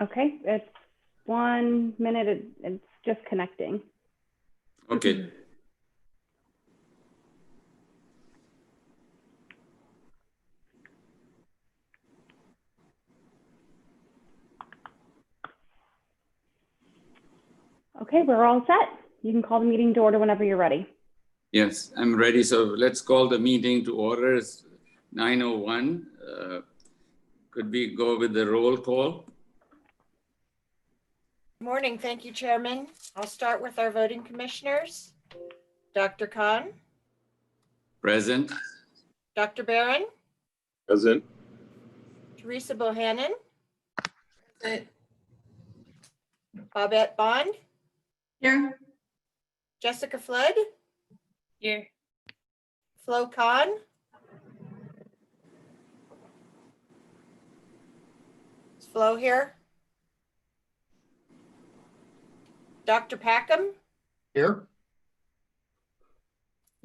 Okay, it's 1 minute. It's just connecting. Okay. Okay, we're all set. You can call the meeting to order whenever you're ready. Yes, I'm ready. So let's call the meeting to order. It's 9:01. Could we go with the roll call? Good morning. Thank you, Chairman. I'll start with our voting commissioners. Dr. Khan, Present. Dr. Barron, Present. Teresa Bohannon, Bobette Bond, Here. Jessica Flood, Here. Flo Khan, is Flo here? Dr. Packham, Here.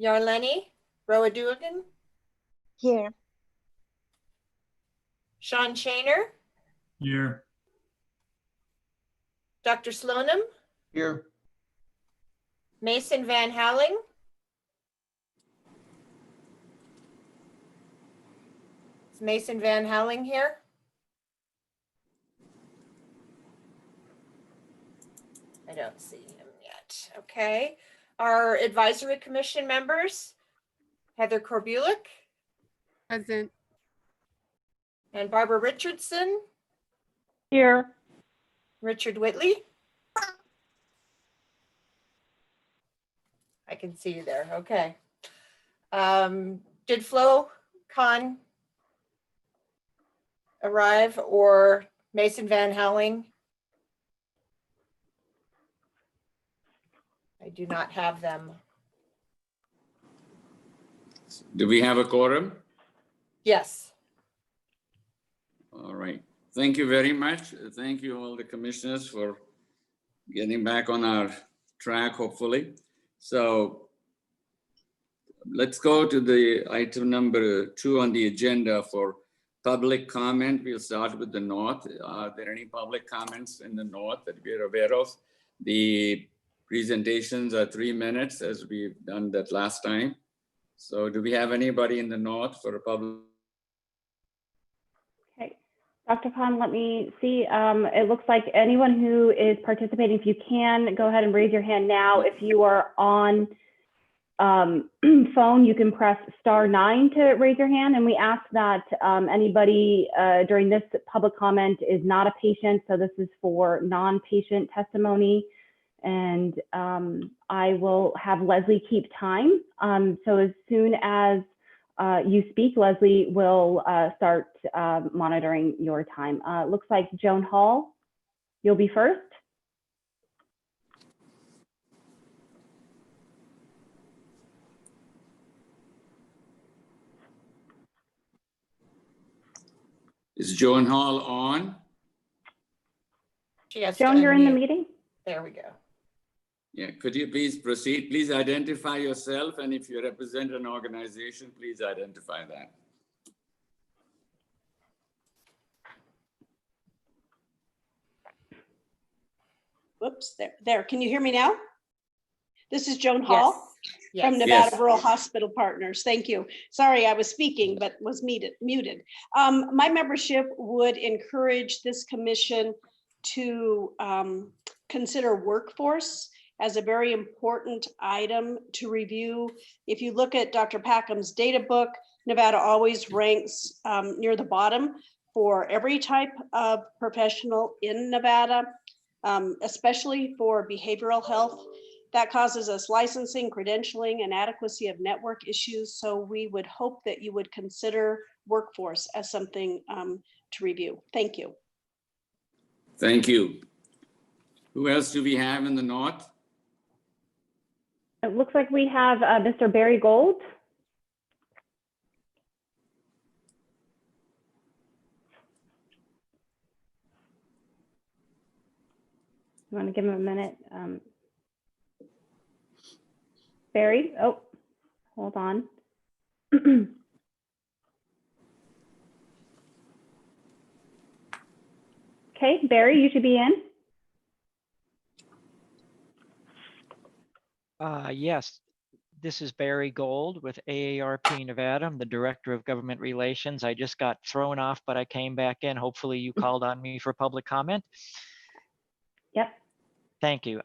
Yarleni Roadugan, Here. Sean Shaner, Here. Dr. Slonim, Here. Mason Van Houweling, is Mason Van Houweling here? I don't see him yet. Okay. Our advisory commission members, Heather Korbulik Present. and Barbara Richardson, Here. Richard Whitley. I can see you there. Okay. Did Flo Khan arrive or Mason Van Houweling? I do not have them. Do we have a quorum? Yes. All right. Thank you very much. Thank you all the commissioners for getting back on our track, hopefully. So let's go to the item number 2 on the agenda for public comment. We'll start with the north. Are there any public comments in the north that we're aware of? The presentations are 3 minutes, as we've done that last time. So do we have anybody in the north for a public? Okay, Dr. Khan, let me see. It looks like anyone who is participating, if you can, go ahead and raise your hand now. If you are on phone, you can press *9 to raise your hand. And we ask that anybody during this public comment is not a patient. So this is for non-patient testimony. And I will have Leslie keep time. So as soon as you speak, Leslie will start monitoring your time. Looks like Joan Hall, you'll be first. Is Joan Hall on? She has to Joan, you're in the unmute. meeting. There we go. Yeah, could you please proceed? Please identify yourself, and if you represent an organization, please identify that. Whoops, there. Can you hear me now? This is Joan Hall Yes. from Yes. Nevada Yes. Rural Hospital Partners. Thank you. Sorry, I was speaking, but was muted. My membership would encourage this commission to consider workforce as a very important item to review. If you look at Dr. Packham's data book, Nevada always ranks near the bottom for every type of professional in Nevada, especially for behavioral health. That causes us licensing, credentialing, and adequacy of network issues. So we would hope that you would consider workforce as something to review. Thank you. Thank you. Who else do we have in the north? It looks like we have Mr. Barry Gold. You want to give him a minute? Barry, oh, hold on. Okay, Barry, you should be in. Yes, this is Barry Gold with AARP Nevada. I'm the Director of Government Relations. I just got thrown off, but I came back in. Hopefully you called on me for public comment. Yep. Thank you.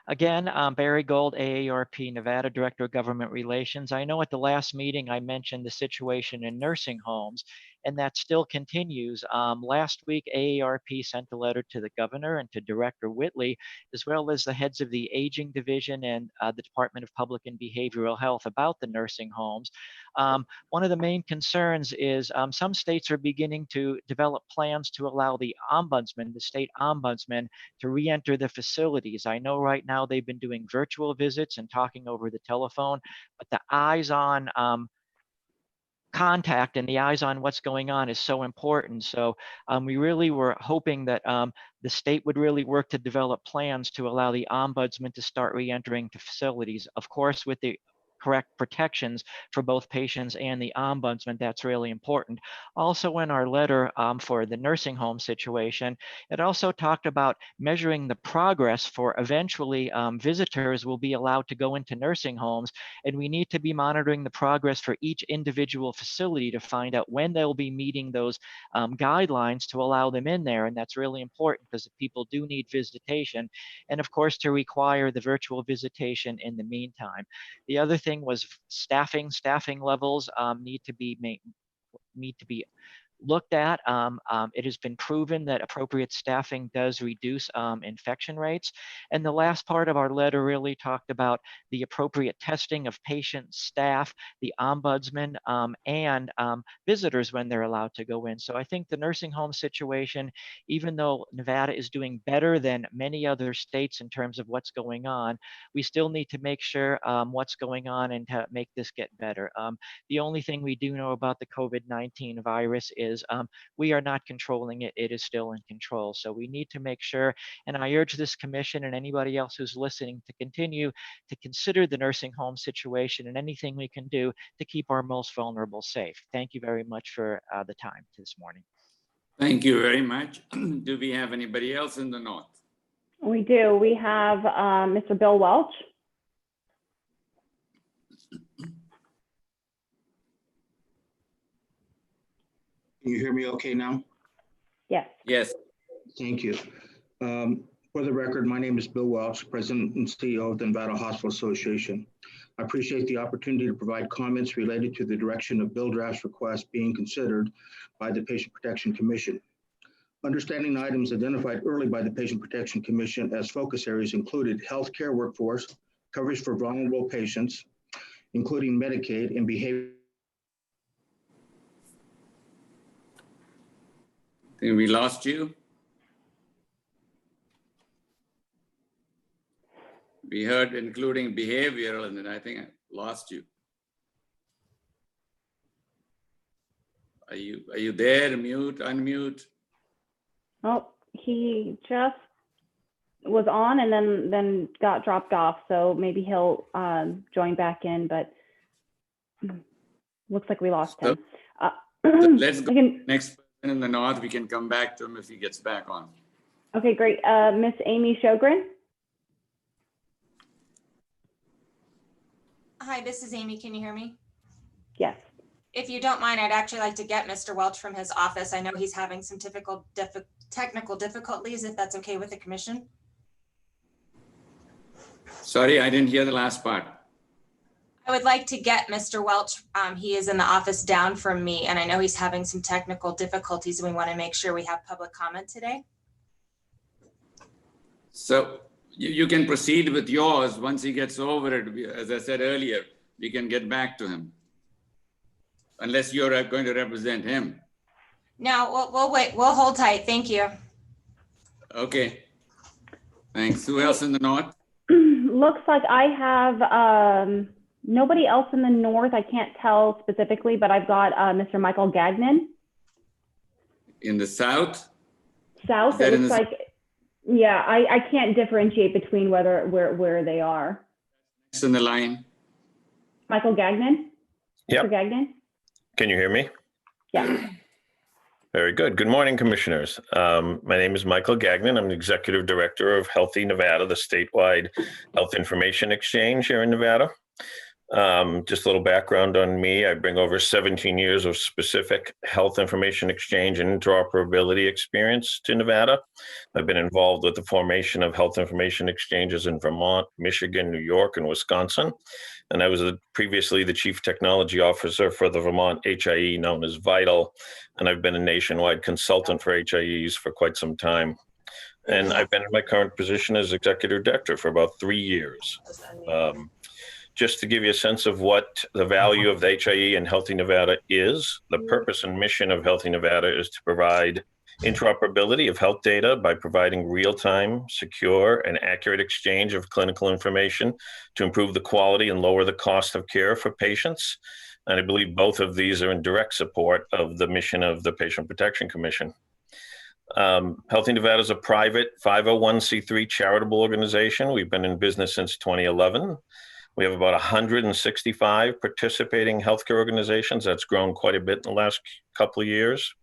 Again, I'm Barry Gold, AARP Nevada, Director of Government Relations. I know at the last meeting I mentioned the situation in nursing homes, and that still continues. Last week, AARP sent a letter to the governor and to Director Whitley, as well as the heads of the Aging Division and the Department of Public and Behavioral Health about the nursing homes. One of the main concerns is some states are beginning to develop plans to allow the ombudsman, the state ombudsman, to re-enter the facilities. I know right now they've been doing virtual visits and talking over the telephone, but the eyes on contact and the eyes on what's going on is so important. So we really were hoping that the state would really work to develop plans to allow the ombudsman to start re-entering the facilities, of course, with the correct protections for both patients and the ombudsman. That's really important. Also in our letter for the nursing home situation, it also talked about measuring the progress for eventually visitors will be allowed to go into nursing homes, and we need to be monitoring the progress for each individual facility to find out when they'll be meeting those guidelines to allow them in there. And that's really important because people do need visitation, and of course to require the virtual visitation in the meantime. The other thing was staffing levels need to be looked at. It has been proven that appropriate staffing does reduce infection rates. And the last part of our letter really talked about the appropriate testing of patients, staff, the ombudsman, and visitors when they're allowed to go in. So I think the nursing home situation, even though Nevada is doing better than many other states in terms of what's going on, we still need to make sure what's going on and to make this get better. The only thing we do know about the COVID-19 virus is we are not controlling it. It is still in control. So we need to make sure, and I urge this commission and anybody else who's listening to continue to consider the nursing home situation and anything we can do to keep our most vulnerable safe. Thank you very much for the time this morning. Thank you very much. Do we have anybody else in the north? We do. We have Mr. Bill Welch. Can you hear me okay now? Yes. Yes. Thank you. For the record, my name is Bill Welch, President and CEO of the Nevada Hospital Association. I appreciate the opportunity to provide comments related to the direction of bill drafts requests being considered by the Patient Protection Commission. Understanding items identified early by the Patient Protection Commission as focus areas included healthcare workforce, coverage for vulnerable patients, including Medicaid and behavior. I think we lost you. We heard including behavioral, and then I think I lost you. Are you there? Mute, unmute? Oh, he just was on and then got dropped off. So maybe he'll join back in, but looks like we lost him. Let's go next person in the north. We can come back to him if he gets back on. Okay, great. Miss Amy Sjogren. Hi, this is Amy. Can you hear me? Yes. If you don't mind, I'd actually like to get Mr. Welch from his office. I know he's having some technical difficulties, if that's okay with the commission. Sorry, I didn't hear the last part. I would like to get Mr. Welch. He is in the office down from me, and I know he's having some technical difficulties, and we want to make sure we have public comment today. So you can proceed with yours. Once he gets over it, as I said earlier, we can get back to him. Unless you're going to represent him. No, we'll wait. We'll hold tight. Thank you. Okay. Thanks. Who else in the north? Looks like I have nobody else in the north. I can't tell specifically, but I've got Mr. Michael Gagnon. In the south? South, it looks like, yeah, I can't differentiate between where they are. Next in the line. Michael Gagnon? Yep. Mr. Gagnon? Can you hear me? Yeah. Very good. Good morning, Commissioners. My name is Michael Gagnon. I'm the Executive Director of Healthy Nevada, the statewide health information exchange here in Nevada. Just a little background on me. I bring over 17 years of specific health information exchange and interoperability experience to Nevada. I've been involved with the formation of health information exchanges in Vermont, Michigan, New York, and Wisconsin. And I was previously the Chief Technology Officer for the Vermont HIE, known as Vital. And I've been a nationwide consultant for HIEs for quite some time. And I've been in my current position as Executive Director for about 3 years. Just to give you a sense of what the value of the HIE and Healthy Nevada is, the purpose and mission of Healthy Nevada is to provide interoperability of health data by providing real-time, secure, and accurate exchange of clinical information to improve the quality and lower the cost of care for patients. And I believe both of these are in direct support of the mission of the Patient Protection Commission. Healthy Nevada is a private 501c3 charitable organization. We've been in business since 2011. We have about 165 participating healthcare organizations. That's grown quite a bit in the last couple of years.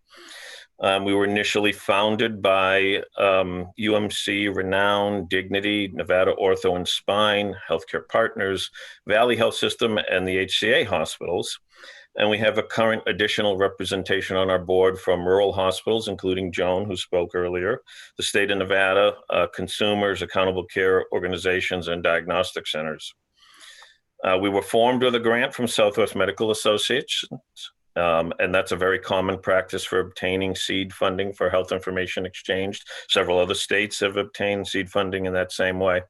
We were initially founded by UMC, Renown, Dignity, Nevada Ortho and Spine, Healthcare Partners, Valley Health System, and the HCA hospitals. And we have a current additional representation on our board from rural hospitals, including Joan, who spoke earlier, the state of Nevada, consumers, accountable care organizations, and diagnostic centers. We were formed with a grant from Southwest Medical Associates. And that's a very common practice for obtaining seed funding for health information exchange. Several other states have obtained seed funding in that same way.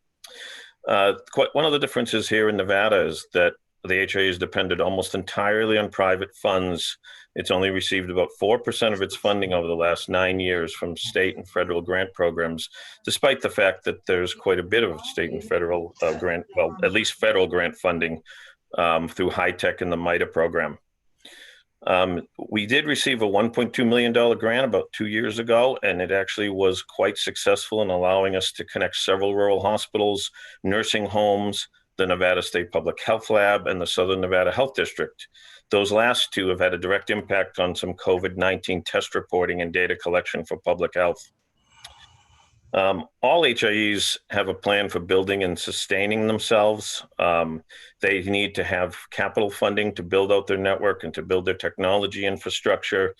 One of the differences here in Nevada is that the HIE is dependent almost entirely on private funds. It's only received about 4% of its funding over the last 9 years from state and federal grant programs, despite the fact that there's quite a bit of state and federal grant, well, at least federal grant funding through HITECH and the MITA program. We did receive a $1.2 million grant about 2 years ago, and it actually was quite successful in allowing us to connect several rural hospitals, nursing homes, the Nevada State Public Health Lab, and the Southern Nevada Health District. Those last two have had a direct impact on some COVID-19 test reporting and data collection for public health. All HIEs have a plan for building and sustaining themselves. They need to have capital funding to build out their network and to build their technology infrastructure.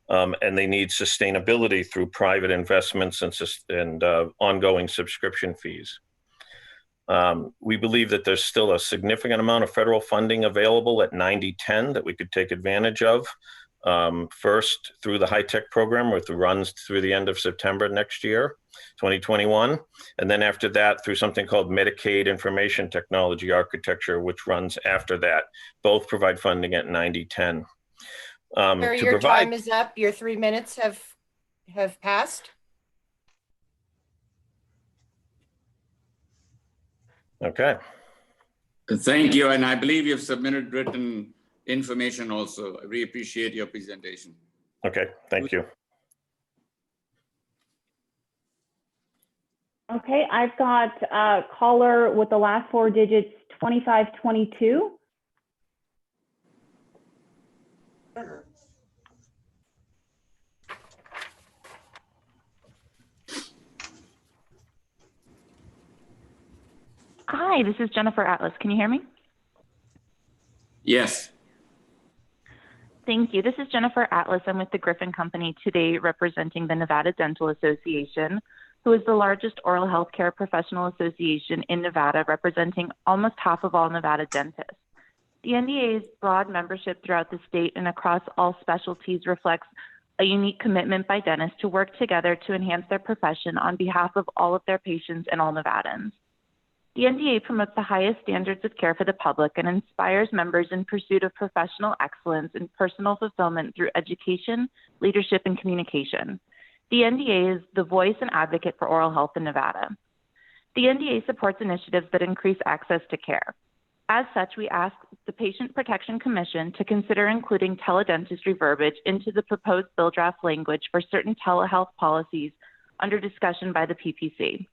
And they need sustainability through private investments and ongoing subscription fees. We believe that there's still a significant amount of federal funding available at 90-10 that we could take advantage of. First, through the HITECH program, which runs through the end of September next year, 2021. And then after that, through something called Medicaid Information Technology Architecture, which runs after that. Both provide funding at 90-10. Your time is up. Your 3 minutes have passed. Okay. Thank you. And I believe you've submitted written information also. I really appreciate your presentation. Okay, thank you. Okay, I've got a caller with the last 4 digits, 2522. Hi, this is Jennifer Atlas. Can you hear me? Yes. Thank you. This is Jennifer Atlas. I'm with the Griffin Company today representing the Nevada Dental Association, who is the largest oral health care professional association in Nevada, representing almost half of all Nevada dentists. The NDA's broad membership throughout the state and across all specialties reflects a unique commitment by dentists to work together to enhance their profession on behalf of all of their patients and all Nevadans. The NDA promotes the highest standards of care for the public and inspires members in pursuit of professional excellence and personal fulfillment through education, leadership, and communication. The NDA is the voice and advocate for oral health in Nevada. The NDA supports initiatives that increase access to care. As such, we ask the Patient Protection Commission to consider including teledentistry verbiage into the proposed bill draft language for certain telehealth policies under discussion by the PPC.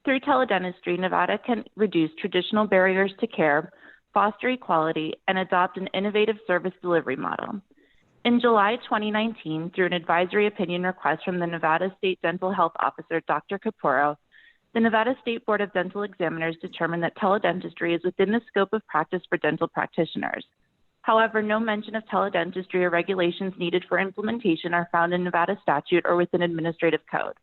Through teledentistry, Nevada can reduce traditional barriers to care, foster equality, and adopt an innovative service delivery model. In July 2019, through an advisory opinion request from the Nevada State Dental Health Officer, Dr. Caporo, the Nevada State Board of Dental Examiners determined that teledentistry is within the scope of practice for dental practitioners. However, no mention of teledentistry or regulations needed for implementation are found in Nevada statute or within administrative code.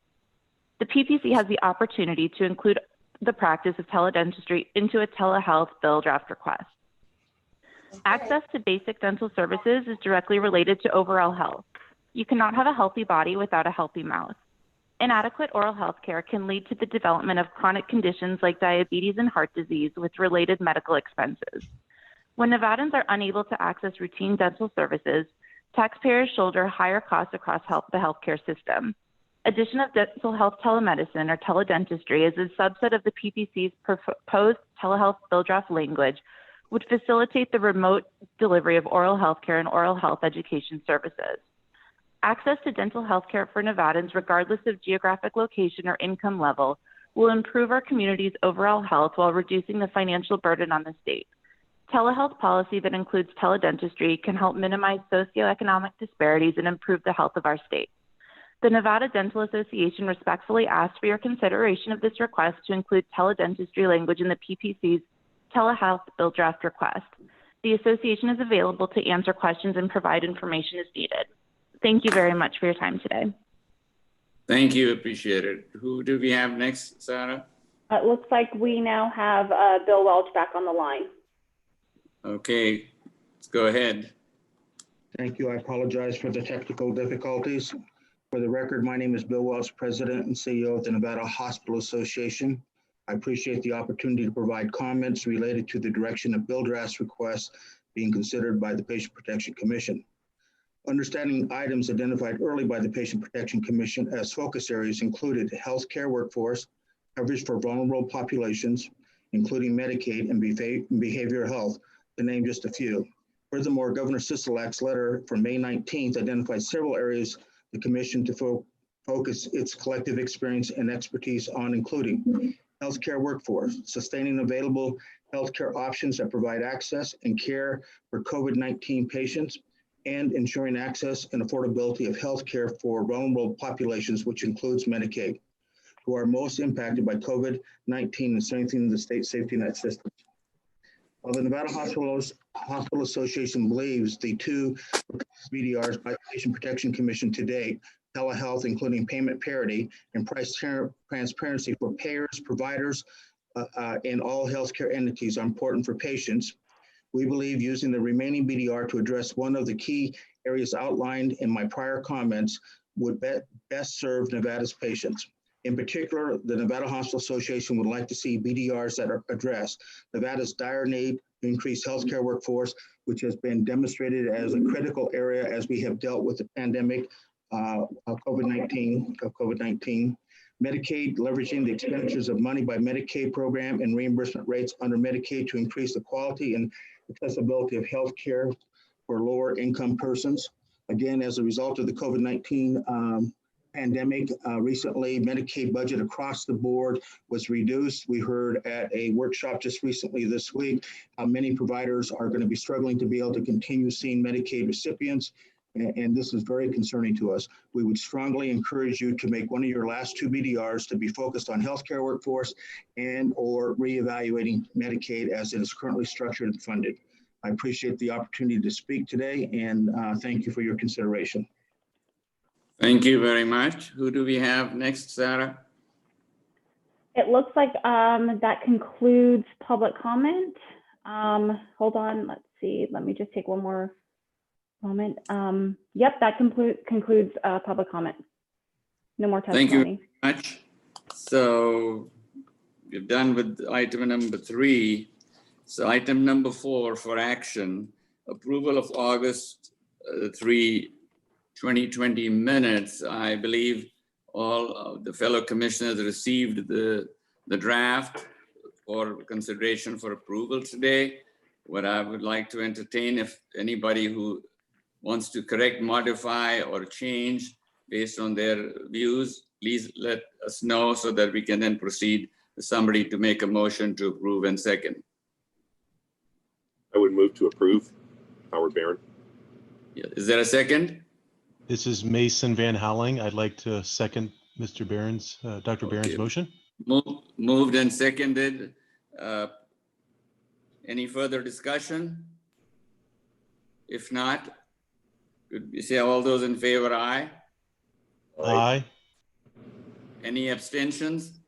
The PPC has the opportunity to include the practice of teledentistry into a telehealth bill draft request. Access to basic dental services is directly related to overall health. You cannot have a healthy body without a healthy mouth. Inadequate oral health care can lead to the development of chronic conditions like diabetes and heart disease with related medical expenses. When Nevadans are unable to access routine dental services, taxpayers shoulder higher costs across the healthcare system. Addition of dental health telemedicine or teledentistry as a subset of the PPC's proposed telehealth bill draft language would facilitate the remote delivery of oral health care and oral health education services. Access to dental health care for Nevadans, regardless of geographic location or income level, will improve our community's overall health while reducing the financial burden on the state. Telehealth policy that includes teledentistry can help minimize socioeconomic disparities and improve the health of our state. The Nevada Dental Association respectfully asks for your consideration of this request to include teledentistry language in the PPC's telehealth bill draft request. The association is available to answer questions and provide information as needed. Thank you very much for your time today. Thank you, appreciate it. Who do we have next, Sarah? It looks like we now have Bill Welch back on the line. Okay, let's go ahead. Thank you. I apologize for the technical difficulties. For the record, my name is Bill Welch, President and CEO of the Nevada Hospital Association. I appreciate the opportunity to provide comments related to the direction of bill drafts requests being considered by the Patient Protection Commission. Understanding items identified early by the Patient Protection Commission as focus areas included healthcare workforce, coverage for vulnerable populations, including Medicaid and behavioral health, to name just a few. Furthermore, Governor Sisolak's letter from May 19th identified several areas the Commission to focus its collective experience and expertise on, including healthcare workforce, sustaining available healthcare options that provide access and care for COVID-19 patients, and ensuring access and affordability of healthcare for vulnerable populations, which includes Medicaid, who are most impacted by COVID-19 and strengthening the state safety net system. While the Nevada Hospital Association believes the two BDRs by the Patient Protection Commission to date, telehealth, including payment parity and price transparency for payers, providers, and all healthcare entities are important for patients, we believe using the remaining BDR to address one of the key areas outlined in my prior comments would best serve Nevada's patients. In particular, the Nevada Hospital Association would like to see BDRs that address Nevada's dire need to increase healthcare workforce, which has been demonstrated as a critical area as we have dealt with the pandemic of COVID-19, Medicaid, leveraging the expenditures of money by Medicaid program and reimbursement rates under Medicaid to increase the quality and accessibility of healthcare for lower income persons. Again, as a result of the COVID-19 pandemic, recently Medicaid budget across the board was reduced. We heard at a workshop just recently this week how many providers are going to be struggling to be able to continue seeing Medicaid recipients, and this is very concerning to us. We would strongly encourage you to make one of your last two BDRs to be focused on healthcare workforce and or reevaluating Medicaid as it is currently structured and funded. I appreciate the opportunity to speak today, and thank you for your consideration. Thank you very much. Who do we have next, Sarah? It looks like that concludes public comment. Hold on, let's see. Let me just take one more moment. Yep, that concludes public comment. No more testimony. Thank you very much. So we're done with item number 3. So item number 4 for action, approval of August 3, 2020 minutes. I believe all of the fellow commissioners received the draft for consideration for approval today. What I would like to entertain, if anybody who wants to correct, modify, or change based on their views, please let us know so that we can then proceed with somebody to make a motion to approve and second. I would move to approve. Howard Barron. Is there a second? This is Mason Van Houweling. I'd like to second Mr. Barron's, Dr. Barron's Okay. motion. Moved and seconded. Any further discussion? If not, could we say all those in favor, aye? Aye. Any abstentions?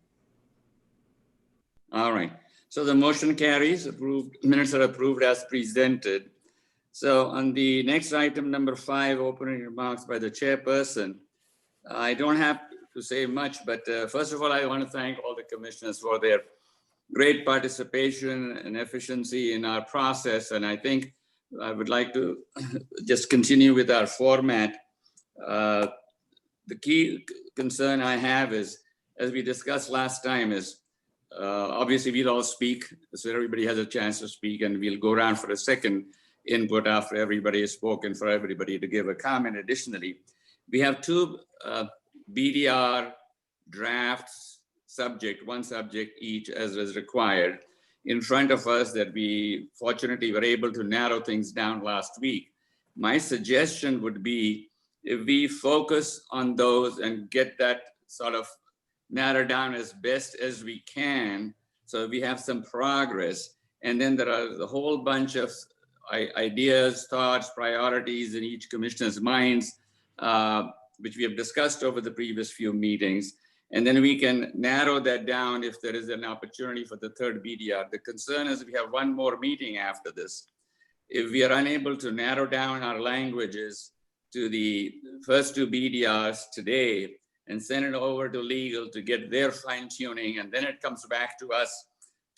All right. So the motion carries. Approved. Minutes are approved as presented. So on the next item, number 5, opening remarks by the chairperson. I don't have to say much, but first of all, I want to thank all the commissioners for their great participation and efficiency in our process. And I think I would like to just continue with our format. The key concern I have is, as we discussed last time, is obviously we'll all speak, so everybody has a chance to speak, and we'll go around for a second input after everybody has spoken for everybody to give a comment. Additionally, we have 2 BDR drafts one subject each as is required in front of us that we fortunately were able to narrow things down last week. My suggestion would be if we focus on those and get that sort of narrowed down as best as we can, so we have some progress. And then there are a whole bunch of ideas, thoughts, priorities in each commissioner's minds, which we have discussed over the previous few meetings. And then we can narrow that down if there is an opportunity for the 3rd BDR. The concern is we have one more meeting after this. If we are unable to narrow down our languages to the first 2 BDRs today and send it over to legal to get their fine tuning, and then it comes back to us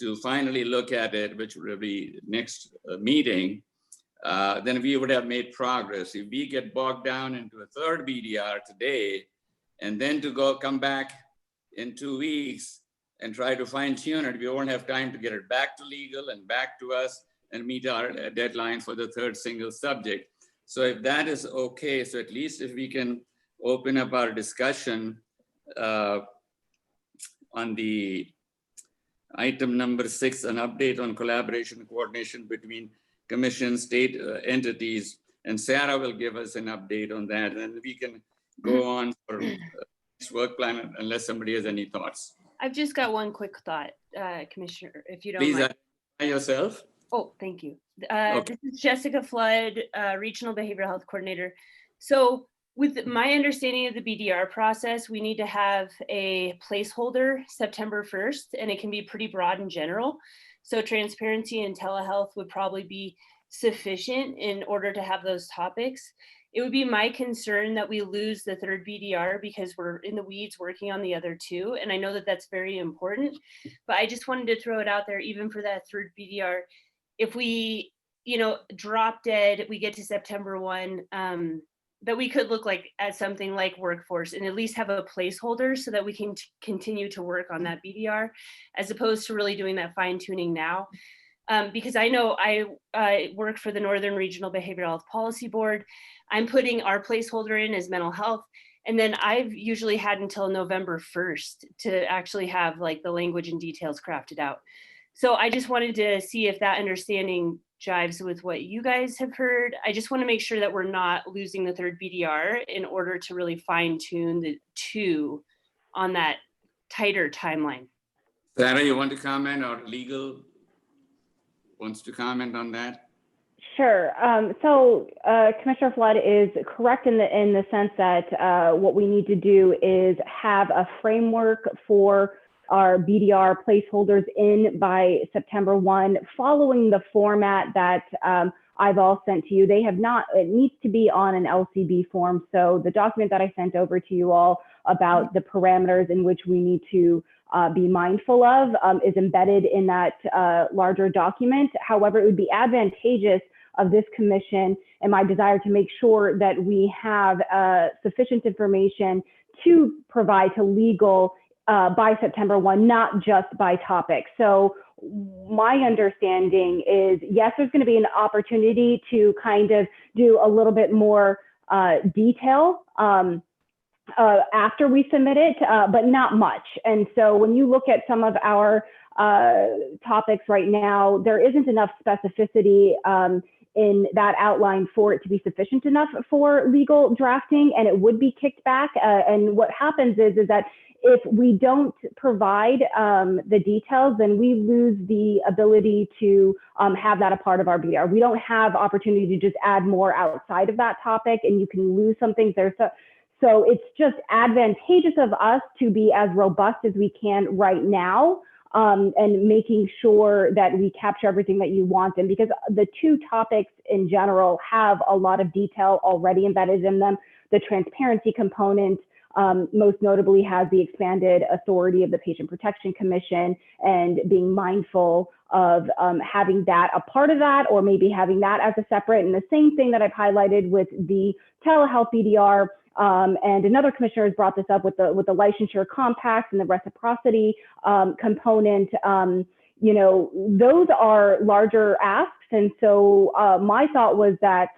to finally look at it, which will be next meeting, then we would have made progress. If we get bogged down into a 3rd BDR today, and then to come back in 2 weeks and try to fine tune it, we won't have time to get it back to legal and back to us and meet our deadline for the 3rd single subject. So if that is okay, so at least if we can open up our discussion on the item number 6, an update on collaboration and coordination between commission, state entities, and Sarah will give us an update on that, and we can go on for next work plan unless somebody has any thoughts. I've just got one quick thought, Commissioner, if you don't Please mind. identify yourself. Oh, thank you. Okay. This is Jessica Flood, Regional Behavioral Health Coordinator. So with my understanding of the BDR process, we need to have a placeholder September 1st, and it can be pretty broad and general. So transparency and telehealth would probably be sufficient in order to have those topics. It would be my concern that we lose the 3rd BDR because we're in the weeds working on the other 2. And I know that that's very important, but I just wanted to throw it out there, even for that 3rd BDR, if we, drop dead, we get to September 1, that we could look like at something like workforce and at least have a placeholder so that we can continue to work on that BDR, as opposed to really doing that fine tuning now. Because I know I work for the Northern Regional Behavioral Health Policy Board. I'm putting our placeholder in as mental health. And then I've usually had until November 1st to actually have like the language and details crafted out. So I just wanted to see if that understanding jives with what you guys have heard. I just want to make sure that we're not losing the 3rd BDR in order to really fine tune the 2 on that tighter timeline. Sarah, you want to comment, or legal wants to comment on that? Sure. So Commissioner Flood is correct in the sense that what we need to do is have a framework for our BDR placeholders in by September 1, following the format that I've all sent to you. They have not, it needs to be on an LCB form. So the document that I sent over to you all about the parameters in which we need to be mindful of is embedded in that larger document. However, it would be advantageous of this commission and my desire to make sure that we have sufficient information to provide to legal by September 1, not just by topic. So my understanding is, yes, there's going to be an opportunity to kind of do a little bit more detail after we submit it, but not much. And so when you look at some of our topics right now, there isn't enough specificity in that outline for it to be sufficient enough for legal drafting, and it would be kicked back. And what happens is that if we don't provide the details, then we lose the ability to have that a part of our BDR. We don't have opportunity to just add more outside of that topic, and you can lose some things there. So it's just advantageous of us to be as robust as we can right now, and making sure that we capture everything that you want. And because the two topics in general have a lot of detail already embedded in them, the transparency component most notably has the expanded authority of the Patient Protection Commission, and being mindful of having that a part of that, or maybe having that as a separate. And the same thing that I've highlighted with the telehealth BDR, and another commissioner has brought this up with the licensure compacts and the reciprocity component. You know, those are larger asks. And so my thought was that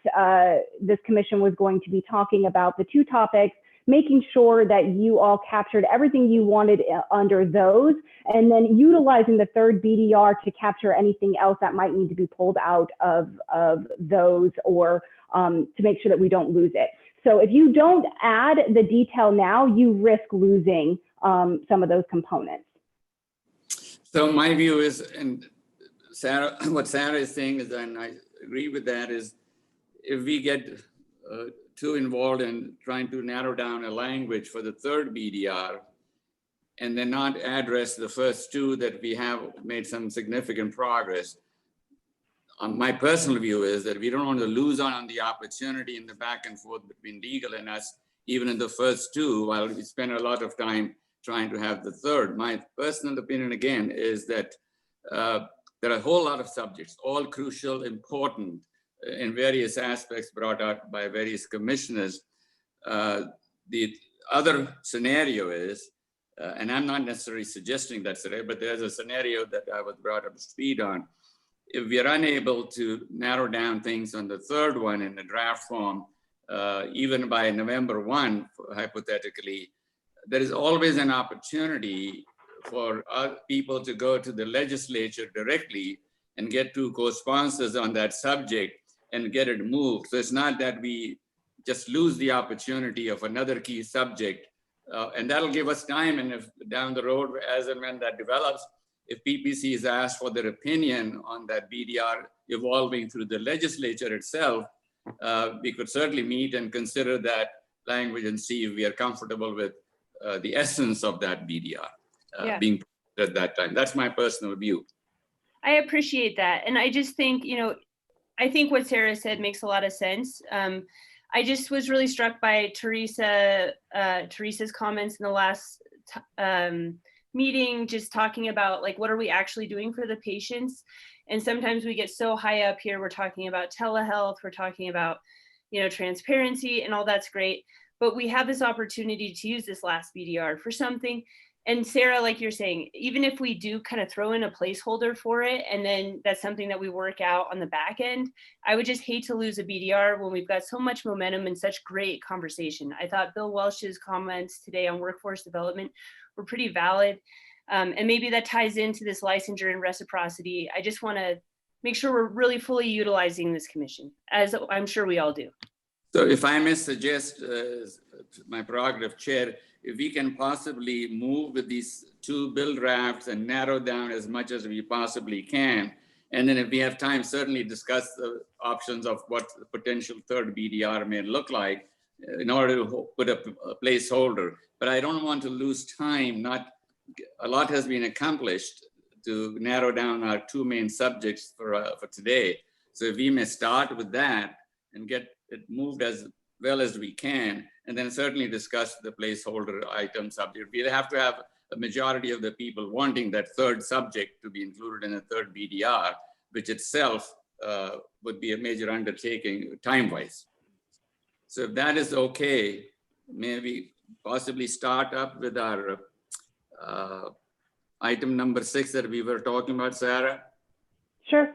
this commission was going to be talking about the two topics, making sure that you all captured everything you wanted under those, and then utilizing the third BDR to capture anything else that might need to be pulled out of those, or to make sure that we don't lose it. So if you don't add the detail now, you risk losing some of those components. So my view is, and Sarah, what Sarah is saying is, and I agree with that, is if we get too involved in trying to narrow down a language for the third BDR, and then not address the first two that we have made some significant progress. My personal view is that we don't want to lose on the opportunity in the back and forth between legal and us, even in the first two, while we spend a lot of time trying to have the third. My personal opinion, again, is that there are a whole lot of subjects, all crucial, important, in various aspects brought out by various commissioners. The other scenario is, and I'm not necessarily suggesting that scenario, but there's a scenario that I was brought up to speed on. If we are unable to narrow down things on the third one in the draft form, even by November 1, hypothetically, there is always an opportunity for people to go to the legislature directly and get two co-sponsors on that subject and get it moved. So it's not that we just lose the opportunity of another key subject, and that'll give us time. And if down the road, as and when that develops, if PPC is asked for their opinion on that BDR evolving through the legislature itself, we could certainly meet and consider that language and see if we are comfortable with the essence of that BDR being at that time. That's my personal view. I appreciate that. And I just think, you know, I think what Sarah said makes a lot of sense. I just was really struck by Teresa's comments in the last meeting, just talking about like, what are we actually doing for the patients? And sometimes we get so high up here, we're talking about telehealth, we're talking about, you know, transparency, and all that's great. But we have this opportunity to use this last BDR for something. And Sarah, like you're saying, even if we do kind of throw in a placeholder for it, and then that's something that we work out on the back end, I would just hate to lose a BDR when we've got so much momentum and such great conversation. I thought Bill Welch's comments today on workforce development were pretty valid. And maybe that ties into this licensure and reciprocity. I just want to make sure we're really fully utilizing this commission, as I'm sure we all do. So if I may suggest, my prerogative chair, if we can possibly move with these two bill drafts and narrow down as much as we possibly can, and then if we have time, certainly discuss the options of what the potential third BDR may look like in order to put up a placeholder. But I don't want to lose time. A lot has been accomplished to narrow down our two main subjects for today. So if we may start with that and get it moved as well as we can, and then certainly discuss the placeholder item subject. We'll have to have a majority of the people wanting that third subject to be included in a third BDR, which itself would be a major undertaking time-wise. So if that is okay, maybe possibly start up with our item number 6 that we were talking about, Sarah? Sure.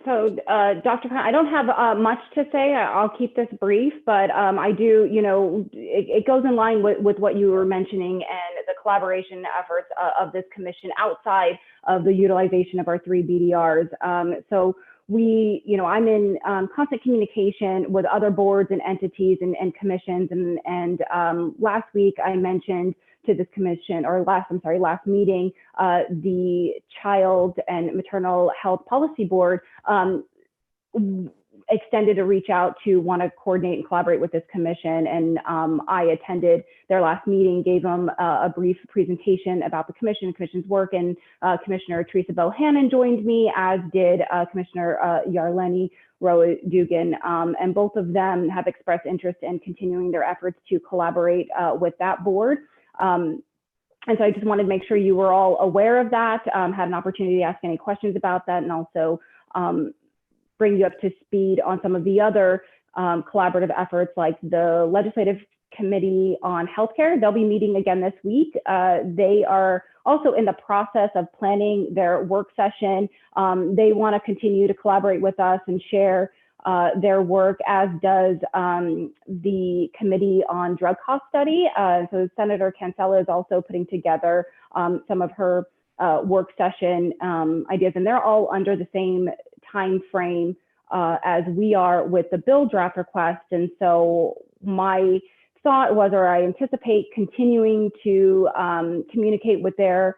So, Dr. Khan, I don't have much to say. I'll keep this brief, but I do, you know, it goes in line with what you were mentioning and the collaboration efforts of this commission outside of the utilization of our 3 BDRs. So I'm in constant communication with other boards and entities and commissions. And last week I mentioned to this commission, or last meeting, the Child and Maternal Health Policy Board extended a reach out to want to coordinate and collaborate with this commission. And I attended their last meeting, gave them a brief presentation about the commission's work, and Commissioner Teresa Bohannon joined me, as did Commissioner Yarleni Rowe-Dugan, and both of them have expressed interest in continuing their efforts to collaborate with that board. And so I just wanted to make sure you were all aware of that, had an opportunity to ask any questions about that, and also bring you up to speed on some of the other collaborative efforts, like the Legislative Committee on Healthcare. They'll be meeting again this week. They are also in the process of planning their work session. They want to continue to collaborate with us and share their work, as does the Committee on Drug Cost Study. So Senator Cancela is also putting together some of her work session ideas, and they're all under the same time frame as we are with the bill draft request. And so my thought was, or I anticipate continuing to communicate with their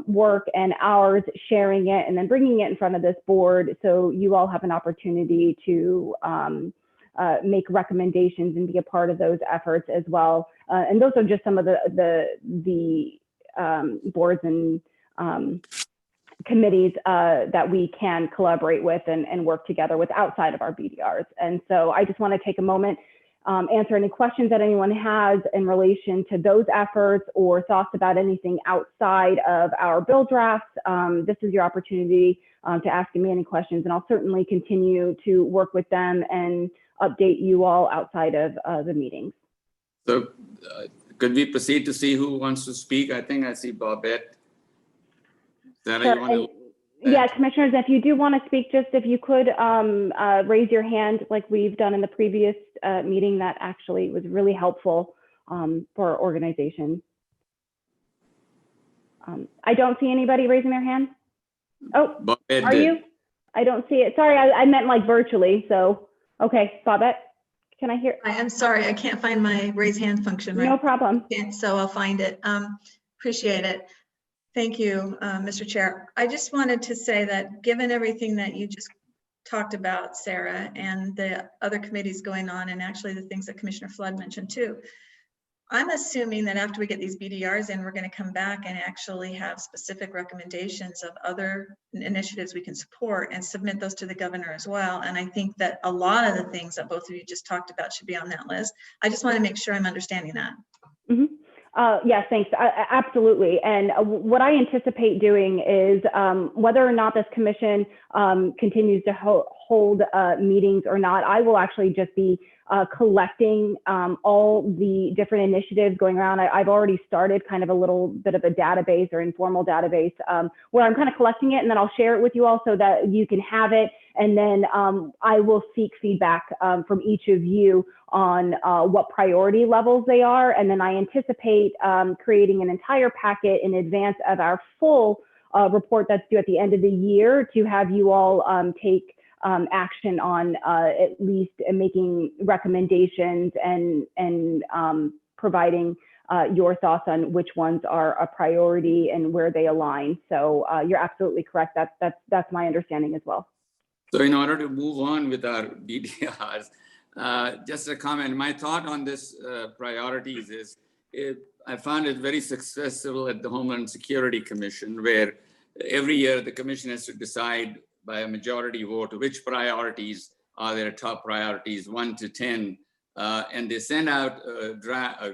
work and ours, sharing it, and then bringing it in front of this board, so you all have an opportunity to make recommendations and be a part of those efforts as well. And those are just some of the boards and committees that we can collaborate with and work together with outside of our BDRs. And so I just want to take a moment, answer any questions that anyone has in relation to those efforts, or thoughts about anything outside of our bill drafts. This is your opportunity to ask me any questions, and I'll certainly continue to work with them and update you all outside of the meetings. So could we proceed to see who wants to speak? I think I see Bobette. Sarah, you want to? Yeah, commissioners, if you do want to speak, just if you could raise your hand like we've done in the previous meeting, that actually was really helpful for our organization. I don't see anybody raising their hand. Oh, Bobette are did. you? I don't see it. Sorry, I meant like virtually. So, okay, Bobette, can I hear? I'm sorry, I can't find my raise hand function right No problem. now, so I'll find it. Appreciate it. Thank you, Mr. Chair. I just wanted to say that given everything that you just talked about, Sarah, and the other committees going on, and actually the things that Commissioner Flood mentioned too, I'm assuming that after we get these BDRs in, we're going to come back and actually have specific recommendations of other initiatives we can support and submit those to the governor as well. And I think that a lot of the things that both of you just talked about should be on that list. I just want to make sure I'm understanding that. Mm-hmm. Yes, thanks. Absolutely. And what I anticipate doing is whether or not this commission continues to hold meetings or not, I will actually just be collecting all the different initiatives going around. I've already started kind of a little bit of a database or informal database where I'm kind of collecting it, and then I'll share it with you all so that you can have it. And then I will seek feedback from each of you on what priority levels they are. And then I anticipate creating an entire packet in advance of our full report that's due at the end of the year to have you all take action on at least making recommendations and providing your thoughts on which ones are a priority and where they align. So you're absolutely correct. That's my understanding as well. So in order to move on with our BDRs, just a comment. My thought on this priorities is I found it very successful at the Homeland Security Commission, where every year the commission has to decide by a majority vote which priorities are their top priorities, 1 to 10, and they send out a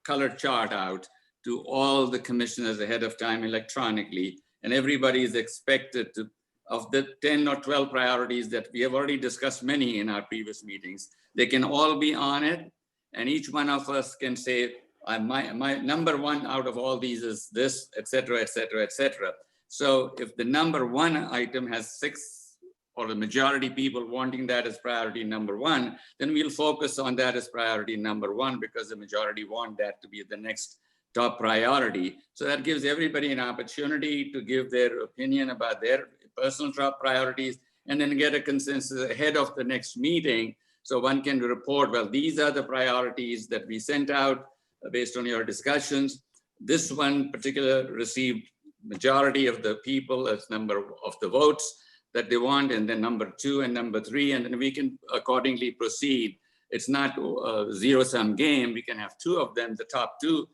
colored chart out to all the commissioners ahead of time electronically, and everybody is expected to, of the 10 or 12 priorities that we have already discussed many in our previous meetings, they can all be on it, and each one of us can say, my number one out of all these is this, et cetera, et cetera, et cetera. So if the number one item has 6 or the majority people wanting that as priority number 1, then we'll focus on that as priority number 1 because the majority want that to be the next top priority. So that gives everybody an opportunity to give their opinion about their personal top priorities, and then get a consensus ahead of the next meeting. So one can report, well, these are the priorities that we sent out based on your discussions. This one particular received majority of the people as number of the votes that they want, and then number 2 and number 3, and then we can accordingly proceed. It's not a zero-sum game. We can have 2 of them, the top 2,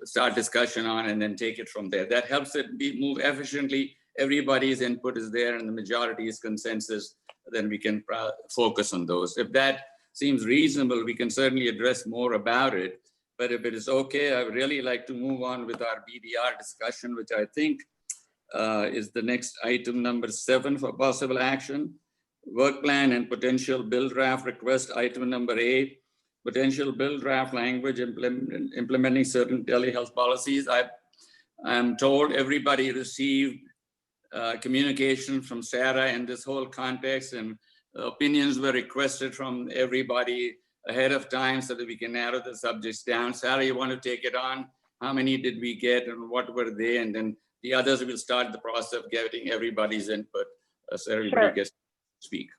start discussion on, and then take it from there. That helps it move efficiently. Everybody's input is there, and the majority's consensus. Then we can focus on those. If that seems reasonable, we can certainly address more about it. But if it is okay, I would really like to move on with our BDR discussion, which I think is the next item, number 7 for possible action. Work plan and potential bill draft request, item number 8. Potential bill draft language implementing certain telehealth policies. I'm told everybody received communication from Sarah in this whole context, and opinions were requested from everybody ahead of time so that we can narrow the subjects down. Sarah, you want to take it on? How many did we get and what were they? And then the others will start the process of getting everybody's input so everybody gets to speak.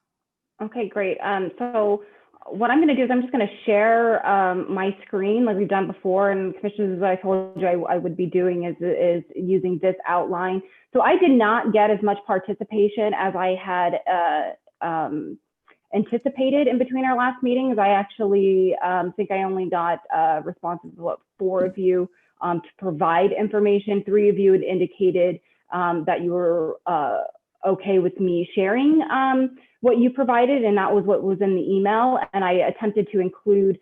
Okay, great. So what I'm going to do is I'm just going to share my screen like we've done before. And commissioners, as I told you I would be doing is using this outline. So I did not get as much participation as I had anticipated in between our last meetings. I actually think I only got responses of 4 of you to provide information. 3 of you had indicated that you were okay with me sharing what you provided, and that was what was in the email. And I attempted to include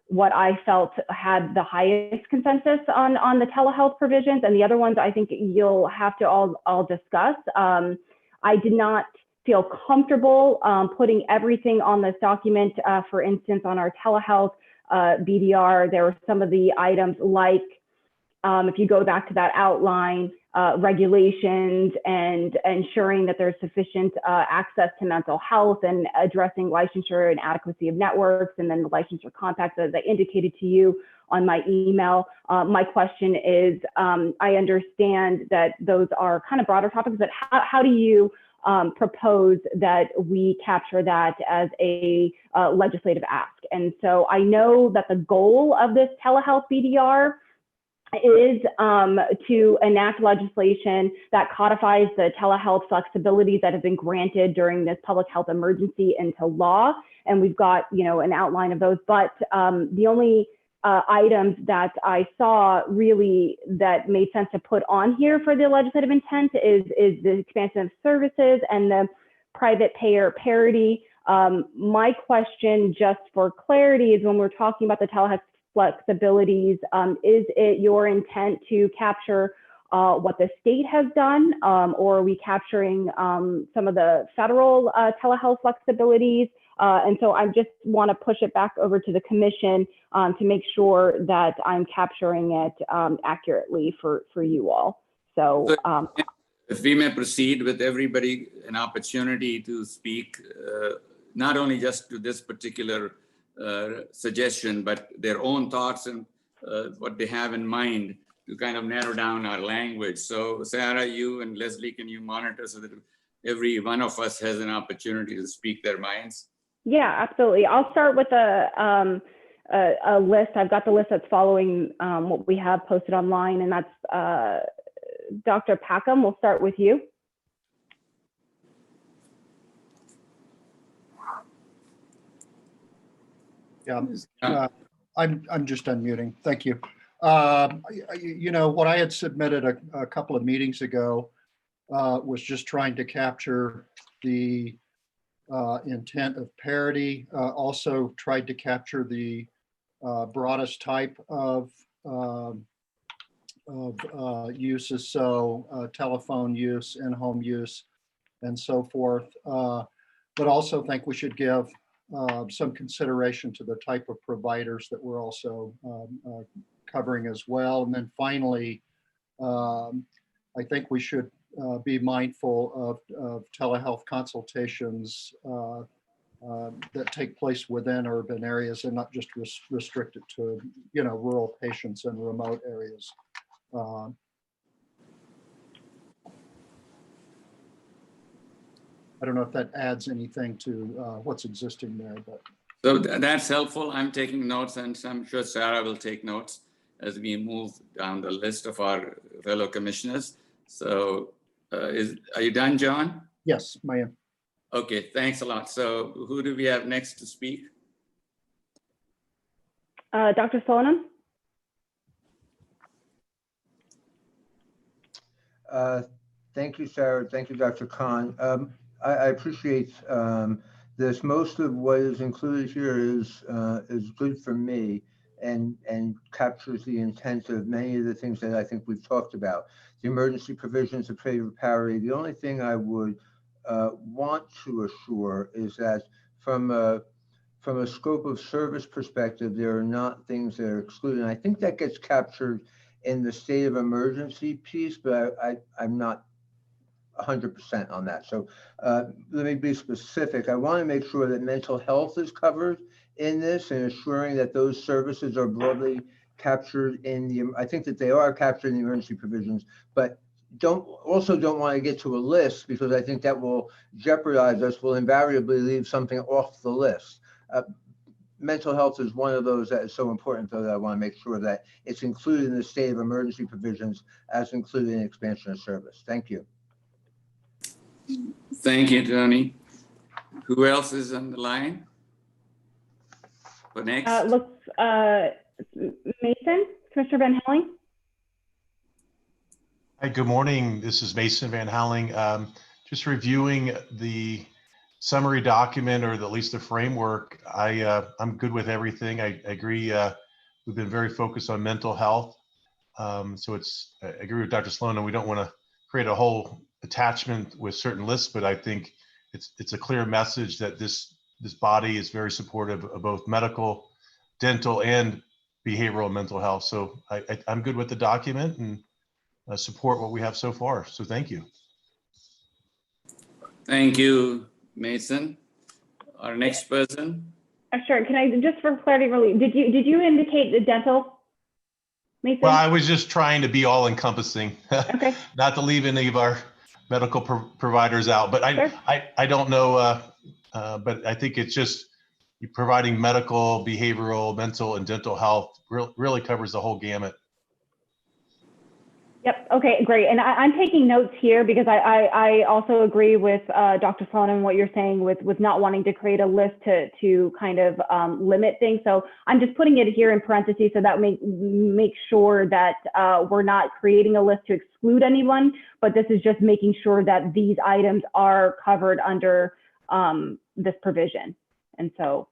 what I felt had the highest consensus on the telehealth provisions, and the other ones I think you'll have to all discuss. I did not feel comfortable putting everything on this document. For instance, on our telehealth BDR, there were some of the items like, if you go back to that outline, regulations and ensuring that there's sufficient access to mental health and addressing licensure and adequacy of networks, and then the licensure compacts as I indicated to you on my email. My question is, I understand that those are kind of broader topics, but how do you propose that we capture that as a legislative ask? And so I know that the goal of this telehealth BDR is to enact legislation that codifies the telehealth flexibilities that have been granted during this public health emergency into law. And we've got, an outline of those, but the only items that I saw really that made sense to put on here for the legislative intent is the expansion of services and the private payer parity. My question, just for clarity, is when we're talking about the telehealth flexibilities, is it your intent to capture what the state has done, or are we capturing some of the federal telehealth flexibilities? And so I just want to push it back over to the commission to make sure that I'm capturing it accurately for you all. So if we may proceed with everybody an opportunity to speak, not only just to this particular suggestion, but their own thoughts and what they have in mind to kind of narrow down our language. So Sarah, you and Leslie, can you monitor so that every one of us has an opportunity to speak their minds? Yeah, absolutely. I'll start with a list. I've got the list that's following what we have posted online, and that's Dr. Packham. We'll start with you. Yeah, I'm just unmuting. Thank you. What I had submitted a couple of meetings ago was just trying to capture the intent of parity. Also tried to capture the broadest type of uses, so telephone use, in-home use, and so forth. But also think we should give some consideration to the type of providers that we're also covering as well. And then finally, I think we should be mindful of telehealth consultations that take place within urban areas and not just restricted to, rural patients in remote areas. don't know if that adds anything to what's existing there, but. So that's helpful. I'm taking notes, and I'm sure Sarah will take notes as we move down the list of our fellow commissioners. So are you done, John? Yes, Maya. Okay, thanks a lot. So who do we have next to speak? Dr. Slonim? Thank you, Sarah. Thank you, Dr. Khan. I appreciate this. Most of what is included here is good for me and captures the intent of many of the things that I think we've talked about. The emergency provisions of favor parity. The only thing I would want to assure is that from a scope of service perspective, there are not things that are excluded. And I think that gets captured in the state of emergency piece, but I'm not 100% on that. So let me be specific. I want to make sure that mental health is covered in this and assuring that those services are broadly captured in the, I think that they are captured in the emergency provisions, but don't want to get to a list because I think that will jeopardize us, will invariably leave something off the list. Mental health is one of those that is so important, though, that I want to make sure that it's included in the state of emergency provisions as included in expansion of service. Thank you. Thank you, Tony. Who else is on the line for next? Mason, Commissioner Van Houweling. Hi, good morning. This is Mason Van Houweling. Just reviewing the summary document, or at least the framework. I'm good with everything. I agree. We've been very focused on mental health. So I agree with Dr. Sloan, and we don't want to create a whole attachment with certain lists, but I think it's a clear message that this body is very supportive of both medical, dental, and behavioral mental health. So I'm good with the document and support what we have so far. So thank you. Thank you, Mason. Our next person. Sure. Can I just, for clarity, really, did you indicate the dental, Mason? Well, I was just trying to be all encompassing, okay. Not to leave any of our medical providers out, but Sure. I don't know, but I think it's just providing medical, behavioral, mental, and dental health really covers the whole gamut. Yep. Okay, great. And I'm taking notes here because I also agree with Dr. Sloan and what you're saying with not wanting to create a list to kind of limit things. So I'm just putting it here in parentheses so that make sure that we're not creating a list to exclude anyone, but this is just making sure that these items are covered under this provision. And so,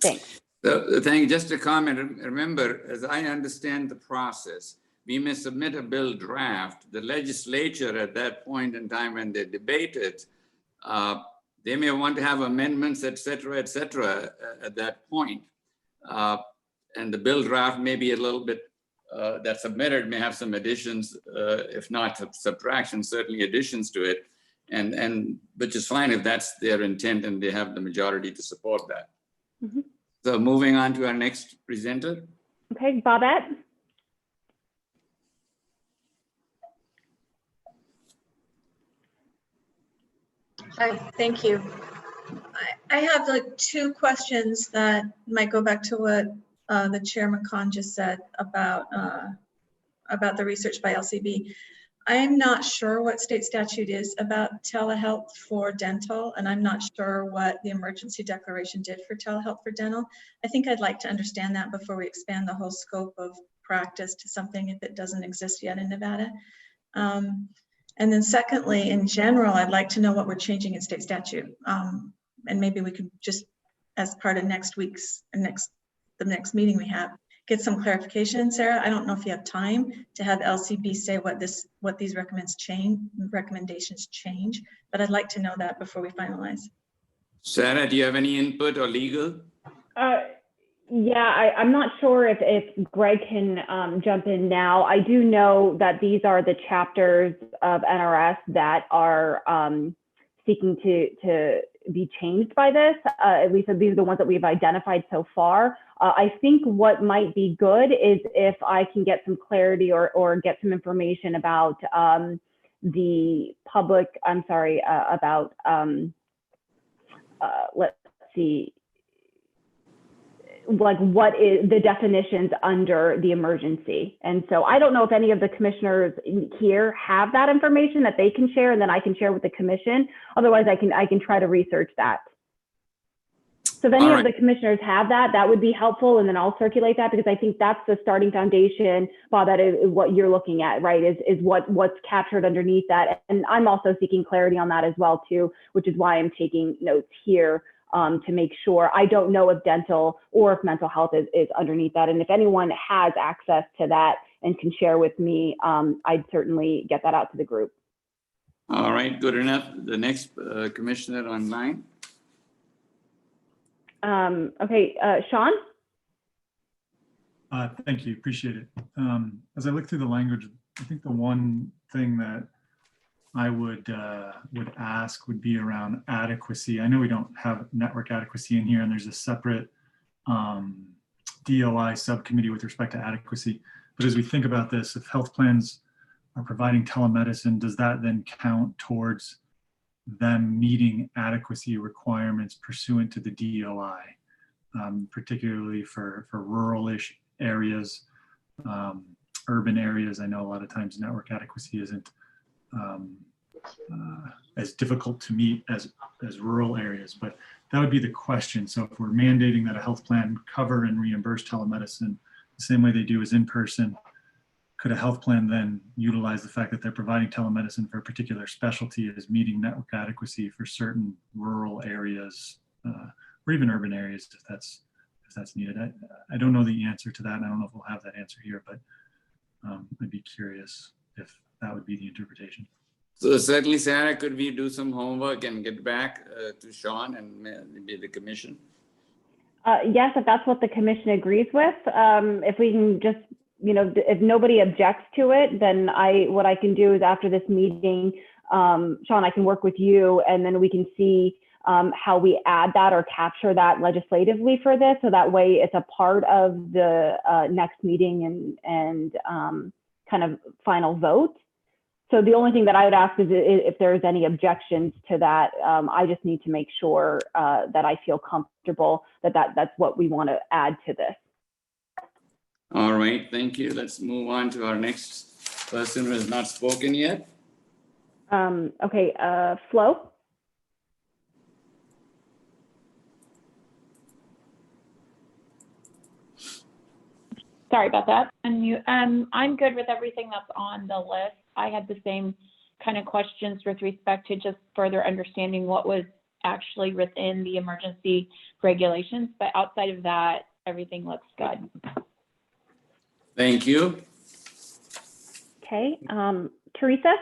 thanks. So, thank you. Just a comment. Remember, as I understand the process, we may submit a bill draft. The legislature at that point in time when they debate it, they may want to have amendments, et cetera, at that point. And the bill draft may be a little bit, that's submitted may have some additions, if not subtractions, certainly additions to it. And which is fine if that's their intent and they have the majority to support that. Mm-hmm. So moving on to our next presenter. Okay, Bobette. Hi, thank you. I have like two questions that might go back to what the Chairman Khan just said about the research by LCB. I'm not sure what state statute is about telehealth for dental, and I'm not sure what the emergency declaration did for telehealth for dental. I think I'd like to understand that before we expand the whole scope of practice to something if it doesn't exist yet in Nevada. And then secondly, in general, I'd like to know what we're changing in state statute. And maybe we could just, as part of next week's, the next meeting we have, get some clarification. Sarah, I don't know if you have time to have LCB say what these recommendations change, but I'd like to know that before we finalize. Sarah, do you have any input or legal? Yeah, I'm not sure if Greg can jump in now. I do know that these are the chapters of NRS that are seeking to be changed by this. At least these are the ones that we've identified so far. I think what might be good is if I can get some clarity or get some information about the public, I'm sorry, about, let's see, like what is the definitions under the emergency. And so I don't know if any of the commissioners here have that information that they can share, and then I can share with the commission. Otherwise, I can try to research that. So if any of the commissioners have that, that would be helpful, and then I'll circulate that, because I think that's the starting foundation, Bob, that is what you're looking at, right, is what's captured underneath that. And I'm also seeking clarity on that as well too, which is why I'm taking notes here to make sure. I don't know if dental or if mental health is underneath that. And if anyone has access to that and can share with me, I'd certainly get that out to the group. All right, good enough. The next commissioner online. Okay, Sean? Thank you, appreciate it. As I look through the language, I think the one thing that I would ask would be around adequacy. I know we don't have network adequacy in here, and there's a separate DOI subcommittee with respect to adequacy. But as we think about this, if health plans are providing telemedicine, does that then count towards them meeting adequacy requirements pursuant to the DOI, particularly for rural-ish areas, urban areas? I know a lot of times network adequacy isn't as difficult to meet as rural areas, but that would be the question. So if we're mandating that a health plan cover and reimburse telemedicine the same way they do as in-person, could a health plan then utilize the fact that they're providing telemedicine for a particular specialty as meeting network adequacy for certain rural areas or even urban areas if that's needed? I don't know the answer to that, and I don't know if we'll have that answer here, but I'd be curious if that would be the interpretation. So certainly, Sarah, could we do some homework and get back to Sean and maybe the commission? Yes, if that's what the commission agrees with. If we can just, if nobody objects to it, then what I can do is after this meeting, Sean, I can work with you, and then we can see how we add that or capture that legislatively for this, so that way it's a part of the next meeting and kind of final vote. So the only thing that I would ask is if there's any objections to that. I just need to make sure that I feel comfortable that's what we want to add to this. All right, thank you. Let's move on to our next person who has not spoken yet. Okay, Flo. Sorry about that. I'm good with everything that's on the list. I had the same kind of questions with respect to just further understanding what was actually within the emergency regulations, but outside of that, everything looks good. Thank you. Okay, Teresa?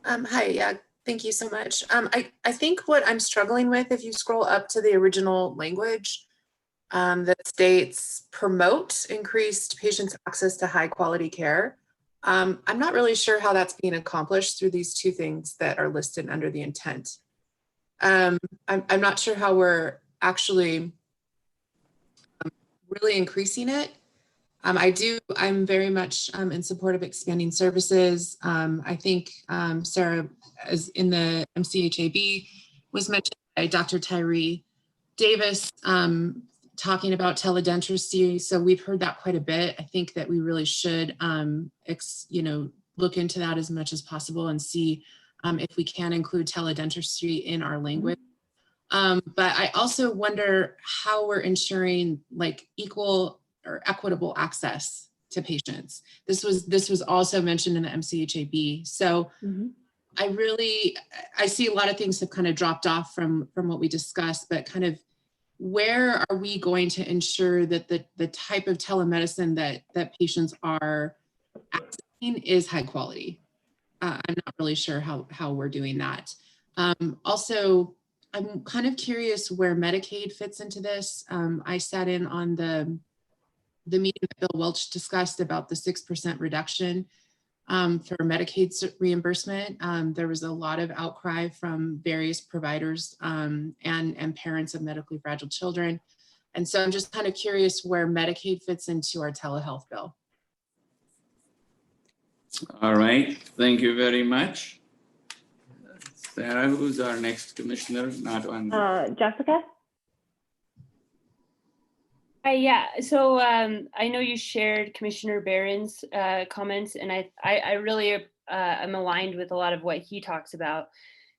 Hi, yeah, thank you so much. I think what I'm struggling with, if you scroll up to the original language that states promote increased patients' access to high quality care. I'm not really sure how that's being accomplished through these two things that are listed under the intent. I'm not sure how we're actually really increasing it. I'm very much in support of expanding services. I think Sarah, as in the MCHAB, was mentioned by Dr. Tyree Davis, talking about teledentistry. So we've heard that quite a bit. I think that we really should, look into that as much as possible and see if we can include teledentistry in our language. But I also wonder how we're ensuring like equal or equitable access to patients. This was also mentioned in the MCHAB. So I see a lot of things have kind of dropped off from what we discussed, but kind of where are we going to ensure that the type of telemedicine that patients are accessing is high quality? I'm not really sure how we're doing that. Also, I'm kind of curious where Medicaid fits into this. I sat in on the meeting that Bill Welch discussed about the 6% reduction for Medicaid reimbursement. There was a lot of outcry from various providers and parents of medically fragile children. And so I'm just kind of curious where Medicaid fits into our telehealth bill. All right, thank you very much. Sarah, who's our next commissioner? Not on. Jessica? Yeah, so I know you shared Commissioner Barron's comments, and I really am aligned with a lot of what he talks about.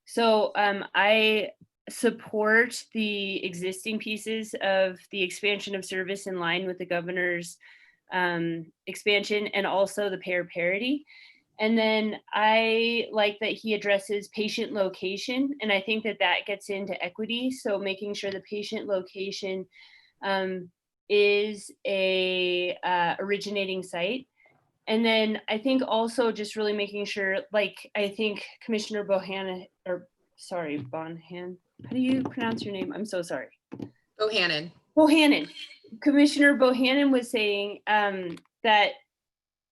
So I support the existing pieces of the expansion of service in line with the governor's expansion and also the payer parity. And then I like that he addresses patient location, and I think that that gets into equity. So making sure the patient location is a originating site. And then I think also just really making sure, like, I think Commissioner Bohannon, or sorry, Bonhan, how do you pronounce your name? I'm so sorry. Bohannon. Bohannon. Commissioner Bohannon was saying that,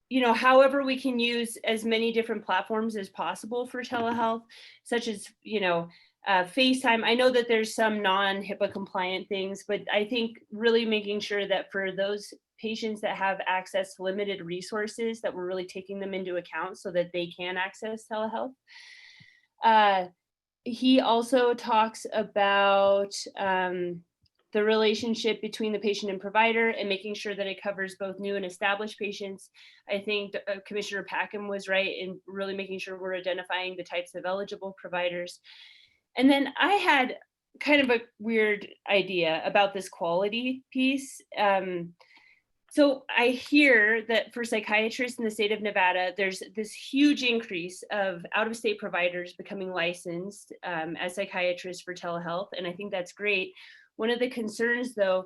you know, however we can use as many different platforms as possible for telehealth, such as, you know, FaceTime. I know that there's some non-HIPAA compliant things, but I think really making sure that for those patients that have access to limited resources, that we're really taking them into account so that they can access telehealth. He also talks about the relationship between the patient and provider and making sure that it covers both new and established patients. I think Commissioner Packham was right in really making sure we're identifying the types of eligible providers. And then I had kind of a weird idea about this quality piece. So I hear that for psychiatrists in the state of Nevada, there's this huge increase of out-of-state providers becoming licensed as psychiatrists for telehealth, and I think that's great. One of the concerns, though,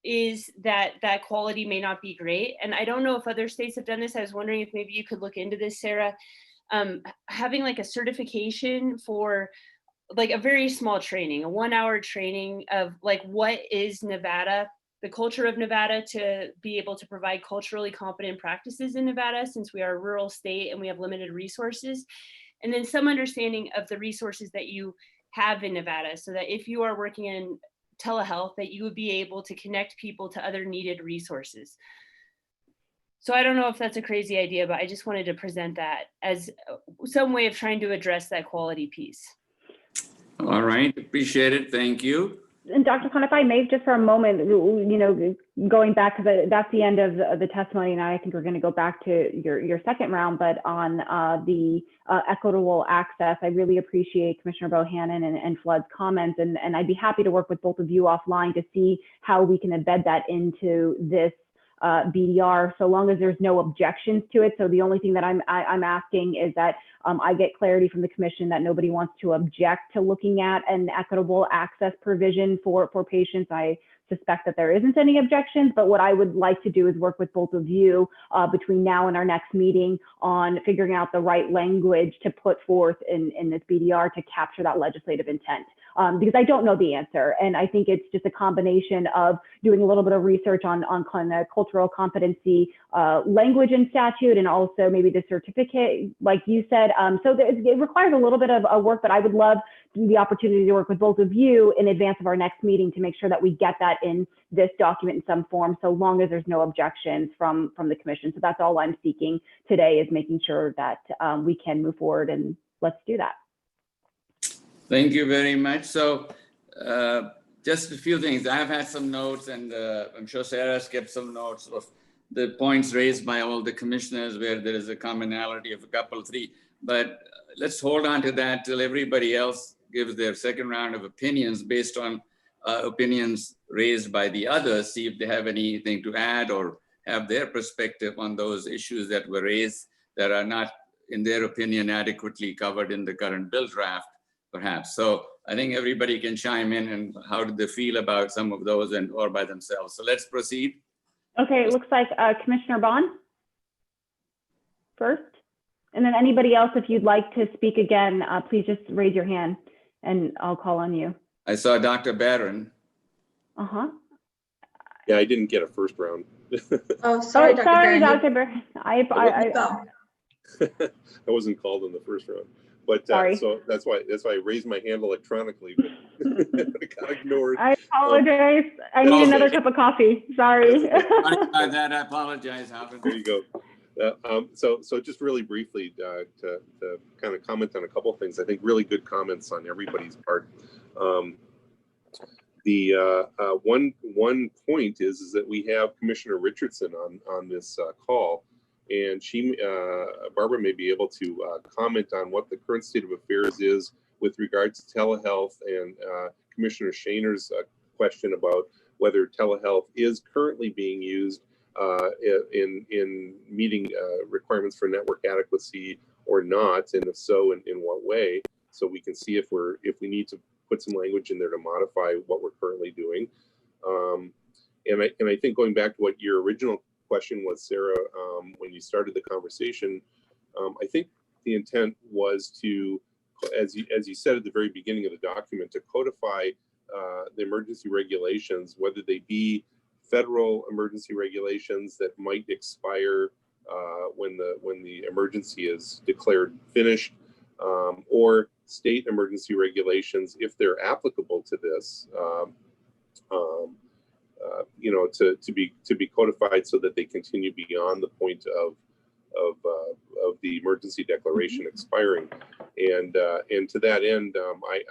is that that quality may not be great. And I don't know if other states have done this. I was wondering if maybe you could look into this, Sarah, having like a certification for like a very small training, a 1-hour training of like, what is Nevada, the culture of Nevada, to be able to provide culturally competent practices in Nevada, since we are a rural state and we have limited resources. And then some understanding of the resources that you have in Nevada, so that if you are working in telehealth, that you would be able to connect people to other needed resources. So I don't know if that's a crazy idea, but I just wanted to present that as some way of trying to address that quality piece. All right, appreciate it, thank you. And Dr. Khan, if I may, just for a moment, you know, going back, because that's the end of the testimony, and I think we're going to go back to your second round, but on the equitable access, I really appreciate Commissioner Bohannon and Flood's comments, and I'd be happy to work with both of you offline to see how we can embed that into this BDR, so long as there's no objections to it. So the only thing that I'm asking is that I get clarity from the commission that nobody wants to object to looking at an equitable access provision for patients. I suspect that there isn't any objections, but what I would like to do is work with both of you between now and our next meeting on figuring out the right language to put forth in this BDR to capture that legislative intent. Because I don't know the answer. And I think it's just a combination of doing a little bit of research on kind of cultural competency language and statute, and also maybe the certificate, like you said. So it requires a little bit of work, but I would love the opportunity to work with both of you in advance of our next meeting to make sure that we get that in this document in some form, so long as there's no objections from the commission. So that's all I'm seeking today, is making sure that we can move forward, and let's do that. Thank you very much. So just a few things. I've had some notes, and I'm sure Sarah's kept some notes of the points raised by all the commissioners where there is a commonality of a couple, three. But let's hold on to that till everybody else gives their second round of opinions based on opinions raised by the others, see if they have anything to add or have their perspective on those issues that were raised that are not, in their opinion, adequately covered in the current bill draft. Perhaps. So I think everybody can chime in and how did they feel about some of those and or by themselves. So let's proceed. Okay, it looks like Commissioner Bond first. And then anybody else, if you'd like to speak again, please just raise your hand and I'll call on you. I saw Dr. Barron. Uh-huh. Yeah, I didn't get a first round. Oh, sorry, Dr. Barron. I wasn't called in the first round. But so that's why I raised my hand electronically, but it got ignored. I apologize. I need another cup of coffee. Sorry. By that, I apologize. There you go. So just really briefly to kind of comment on a couple of things. I think really good comments on everybody's part. One point is that we have Commissioner Richardson on this call, and Barbara may be able to comment on what the current state of affairs is with regards to telehealth, and Commissioner Shaner's question about whether telehealth is currently being used in meeting requirements for network adequacy or not, and if so, in what way, so we can see if we need to put some language in there to modify what we're currently doing. And I think going back to what your original question was, Sarah, when you started the conversation, I think the intent was to, as you said at the very beginning of the document, to codify the emergency regulations, whether they be federal emergency regulations that might expire when the emergency is declared finished, or state emergency regulations, if they're applicable to this, to be codified so that they continue beyond the point of the emergency declaration expiring. And to that end,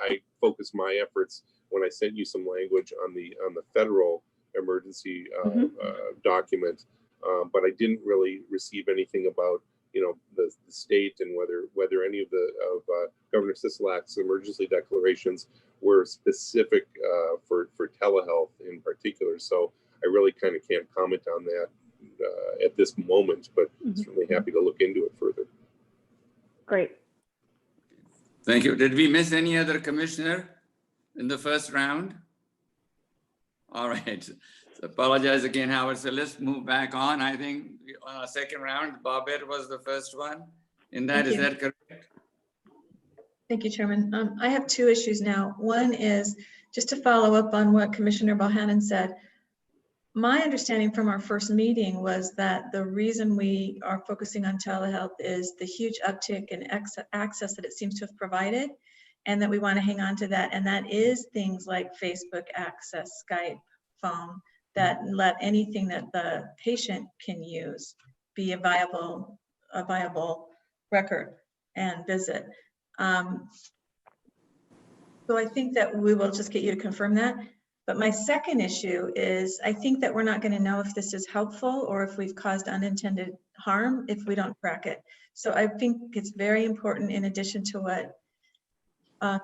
I focused my efforts when I sent you some language on the federal emergency document, but I didn't really receive anything about the state and whether any of Governor Sisolak's emergency declarations were specific for telehealth in particular. So I really kind of can't comment on that at this moment, but certainly happy to look into it further. Great. Thank you. Did we miss any other commissioner in the first round? All right. So apologize again, Howard. So let's move back on. I think on our second round, Bobette was the first one. In that, is that correct? Thank you, Chairman. I have two issues now. One is just to follow up on what Commissioner Bohannon said. My understanding from our first meeting was that the reason we are focusing on telehealth is the huge uptick in access that it seems to have provided, and that we want to hang on to that. And that is things like Facebook access, Skype, phone, that let anything that the patient can use be a viable record and visit. So I think that we will just get you to confirm that. But my second issue is I think that we're not going to know if this is helpful or if we've caused unintended harm if we don't track it. So I think it's very important, in addition to what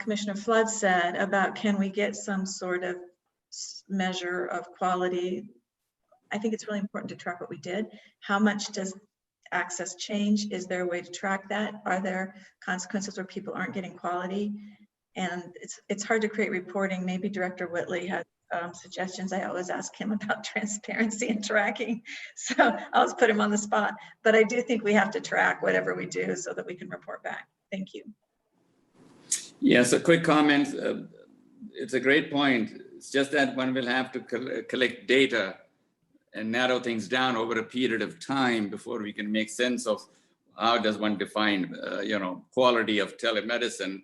Commissioner Flood said about can we get some sort of measure of quality. I think it's really important to track what we did. How much does access change? Is there a way to track that? Are there consequences where people aren't getting quality? And it's hard to create reporting. Maybe Director Whitley has suggestions. I always ask him about transparency and tracking. So I'll always put him on the spot. But I do think we have to track whatever we do so that we can report back. Thank you. Yes, a quick comment. It's a great point. It's just that one will have to collect data and narrow things down over a period of time before we can make sense of how does one define, quality of telemedicine.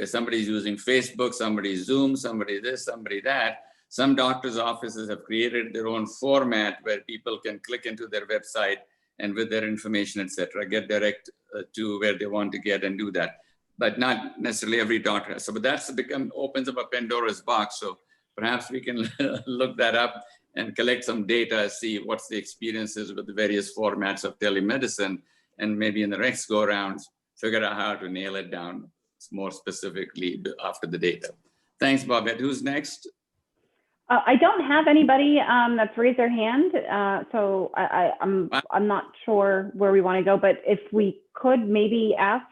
Somebody's using Facebook, somebody's Zoom, somebody this, somebody that. Some doctors' offices have created their own format where people can click into their website and with their information, etc., get direct to where they want to get and do that. But not necessarily every doctor has. So, but that's opens up a Pandora's box. So perhaps we can look that up and collect some data, see what's the experiences with the various formats of telemedicine, and maybe in the next go around, figure out how to nail it down more specifically after the data. Thanks, Bobette. Who's next? I don't have anybody that's raised their hand, so I'm not sure where we want to go. But if we could maybe ask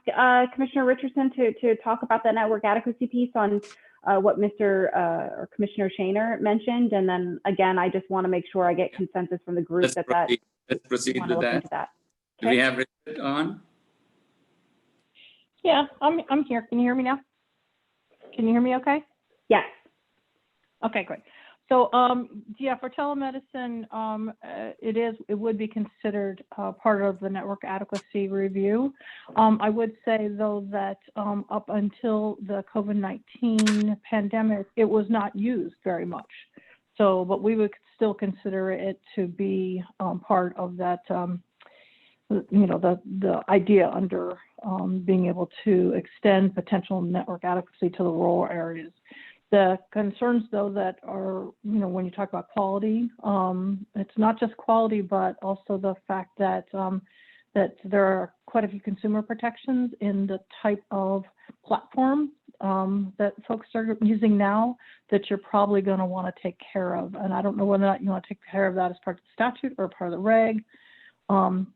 Commissioner Richardson to talk about the network adequacy piece on what Mr. or Commissioner Shaner mentioned, and then again, I just want to make sure I get consensus from the group Let's proceed with that. Okay. Do we have Richard on? Yeah, I'm here. Can you hear me now? Can you hear me okay? Yes. Okay, great. So yeah, for telemedicine, it would be considered part of the network adequacy review. I would say though that up until the COVID-19 pandemic, it was not used very much. So, but we would still consider it to be part of that the idea under being able to extend potential network adequacy to the rural areas. The concerns, though, that are, when you talk about quality, it's not just quality, but also the fact that that there are quite a few consumer protections in the type of platform that folks are using now that you're probably going to want to take care of. And I don't know whether or not you want to take care of that as part of the statute or part of the reg,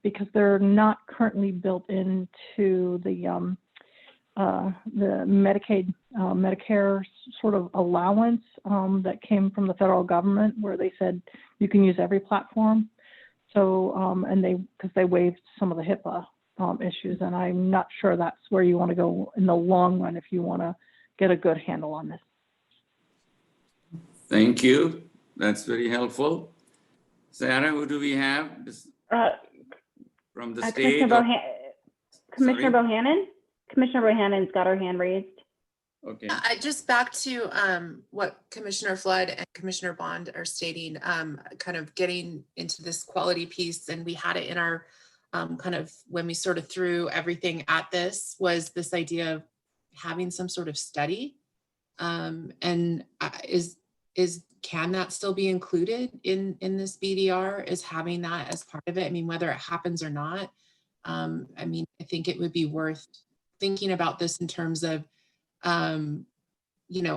because they're not currently built into the Medicaid, Medicare sort of allowance that came from the federal government, where they said you can use every platform. So, because they waived some of the HIPAA issues, and I'm not sure that's where you want to go in the long run if you want to get a good handle on this. Thank you. That's very helpful. Sarah, who do we have from the state? Commissioner Bohannon? Commissioner Bohannon's got her hand raised. Okay. Just back to what Commissioner Flood and Commissioner Bond are stating, kind of getting into this quality piece, and we had it in our kind of when we sort of threw everything at this, was this idea of having some sort of study, and can that still be included in this BDR, is having that as part of it? I mean, whether it happens or not, I mean, I think it would be worth thinking about this in terms of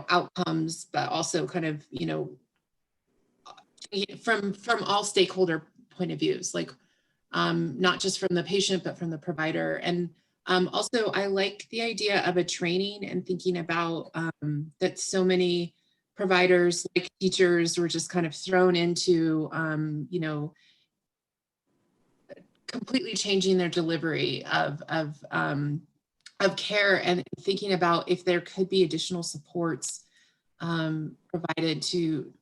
outcomes, but also kind of, from all stakeholder point of views, like not just from the patient, but from the provider. And also, I like the idea of a training and thinking about that so many providers, like teachers, were just kind of thrown into, completely changing their delivery of care, and thinking about if there could be additional supports provided to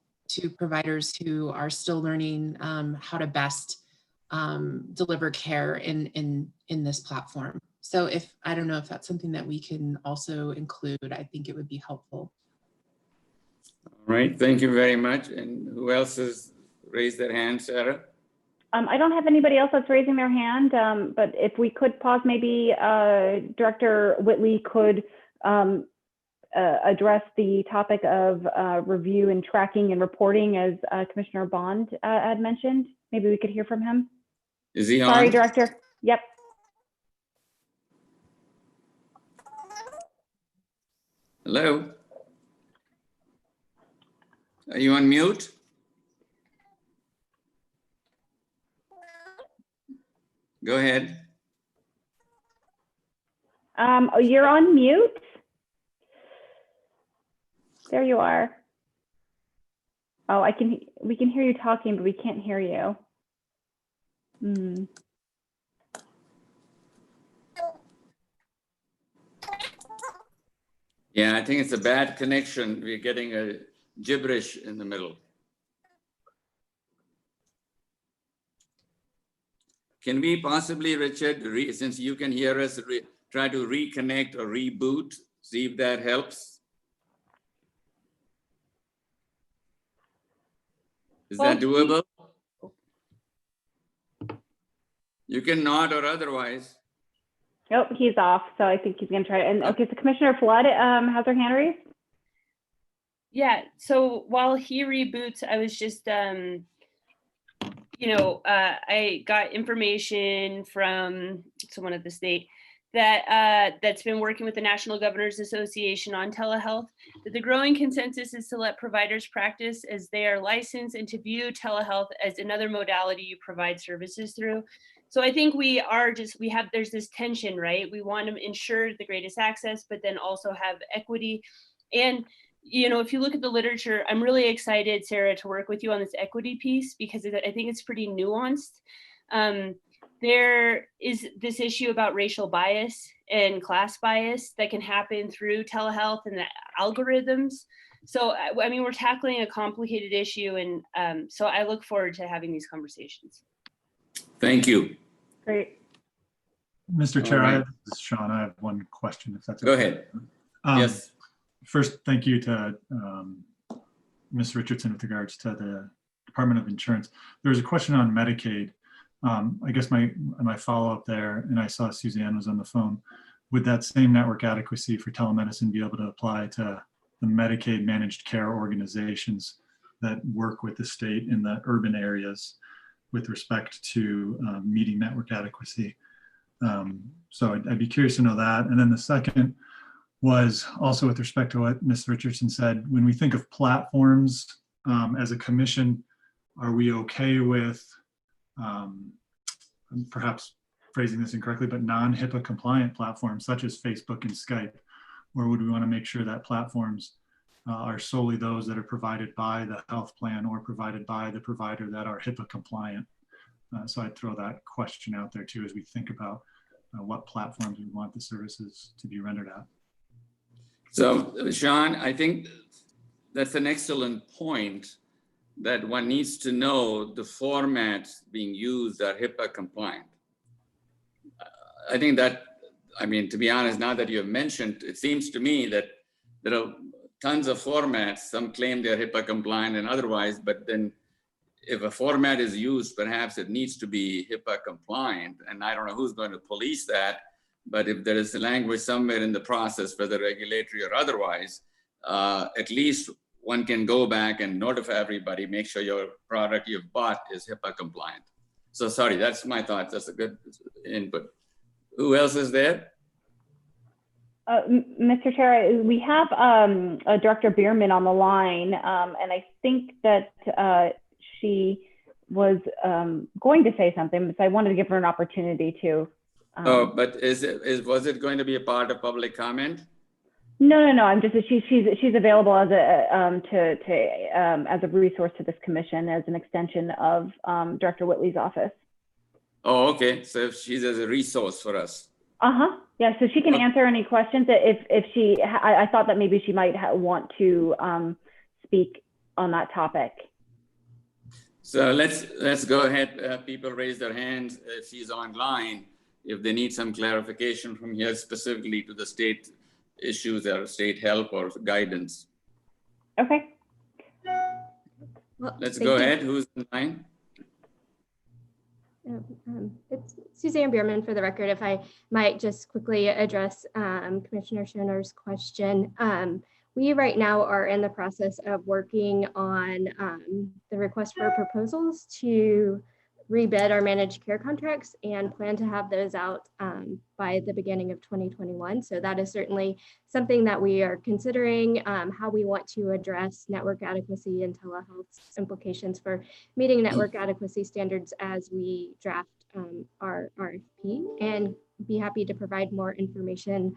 providers who are still learning how to best deliver care in this platform. So I don't know if that's something that we can also include. I think it would be helpful. All right, thank you very much. And who else has raised their hand, Sarah? I don't have anybody else that's raising their hand, but if we could pause, maybe Director Whitley could address the topic of review and tracking and reporting, as Commissioner Bond had mentioned. Maybe we could hear from him. Is he on? Sorry, Director. Yep. Hello? Are you on mute? Go ahead. You're on mute. There you are. Oh, we can hear you talking, but we can't hear you. Yeah, I think it's a bad connection. We're getting a gibberish in the middle. Can we possibly, Richard, since you can hear us, try to reconnect or reboot, see if that helps? Is that doable? You can nod or otherwise. Nope, he's off, so I think he's going to try it. And okay, so Commissioner Flood has her hand raised. Yeah, so while he reboots, I was just, I got information from someone at the state that that's been working with the National Governors Association on telehealth, that the growing consensus is to let providers practice as they are licensed and to view telehealth as another modality you provide services through. So I think there's this tension, right? We want to ensure the greatest access, but then also have equity. And, if you look at the literature, I'm really excited, Sarah, to work with you on this equity piece, because I think it's pretty nuanced. There is this issue about racial bias and class bias that can happen through telehealth and the algorithms. So, I mean, we're tackling a complicated issue. And so I look forward to having these conversations. Thank you. Great. Mr. Chair, right. This is Sean. I have one question, if that's okay. Go ahead. Yes. First, thank you to Ms. Richardson with regards to the Department of Insurance. There was a question on Medicaid I guess my follow-up there, and I saw Suzanne was on the phone, would that same network adequacy for telemedicine be able to apply to the Medicaid managed care organizations that work with the state in the urban areas with respect to meeting network adequacy? So I'd be curious to know that. And then the second was also with respect to what Ms. Richardson said. When we think of platforms as a commission, are we okay with, perhaps phrasing this incorrectly, but non-HIPAA compliant platforms such as Facebook and Skype? Or would we want to make sure that platforms are solely those that are provided by the health plan or provided by the provider that are HIPAA compliant? So I'd throw that question out there too as we think about what platforms we want the services to be rendered at. So, Sean, I think that's an excellent point, that one needs to know the formats being used are HIPAA compliant. I think that, I mean, to be honest, now that you have mentioned, it seems to me that there are tons of formats. Some claim they're HIPAA compliant and otherwise, but then if a format is used, perhaps it needs to be HIPAA compliant. And I don't know who's going to police that, but if there is a language somewhere in the process, whether regulatory or otherwise, at least one can go back and notify everybody, make sure your product you've bought is HIPAA compliant. So sorry, that's my thoughts. That's a good input. Who else is there? Mr. Chair, we have Director Bierman on the line, and I think that she was going to say something, so I wanted to give her an opportunity to. But was it going to be a part of public comment? No. I'm just she's available as a as a resource to this commission as an extension of Director Whitley's office. Oh, okay. So she's as a resource for us. Yeah. So she can answer any questions. If she, I thought that maybe she might want to speak on that topic. So let's go ahead. People raise their hands if she's online, if they need some clarification from here specifically to the state issues or state help or guidance. Okay. Well, let's go ahead. Who's in line? It's Suzanne Bierman for the record. If I might just quickly address Commissioner Schoner's question. We right now are in the process of working on the request for proposals to rebid our managed care contracts and plan to have those out by the beginning of 2021. So that is certainly something that we are considering, how we want to address network adequacy and telehealth's implications for meeting network adequacy standards as we draft our RFP, and be happy to provide more information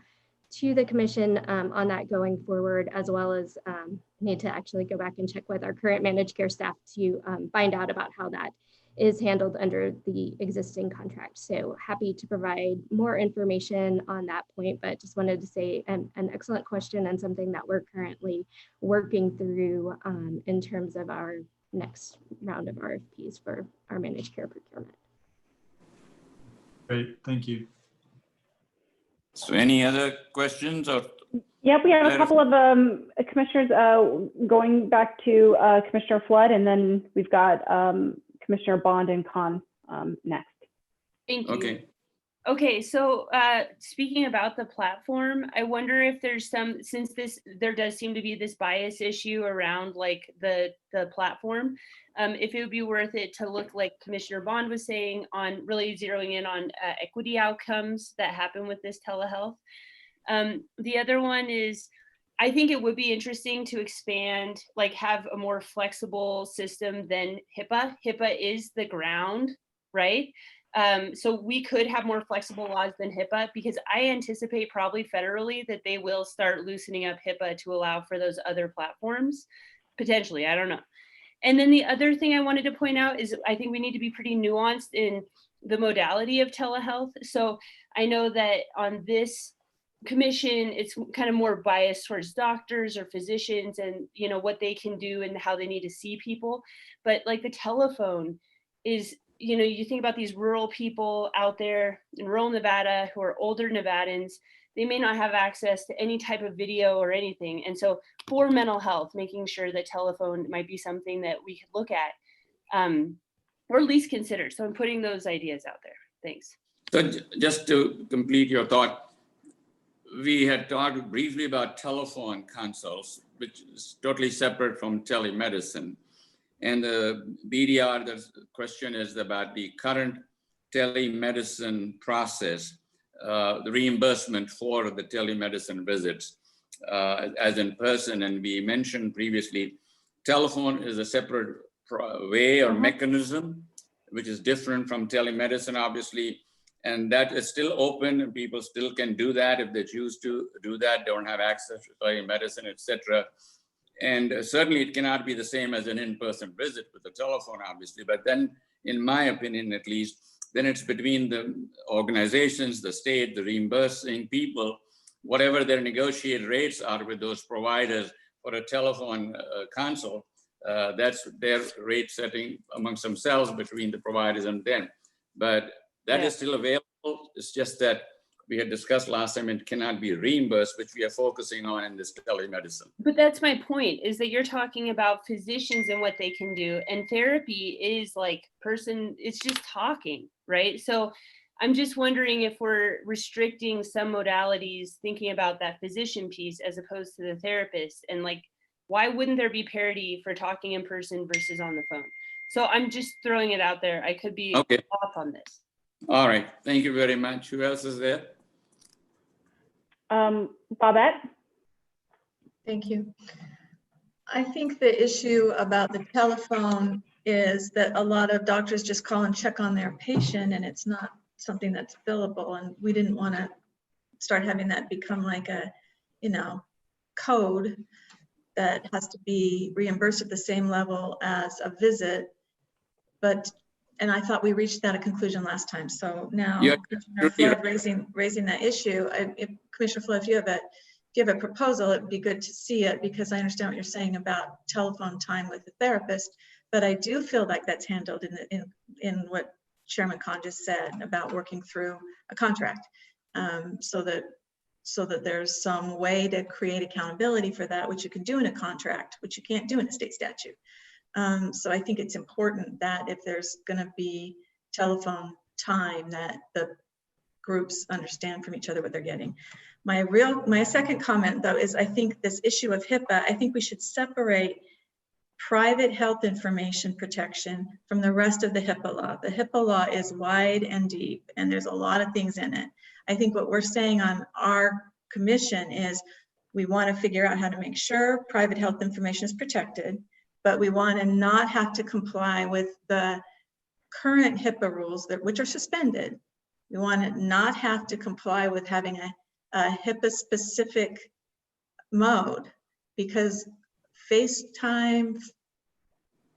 to the commission on that going forward, as well as need to actually go back and check with our current managed care staff to find out about how that is handled under the existing contract. So happy to provide more information on that point, but just wanted to say an excellent question and something that we're currently working through in terms of our next round of RFPs for our managed care procurement. Great, thank you. So any other questions or? Yep, we have a couple of commissioners going back to Commissioner Flood, and then we've got Commissioner Bond and Khan next. Thank you. Okay, so speaking about the platform, I wonder if there's some, since there does seem to be this bias issue around like the platform, if it would be worth it to look, like Commissioner Bond was saying, on really zeroing in on equity outcomes that happen with this telehealth. The other one is, I think it would be interesting to expand, like have a more flexible system than HIPAA. HIPAA is the ground, right? So we could have more flexible laws than HIPAA, because I anticipate probably federally that they will start loosening up HIPAA to allow for those other platforms, potentially, I don't know. And then the other thing I wanted to point out is I think we need to be pretty nuanced in the modality of telehealth. So I know that on this commission, it's kind of more biased towards doctors or physicians and, you know, what they can do and how they need to see people. But like the telephone is, you know, you think about these rural people out there in rural Nevada who are older Nevadans, they may not have access to any type of video or anything. And so for mental health, making sure that telephone might be something that we could look at. or least considered. So I'm putting those ideas out there. Thanks. So just to complete your thought, we had talked briefly about telephone consults, which is totally separate from telemedicine. And the BDR, the question is about the current telemedicine process, the reimbursement for the telemedicine visits as in person. And we mentioned previously, telephone is a separate way or mechanism, which is different from telemedicine, obviously. And that is still open, and people still can do that if they choose to do that, don't have access to telemedicine, etc. And certainly it cannot be the same as an in-person visit with the telephone, obviously. But then, in my opinion, at least, then it's between the organizations, the state, the reimbursing people, whatever their negotiated rates are with those providers for a telephone consult, that's their rate setting amongst themselves between the providers and them. But that is still available. It's just that we had discussed last time, it cannot be reimbursed, which we are focusing on in this telemedicine. But that's my point, is that you're talking about physicians and what they can do, and therapy is like it's just talking, right? So I'm just wondering if we're restricting some modalities, thinking about that physician piece as opposed to the therapist, and like, why wouldn't there be parity for talking in person versus on the phone? So I'm just throwing it out there. I could be off on this. All right, thank you very much. Who else is there? Babette? Thank you. I think the issue about the telephone is that a lot of doctors just call and check on their patient, and it's not something that's billable. And we didn't want to start having that become like a, code that has to be reimbursed at the same level as a visit. And I thought we reached that a conclusion last time. So now, Commissioner Flood raising that issue. If Commissioner Flood, if you have a proposal, it'd be good to see it, because I understand what you're saying about telephone time with the therapist. But I do feel like that's handled in what Chairman Khan just said about working through a contract, so that there's some way to create accountability for that, which you can do in a contract, which you can't do in a state statute. So I think it's important that if there's going to be telephone time, that the groups understand from each other what they're getting. My second comment, though, is I think this issue of HIPAA, I think we should separate private health information protection from the rest of the HIPAA law. The HIPAA law is wide and deep, and there's a lot of things in it. I think what we're saying on our commission is we want to figure out how to make sure private health information is protected, but we want to not have to comply with the current HIPAA rules which are suspended. We want to not have to comply with having a HIPAA specific mode, because FaceTime,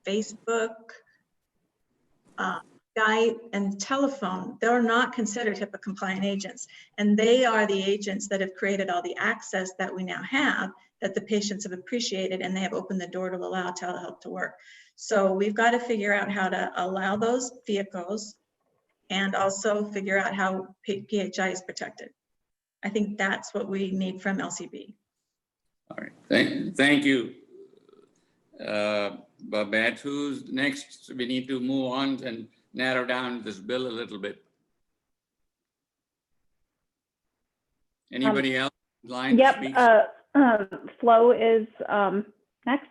Facebook, Skype, and telephone, they're not considered HIPAA compliant agents. And they are the agents that have created all the access that we now have, that the patients have appreciated, and they have opened the door to allow telehealth to work. So we've got to figure out how to allow those vehicles and also figure out how PHI is protected. I think that's what we need from LCB. All right, thank you, Babette. Who's next? We need to move on and narrow down this bill a little bit. Anybody else in line to speak? Flo is next.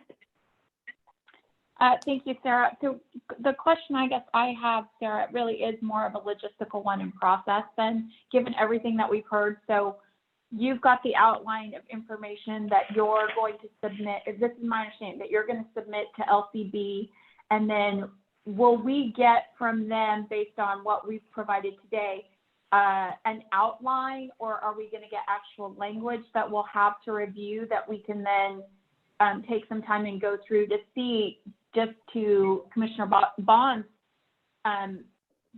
Thank you, Sarah. So the question I guess I have, Sarah, really is more of a logistical one in process then, given everything that we've heard. So you've got the outline of information that you're going to submit. This is my understanding, that you're going to submit to LCB, and then will we get from them, based on what we've provided today, an outline, or are we going to get actual language that we'll have to review that we can then take some time and go through to see, just to Commissioner Bond's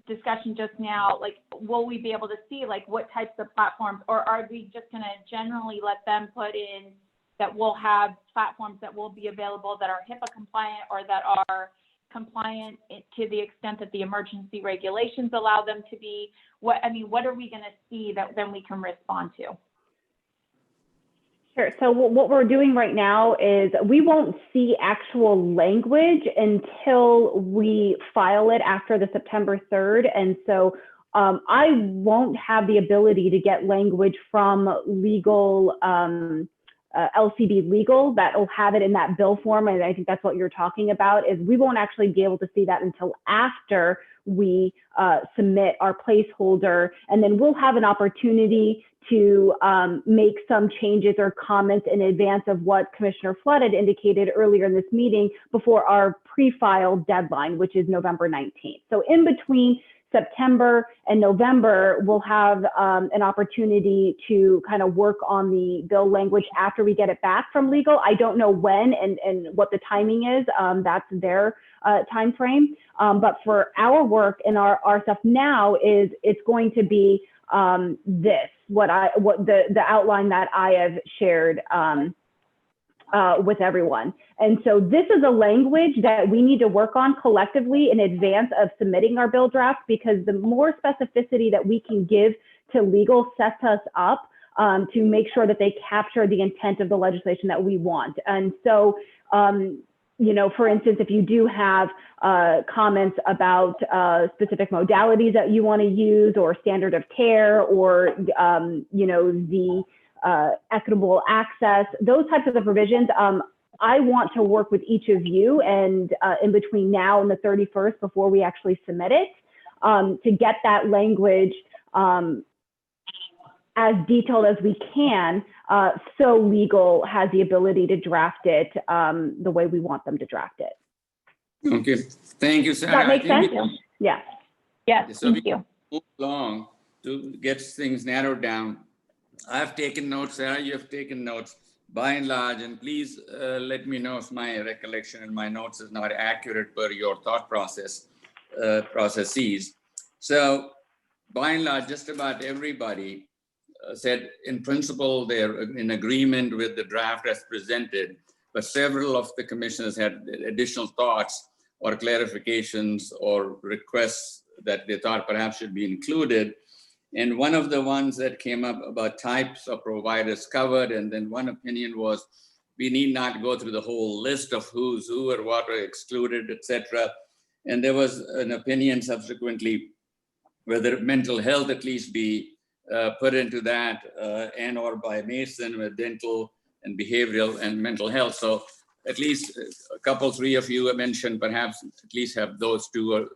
discussion just now, like, will we be able to see like what types of platforms, or are we just going to generally let them put in that we'll have platforms that will be available that are HIPAA compliant, or that are compliant to the extent that the emergency regulations allow them to be? What are we going to see that then we can respond to? Sure. So what we're doing right now is we won't see actual language until we file it after the September 3rd. And so I won't have the ability to get language from legal, LCB legal that'll have it in that bill form. And I think that's what you're talking about, is we won't actually be able to see that until after we submit our placeholder. And then we'll have an opportunity to make some changes or comments in advance of what Commissioner Flood had indicated earlier in this meeting before our pre-file deadline, which is November 19th. So in between September and November, we'll have an opportunity to kind of work on the bill language after we get it back from legal. I don't know when and what the timing is. That's their time frame. But for our work and our stuff now is it's going to be this, the outline that I have shared with everyone. And so this is a language that we need to work on collectively in advance of submitting our bill draft, because the more specificity that we can give to legal sets us up to make sure that they capture the intent of the legislation that we want. And so, you know, for instance, if you do have comments about specific modalities that you want to use, or standard of care, or, you know, the equitable access, those types of the provisions, I want to work with each of you, and in between now and the 31st, before we actually submit it, to get that language as detailed as we can, so legal has the ability to draft it the way we want them to draft it. Okay, thank you, Sarah. Does that make sense? We, yeah. Yes, so thank you. Move along to get things narrowed down. I've taken notes, Sarah, you have taken notes by and large, and please let me know if my recollection and my notes is not accurate per your thought processes. So by and large, just about everybody said in principle they're in agreement with the draft as presented, but several of the commissioners had additional thoughts or clarifications or requests that they thought perhaps should be included. And one of the ones that came up about types of providers covered, and then one opinion was we need not go through the whole list of who's who or what are excluded, etc. And there was an opinion subsequently whether mental health at least be put into that, and or by Mason with dental and behavioral and mental health. So at least a couple, three of you have mentioned perhaps at least have those two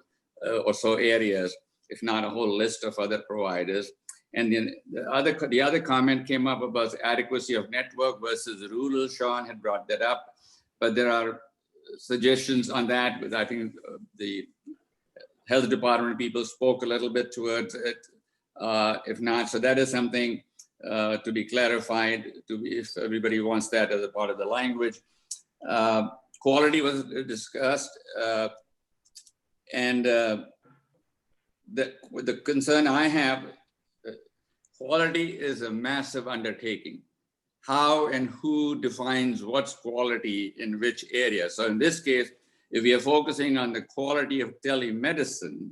or so areas, if not a whole list of other providers. And then the other comment came up about adequacy of network versus rural. Sean had brought that up, but there are suggestions on that. But I think the health department people spoke a little bit towards it. If not, so that is something to be clarified, if everybody wants that as a part of the language. Quality was discussed, and the concern I have, quality is a massive undertaking. How and who defines what's quality in which area? So in this case, if we are focusing on the quality of telemedicine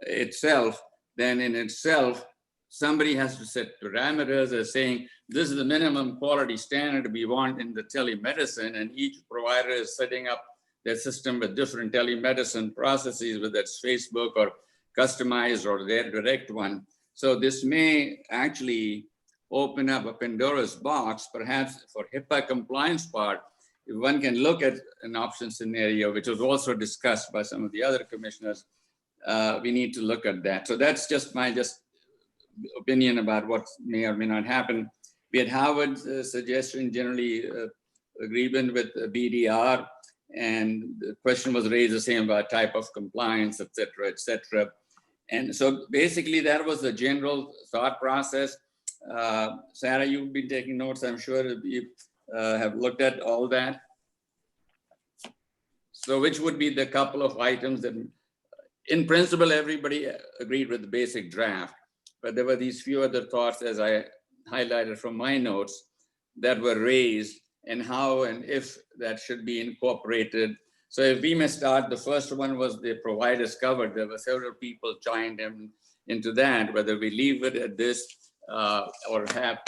itself, then in itself, somebody has to set parameters as saying, this is the minimum quality standard we want in the telemedicine, and each provider is setting up their system with different telemedicine processes, whether it's Facebook or customized or their direct one. So this may actually open up a Pandora's box, perhaps for HIPAA compliance part. If one can look at an option scenario, which was also discussed by some of the other commissioners, we need to look at that. So that's just my opinion about what may or may not happen. We had Howard's suggestion, generally agreement with BDR, and the question was raised the same about type of compliance, et cetera, et cetera. And so basically that was the general thought process. Sarah, you've been taking notes, I'm sure you have looked at all that. So which would be the couple of items that, in principle, everybody agreed with the basic draft, but there were these few other thoughts, as I highlighted from my notes, that were raised, and how and if that should be incorporated. So if we may start, the first one was the providers covered. There were several people joined into that, whether we leave it at this or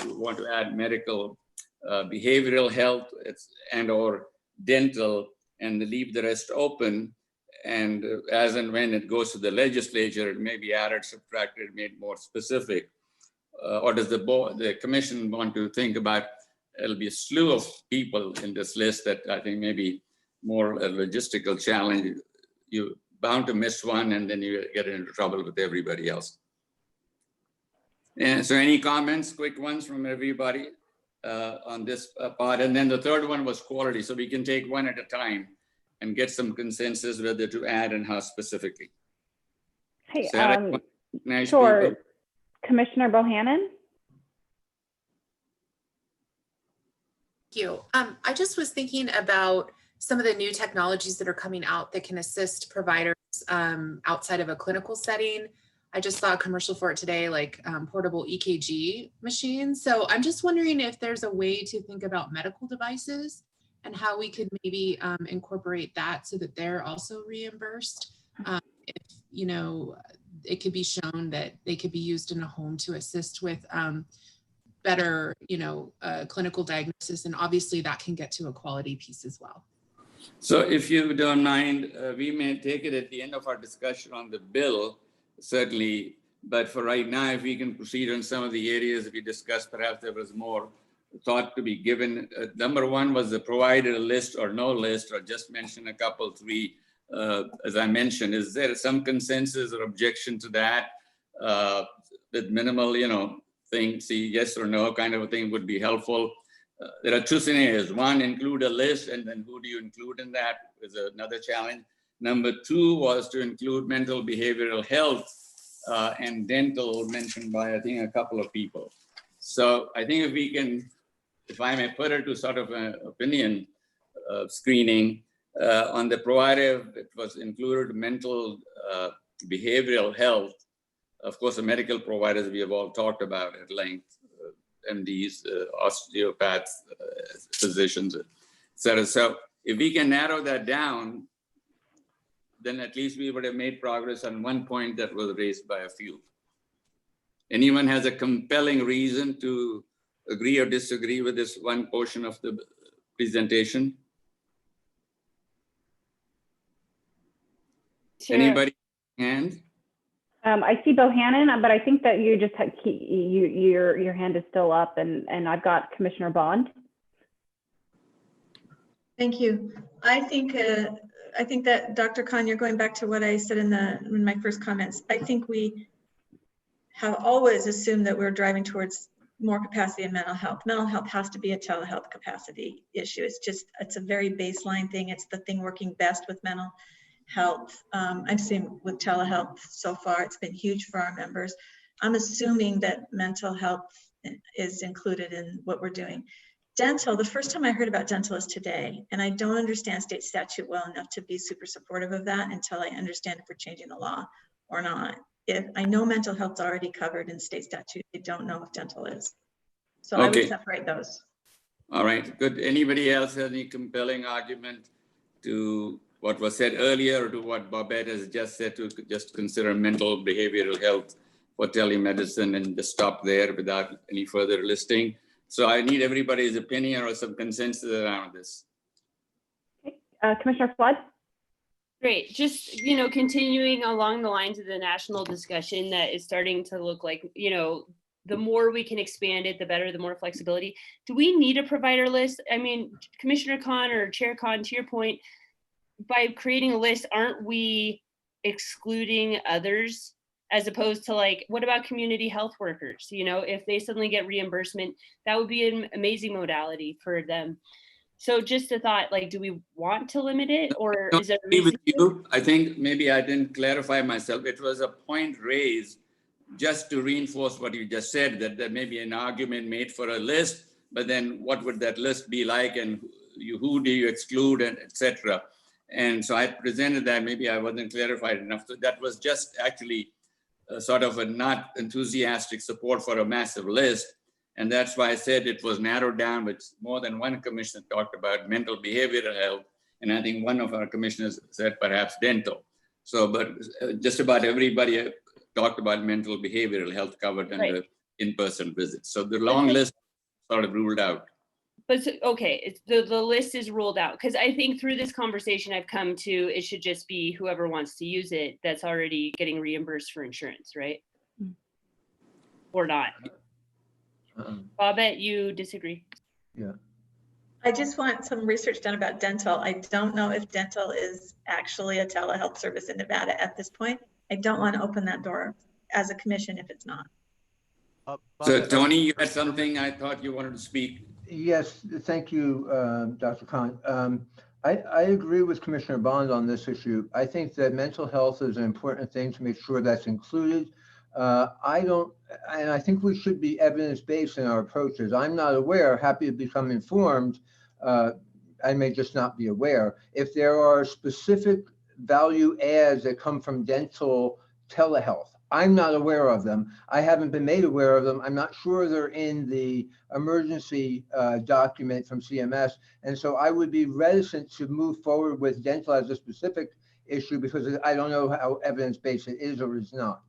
want to add medical behavioral health and or dental, and leave the rest open. And as and when it goes to the legislature, it may be added, subtracted, made more specific. Or does the commission want to think about, it'll be a slew of people in this list that I think may be more a logistical challenge. You're bound to miss one and then you get into trouble with everybody else. And so any comments, quick ones from everybody on this part? And then the third one was quality. So we can take one at a time and get some consensus whether to add and how specifically. Hey, Sarah, nice sure. people. Commissioner Bohannon? Thank you. I just was thinking about some of the new technologies that are coming out that can assist providers outside of a clinical setting. I just saw a commercial for it today, like portable EKG machines. So I'm just wondering if there's a way to think about medical devices and how we could maybe incorporate that so that they're also reimbursed. If, you know, it could be shown that they could be used in a home to assist with better, you know, clinical diagnosis. And obviously that can get to a quality piece as well. So if you don't mind, we may take it at the end of our discussion on the bill, certainly. But for right now, if we can proceed on some of the areas we discussed, perhaps there was more thought to be given. Number one was the provider list or no list, or just mention a couple, three. As I mentioned, is there some consensus or objection to that? With minimal, you know, thing, see yes or no kind of a thing would be helpful. There are two scenarios. One, include a list, and then who do you include in that is another challenge. Number two was to include mental behavioral health and dental, mentioned by, I think, a couple of people. So I think if we can, if I may put it to sort of an opinion screening, on the provider, it was included mental behavioral health. Of course, the medical providers we have all talked about at length, MDs, osteopaths, physicians, etc. So if we can narrow that down, then at least we would have made progress on one point that was raised by a few. Anyone has a compelling reason to agree or disagree with this one portion of the presentation? Sure. Anybody? Hand? I see Bohannon, but I think that you just had your hand is still up, and I've got Commissioner Bond. Thank you. I think that Dr. Khan, you're going back to what I said in my first comments. I think we have always assumed that we're driving towards more capacity in mental health. Mental health has to be a telehealth capacity issue. It's a very baseline thing. It's the thing working best with mental health. I've seen with telehealth so far, it's been huge for our members. I'm assuming that mental health is included in what we're doing. Dental, the first time I heard about dental is today, and I don't understand state statute well enough to be super supportive of that until I understand if we're changing the law or not. If I know mental health's already covered in state statute, I don't know if dental is. So I would separate those. All right, good. Anybody else have any compelling argument to what was said earlier or to what Babette has just said, to just consider mental behavioral health for telemedicine and just stop there without any further listing? So I need everybody's opinion or some consensus around this. Commissioner Flood? Great. Just, you know, continuing along the lines of the national discussion that is starting to look like, you know, the more we can expand it, the better, the more flexibility. Do we need a provider list? I mean, Commissioner Khan or Chair Khan, to your point, by creating a list, aren't we excluding others? As opposed to, like, what about community health workers? You know, if they suddenly get reimbursement, that would be an amazing modality for them. So just a thought, like, do we want to limit it, or is there a reason? With you, I think maybe I didn't clarify myself. It was a point raised just to reinforce what you just said, that there may be an argument made for a list, but then what would that list be like, and who do you exclude, and etc. And so I presented that. Maybe I wasn't clarified enough. So that was just actually sort of a not enthusiastic support for a massive list. And that's why I said it was narrowed down, but more than one commissioner talked about mental behavioral health. And I think one of our commissioners said perhaps dental. So, but just about everybody talked about mental behavioral health covered under in-person visits. So the long list sort of ruled out. But okay, it's the list is ruled out, because I think through this conversation I've come to it should just be whoever wants to use it that's already getting reimbursed for insurance, right? Or not. Bobette, you disagree? Yeah. I just want some research done about dental. I don't know if dental is actually a telehealth service in Nevada at this point. I don't want to open that door as a commission if it's not. So Tony, you had something I thought you wanted to speak. Yes, thank you, Dr. Khan. I agree with Commissioner Bond on this issue. I think that mental health is an important thing to make sure that's included. I think we should be evidence-based in our approaches. I'm not aware, happy to become informed. I may just not be aware. If there are specific value adds that come from dental telehealth, I'm not aware of them. I haven't been made aware of them. I'm not sure they're in the emergency document from CMS. And so I would be reticent to move forward with dental as a specific issue because I don't know how evidence-based it is or is not.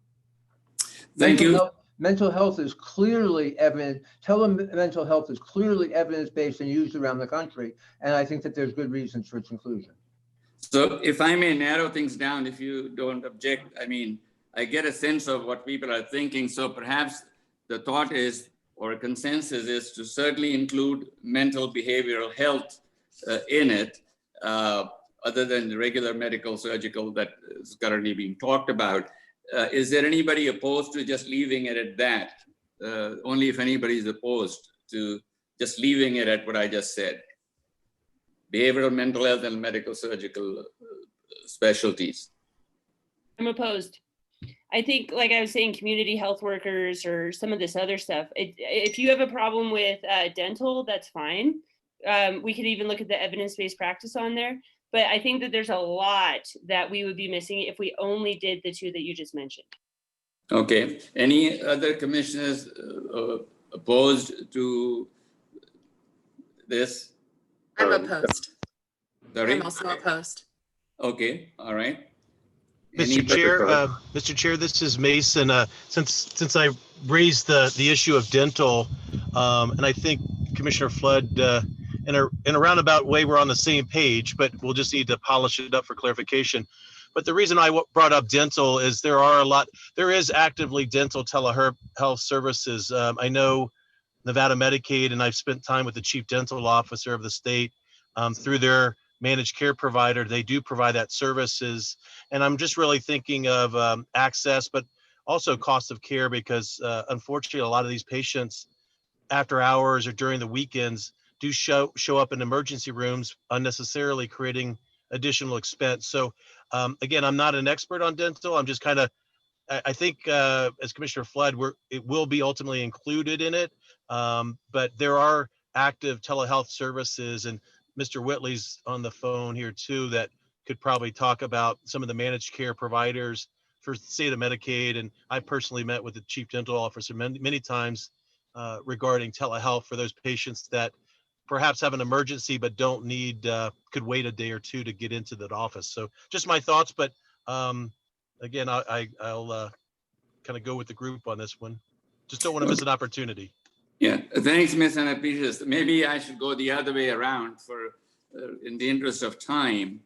Thank you. Mental health is clearly evident. Telemental health is clearly evidence-based and used around the country. And I think that there's good reasons for its inclusion. So if I may narrow things down, if you don't object, I mean, I get a sense of what people are thinking. So perhaps the thought is, or a consensus is, to certainly include mental behavioral health in it, other than the regular medical surgical that is currently being talked about. Is there anybody opposed to just leaving it at that? Only if anybody is opposed to just leaving it at what I just said. Behavioral, mental health, and medical surgical specialties. I'm opposed. I think, like I was saying, community health workers or some of this other stuff. If you have a problem with dental, that's fine. We could even look at the evidence-based practice on there. But I think that there's a lot that we would be missing if we only did the two that you just mentioned. Okay. Any other commissioners opposed to this? I'm opposed. Sorry? I'm also opposed. Okay. All right. Mr. Chair, this is Mason. Since I raised the issue of dental, and I think Commissioner Flood, in a roundabout way, we're on the same page, but we'll just need to polish it up for clarification. But the reason I brought up dental is there is actively dental telehealth services. I know Nevada Medicaid, and I've spent time with the chief dental officer of the state through their managed care provider. They do provide that services. And I'm just really thinking of access, but also cost of care, because unfortunately, a lot of these patients after hours or during the weekends do show up in emergency rooms, unnecessarily creating additional expense. So again, I'm not an expert on dental. I'm just kind of, I think as Commissioner Flood, it will be ultimately included in it. But there are active telehealth services, and Mr. Whitley's on the phone here too, that could probably talk about some of the managed care providers for state of Medicaid. And I personally met with the chief dental officer many times regarding telehealth for those patients that perhaps have an emergency but don't need, could wait a day or two to get into that office. So just my thoughts, but again, I'll kind of go with the group on this one. Just don't want to miss an opportunity. Yeah, thanks, Ms. and I appreciate this. Maybe I should go the other way around for, in the interest of time.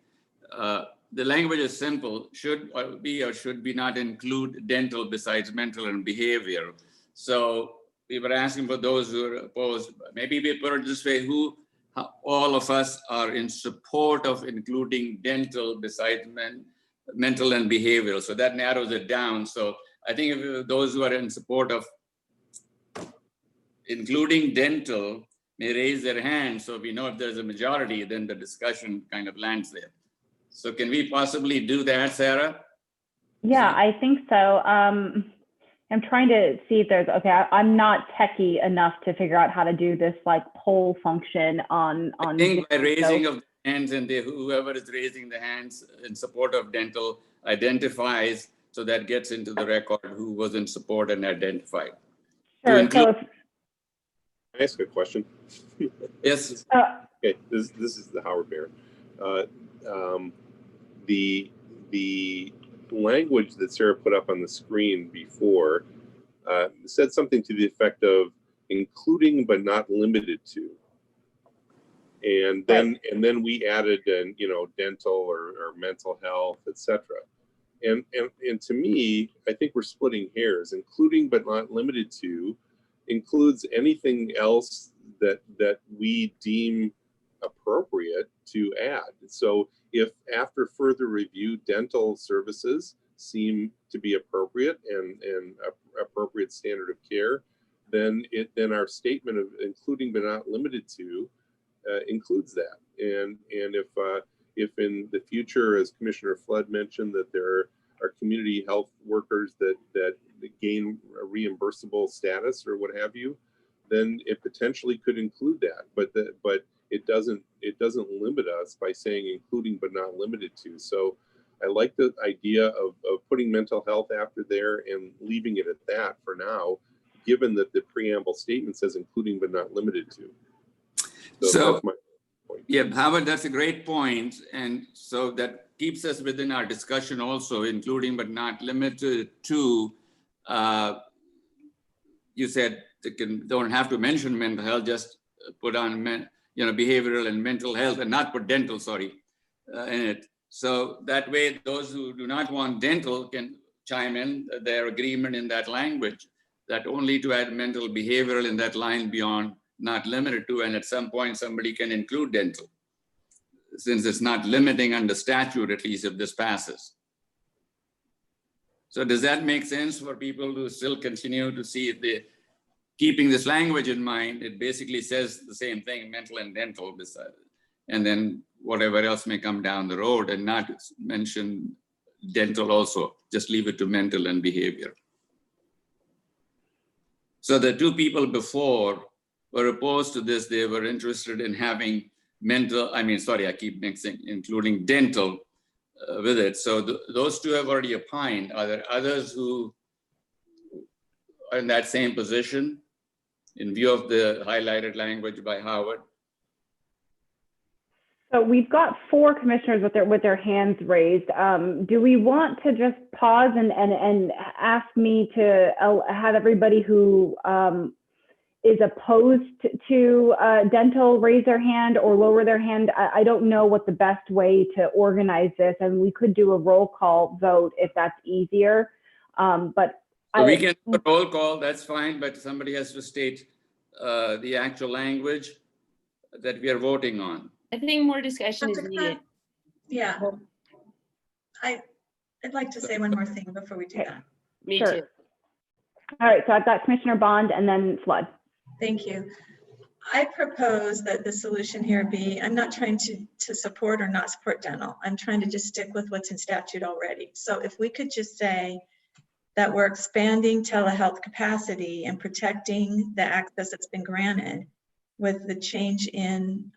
The language is simple: should be or should be not include dental besides mental and behavioral. So we were asking for those who are opposed. Maybe we put it this way: all of us are in support of including dental besides mental and behavioral. So that narrows it down. So I think if those who are in support of including dental may raise their hand, so we know if there's a majority, then the discussion kind of lands there. So can we possibly do that, Sarah? Yeah, I think so. I'm trying to see if there's, okay, I'm not techie enough to figure out how to do this like poll function on I think by raising of the hands, and whoever is raising the hands in support of dental identifies, so that gets into the record who was in support and identified. Sure. So if, Can I ask a question? Yes. Okay, this is the Howard Baron. The language that Sarah put up on the screen before said something to the effect of including but not limited to. And then we added, you know, dental or mental health, etc. And to me, I think we're splitting hairs. Including but not limited to includes anything else that we deem appropriate to add. So if after further review, dental services seem to be appropriate and appropriate standard of care, then our statement of including but not limited to includes that. And if in the future, as Commissioner Flood mentioned, that there are community health workers that gain a reimbursable status or what have you, then it potentially could include that. But it doesn't limit us by saying including but not limited to. So I like the idea of putting mental health after there and leaving it at that for now, given that the preamble statement says including but not limited to. So that's my point. Yeah, Howard, that's a great point. And so that keeps us within our discussion also, including but not limited to, you said they don't have to mention mental health, just put on behavioral and mental health and not put dental, in it. So that way, those who do not want dental can chime in their agreement in that language, that only to add mental behavioral in that line beyond not limited to, and at some point somebody can include dental, since it's not limiting under statute, at least if this passes. So does that make sense for people to still continue to see if they, keeping this language in mind, it basically says the same thing, mental and dental beside it, and then whatever else may come down the road, and not mention dental also, just leave it to mental and behavior. So the two people before were opposed to this. They were interested in having I keep mixing, including dental with it. So those two have already opined. Are there others who are in that same position in view of the highlighted language by Howard? So we've got 4 commissioners with their hands raised. Do we want to just pause and ask me to have everybody who is opposed to dental raise their hand or lower their hand? I don't know what the best way to organize this, and we could do a roll call vote if that's easier. We can do a roll call, that's fine, but somebody has to state the actual language that we are voting on. I think more discussion is needed. Yeah. I'd like to say one more thing before we do that. Me Sure. too. All right, so I've got Commissioner Bond and then Flood. Thank you. I propose that the solution here be, I'm not trying to support or not support dental. I'm trying to just stick with what's in statute already. So if we could just say that we're expanding telehealth capacity and protecting the access that's been granted with the change in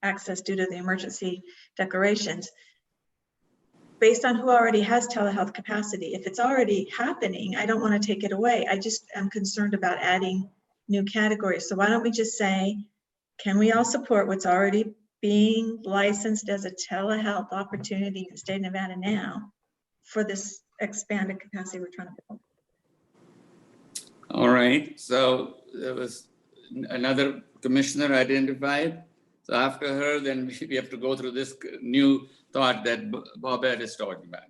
access due to the emergency declarations, based on who already has telehealth capacity. If it's already happening, I don't want to take it away. I just am concerned about adding new categories. So why don't we just say, can we all support what's already being licensed as a telehealth opportunity in the state of Nevada now for this expanded capacity we're trying to build? All right, so there was another commissioner identified. So after her, then we have to go through this new thought that Bobette is talking about.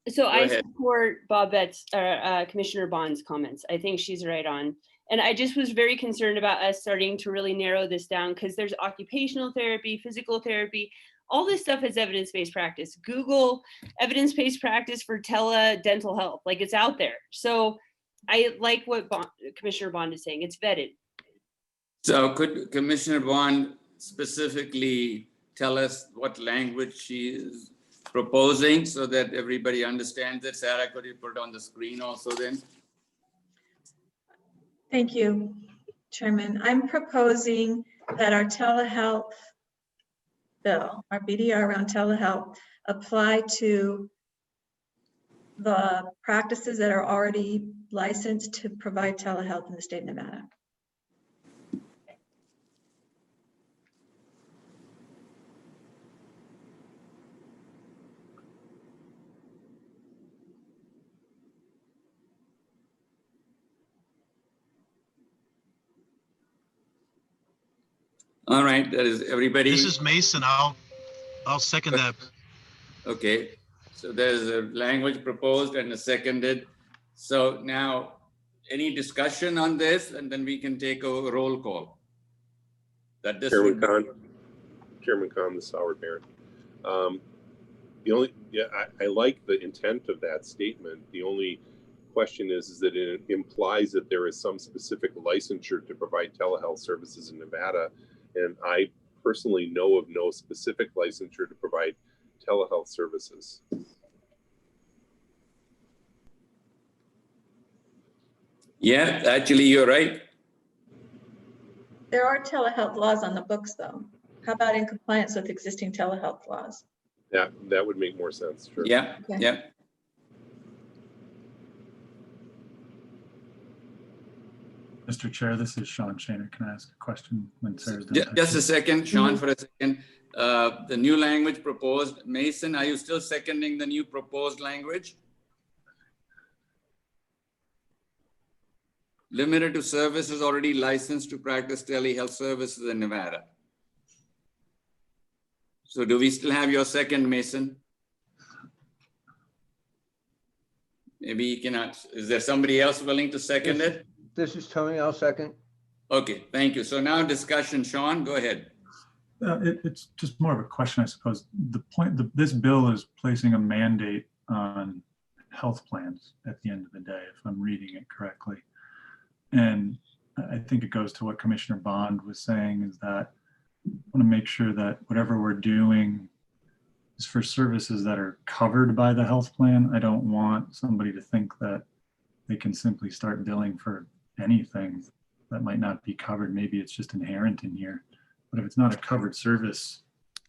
So I support Commissioner Bond's comments. I think she's right on. And I just was very concerned about us starting to really narrow this down, because there's occupational therapy, physical therapy, all this stuff is evidence-based practice. Google evidence-based practice for dental health, like it's out there. So I like what Commissioner Bond is saying, it's vetted. So could Commissioner Bond specifically tell us what language she is proposing so that everybody understands it? Sarah, could you put it on the screen also then? Thank you, Chairman. I'm proposing that our telehealth bill, our BDR around telehealth, apply to the practices that are already licensed to provide telehealth in the state of Nevada. All right, that is everybody. This is Mason. I'll second that. Okay, so there's a language proposed and a seconded. So now, any discussion on this, and then we can take a roll call. That this Chairman would Khan, this is Howard Barron. I like the intent of that statement. The only question is that it implies that there is some specific licensure to provide telehealth services in Nevada. And I personally know of no specific licensure to provide telehealth services. Yeah, actually, you're right. There are telehealth laws on the books, though. How about in compliance with existing telehealth laws? That would make more sense. Sure. Yeah, Okay. yeah. Mr. Chair, this is Sean Shaner. Can I ask a question when Sarah's done? Just a second, Sean, for a second. The new language proposed, Mason, are you still seconding the new proposed language? Limited to services already licensed to practice telehealth services in Nevada. So do we still have your second, Mason? Maybe you cannot. Is there somebody else willing to second it? This is Tony, I'll second. Okay, thank you. So now discussion, Sean, go ahead. It's just more of a question, I suppose. The point, this bill is placing a mandate on health plans at the end of the day, if I'm reading it correctly. And I think it goes to what Commissioner Bond was saying, is that I want to make sure that whatever we're doing is for services that are covered by the health plan. I don't want somebody to think that they can simply start billing for anything that might not be covered. Maybe it's just inherent in here. But if it's not a covered service,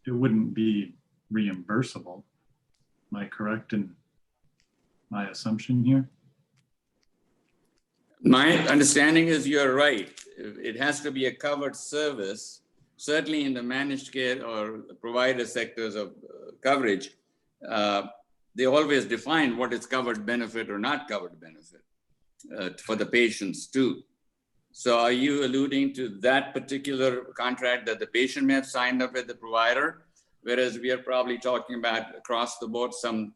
it wouldn't be reimbursable. Am I correct in my assumption here? My understanding is you're right. It has to be a covered service, certainly in the managed care or provider sectors of coverage. They always define what is covered benefit or not covered benefit for the patients too. So are you alluding to that particular contract that the patient may have signed up with the provider? Whereas we are probably talking about across the board some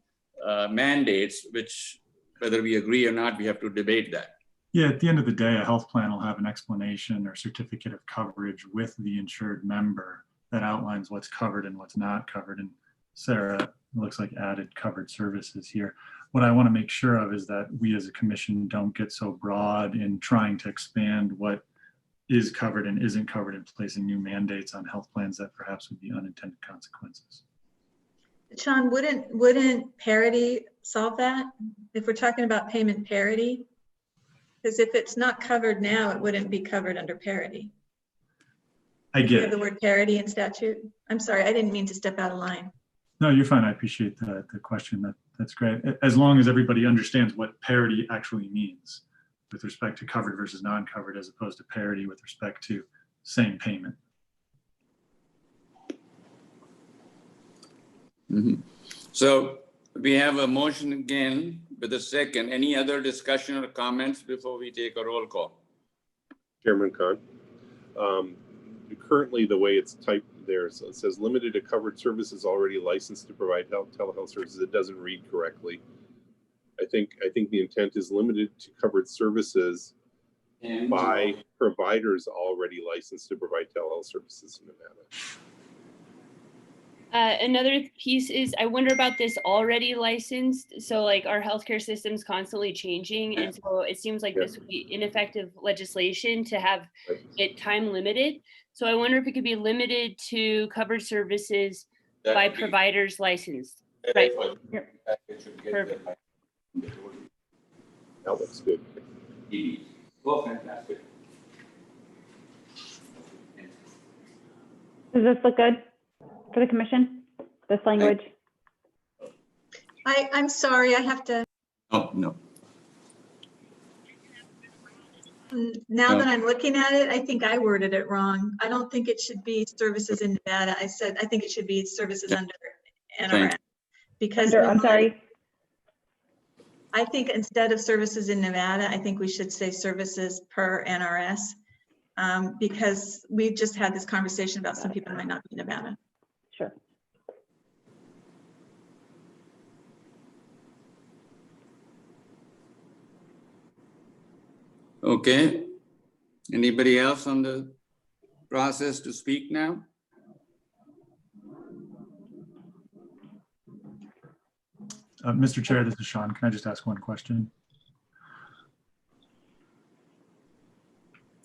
mandates, which whether we agree or not, we have to debate that. Yeah, at the end of the day, a health plan will have an explanation or certificate of coverage with the insured member that outlines what's covered and what's not covered. And Sarah, it looks like added covered services here. What I want to make sure of is that we as a commission don't get so broad in trying to expand what is covered and isn't covered and placing new mandates on health plans that perhaps would be unintended consequences. Sean, wouldn't parity solve that? If we're talking about payment parity? Because if it's not covered now, it wouldn't be covered under parity. I get You have the word parity in statute. I'm sorry, I didn't mean to step out of line. No, you're fine. I appreciate the question. That's great. As long as everybody understands what parity actually means with respect to covered versus non-covered, as opposed to parity with respect to same payment. Mm-hmm. So we have a motion again with a second. Any other discussion or comments before we take a roll call? Chairman Khan, currently the way it's typed there, so it says limited to covered services already licensed to provide telehealth services. It doesn't read correctly. I think the intent is limited to covered services and by providers already licensed to provide telehealth services in Nevada. Another piece is I wonder about this already licensed. So like our healthcare system's constantly changing. And so it seems like this would be ineffective legislation to have it time limited. So I wonder if it could be limited to covered services by providers licensed. Right. Perfect. That looks good. Oh, fantastic. Does this look good for the commission, this language? I'm sorry, I have to, Oh, no. now that I'm looking at it, I think I worded it wrong. I don't think it should be services in Nevada. I think it should be services under NRS. Because I'm sorry. I think instead of services in Nevada, I think we should say services per NRS. because we just had this conversation about some people might not be in Nevada. Sure. Okay. Anybody else on the process to speak now? Mr. Chair, this is Sean. Can I just ask one question?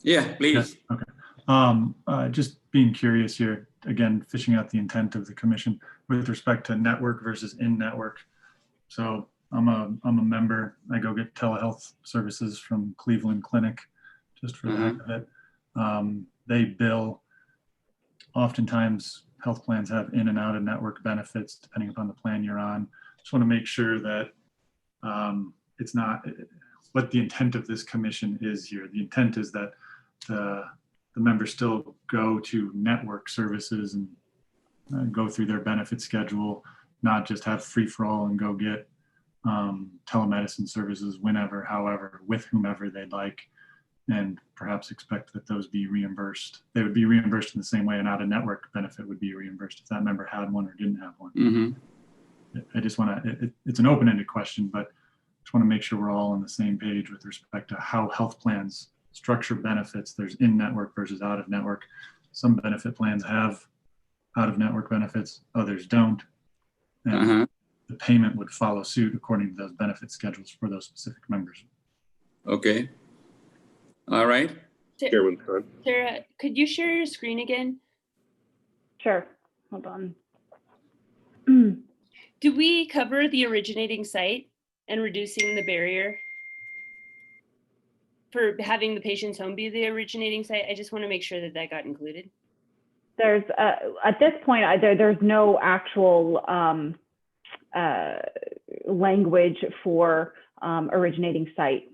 Yeah, please. Yeah, okay. Just being curious here, again, fishing out the intent of the commission with respect to network versus in-network. So I'm a member. I go get telehealth services from Cleveland Clinic, just for the heck of it. They bill. Oftentimes, health plans have in and out of network benefits depending upon the plan you're on. Just want to make sure that it's not what the intent of this commission is here. The intent is that the members still go to network services and go through their benefit schedule, not just have free for all and go get telemedicine services whenever, however, with whomever they'd like, and perhaps expect that those be reimbursed. They would be reimbursed in the same way an out-of-network benefit would be reimbursed if that member had one or didn't have one. I just want to, it's an open-ended question, but just want to make sure we're all on the same page with respect to how health plans structure benefits. There's in-network versus out-of-network. Some benefit plans have out-of-network benefits, others don't. And the payment would follow suit according to those benefit schedules for those specific members. Okay. All right. Chairman Khan. Sarah, could you share your screen again? Sure. Hold on. Do we cover the originating site and reducing the barrier for having the patient's home be the originating site? I just want to make sure that that got included. There's at this point, there's no actual language for originating site.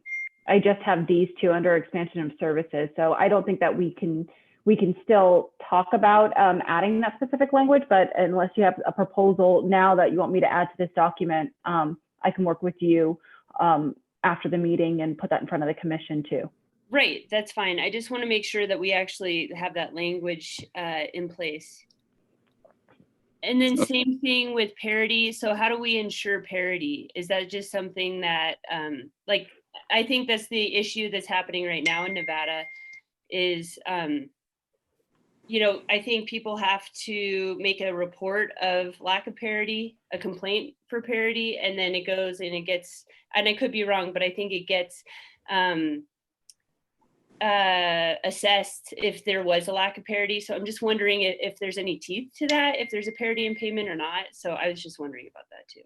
I just have these two under expansion of services. So I don't think that we can still talk about adding that specific language, but unless you have a proposal now that you want me to add to this document, I can work with you after the meeting and put that in front of the commission too. Right, that's fine. I just want to make sure that we actually have that language in place. And then same thing with parity. So how do we ensure parity? Is that just something that, like, I think that's the issue that's happening right now in Nevada is, you know, I think people have to make a report of lack of parity, a complaint for parity, and then it goes and it gets, and I could be wrong, but I think it gets assessed if there was a lack of parity. So I'm just wondering if there's any teeth to that, if there's a parity in payment or not. So I was just wondering about that too.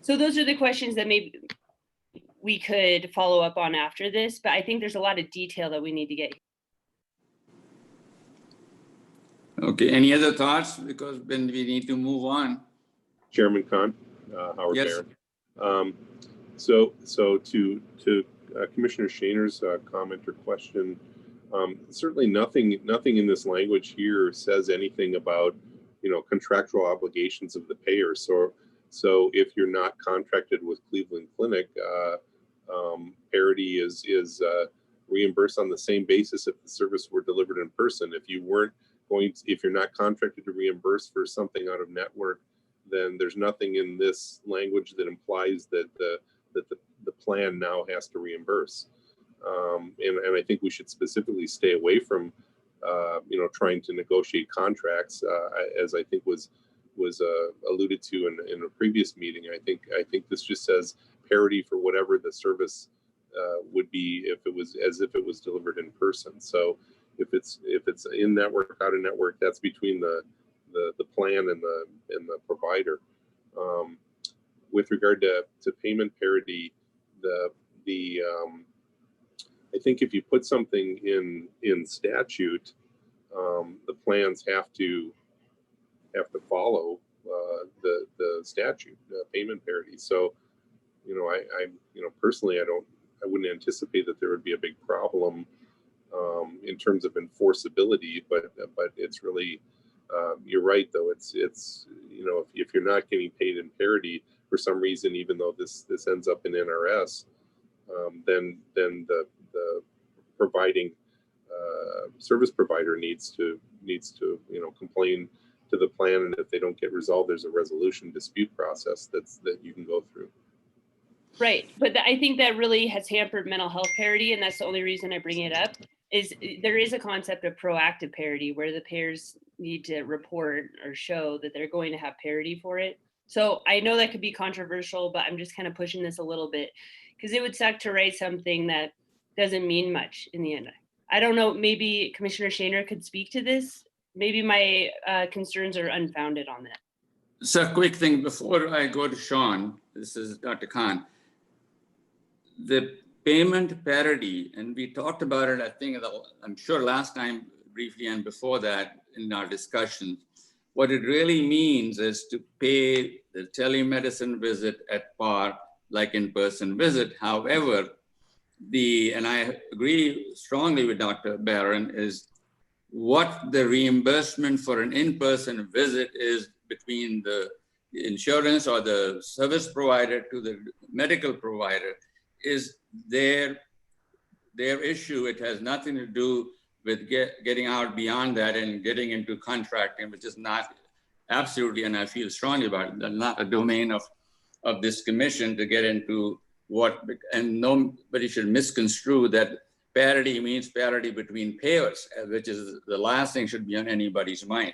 So those are the questions that maybe we could follow up on after this, but I think there's a lot of detail that we need to get. Okay, any other thoughts? Because then we need to move on. Chairman Khan, Howard Yes. Barron. So to Commissioner Shaner's comment or question, certainly nothing in this language here says anything about, you know, contractual obligations of the payer. So if you're not contracted with Cleveland Clinic, parity is reimbursed on the same basis if the service were delivered in person. If you weren't if you're not contracted to reimburse for something out of network, then there's nothing in this language that implies that the plan now has to reimburse. And I think we should specifically stay away from, you know, trying to negotiate contracts, as I think was alluded to in a previous meeting. I think this just says parity for whatever the service would be if it was delivered in person. So if it's in network, out of network, that's between the plan and the provider. With regard to payment parity, I think if you put something in statute, the plans have to follow the statute, payment parity. So, you know, I personally, I wouldn't anticipate that there would be a big problem in terms of enforceability, but it's really, you're right though. It's you know, if you're not getting paid in parity for some reason, even though this ends up in NRS, then the providing service provider needs to complain to the plan, and if they don't get resolved, there's a resolution dispute process that you can go through. Right, but I think that really has hampered mental health parity, and that's the only reason I bring it up. Is there is a concept of proactive parity where the payers need to report or show that they're going to have parity for it. So I know that could be controversial, but I'm just kind of pushing this a little bit because it would suck to write something that doesn't mean much in the end. I don't know, maybe Commissioner Shaner could speak to this. Maybe my concerns are unfounded on that. So a quick thing before I go to Sean, this is Dr. Khan. The payment parity, and we talked about it, I think, I'm sure last time briefly and before that in our discussions. What it really means is to pay the telemedicine visit at par, like in-person visit. However, and I agree strongly with Dr. Barron, is what the reimbursement for an in-person visit is between the insurance or the service provider to the medical provider is their issue. It has nothing to do with getting out beyond that and getting into contracting, which is not absolutely, and I feel strongly about it, not a domain of this commission to get into and nobody should misconstrue that parity means parity between payers, which is the last thing should be on anybody's mind.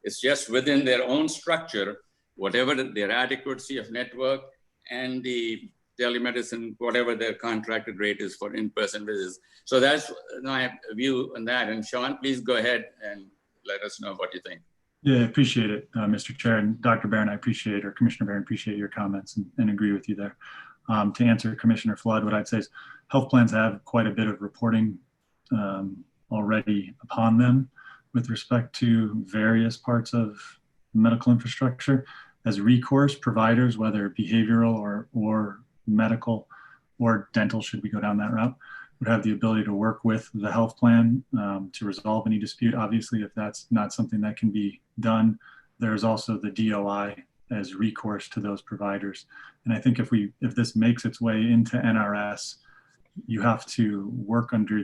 It's just within their own structure, whatever their adequacy of network and the telemedicine, whatever their contracted rate is for in-person visits. So that's my view on that. And Sean, please go ahead and let us know what you think. Yeah, I appreciate it, Mr. Chair. And Dr. Barron, I appreciate, or Commissioner Barron, appreciate your comments and agree with you there. To answer Commissioner Flood, what I'd say is health plans have quite a bit of reporting already upon them with respect to various parts of medical infrastructure. As recourse, providers, whether behavioral or medical or dental, should we go down that route, would have the ability to work with the health plan to resolve any dispute. Obviously, if that's not something that can be done, there's also the DOI as recourse to those providers. And I think if this makes its way into NRS, you have to work under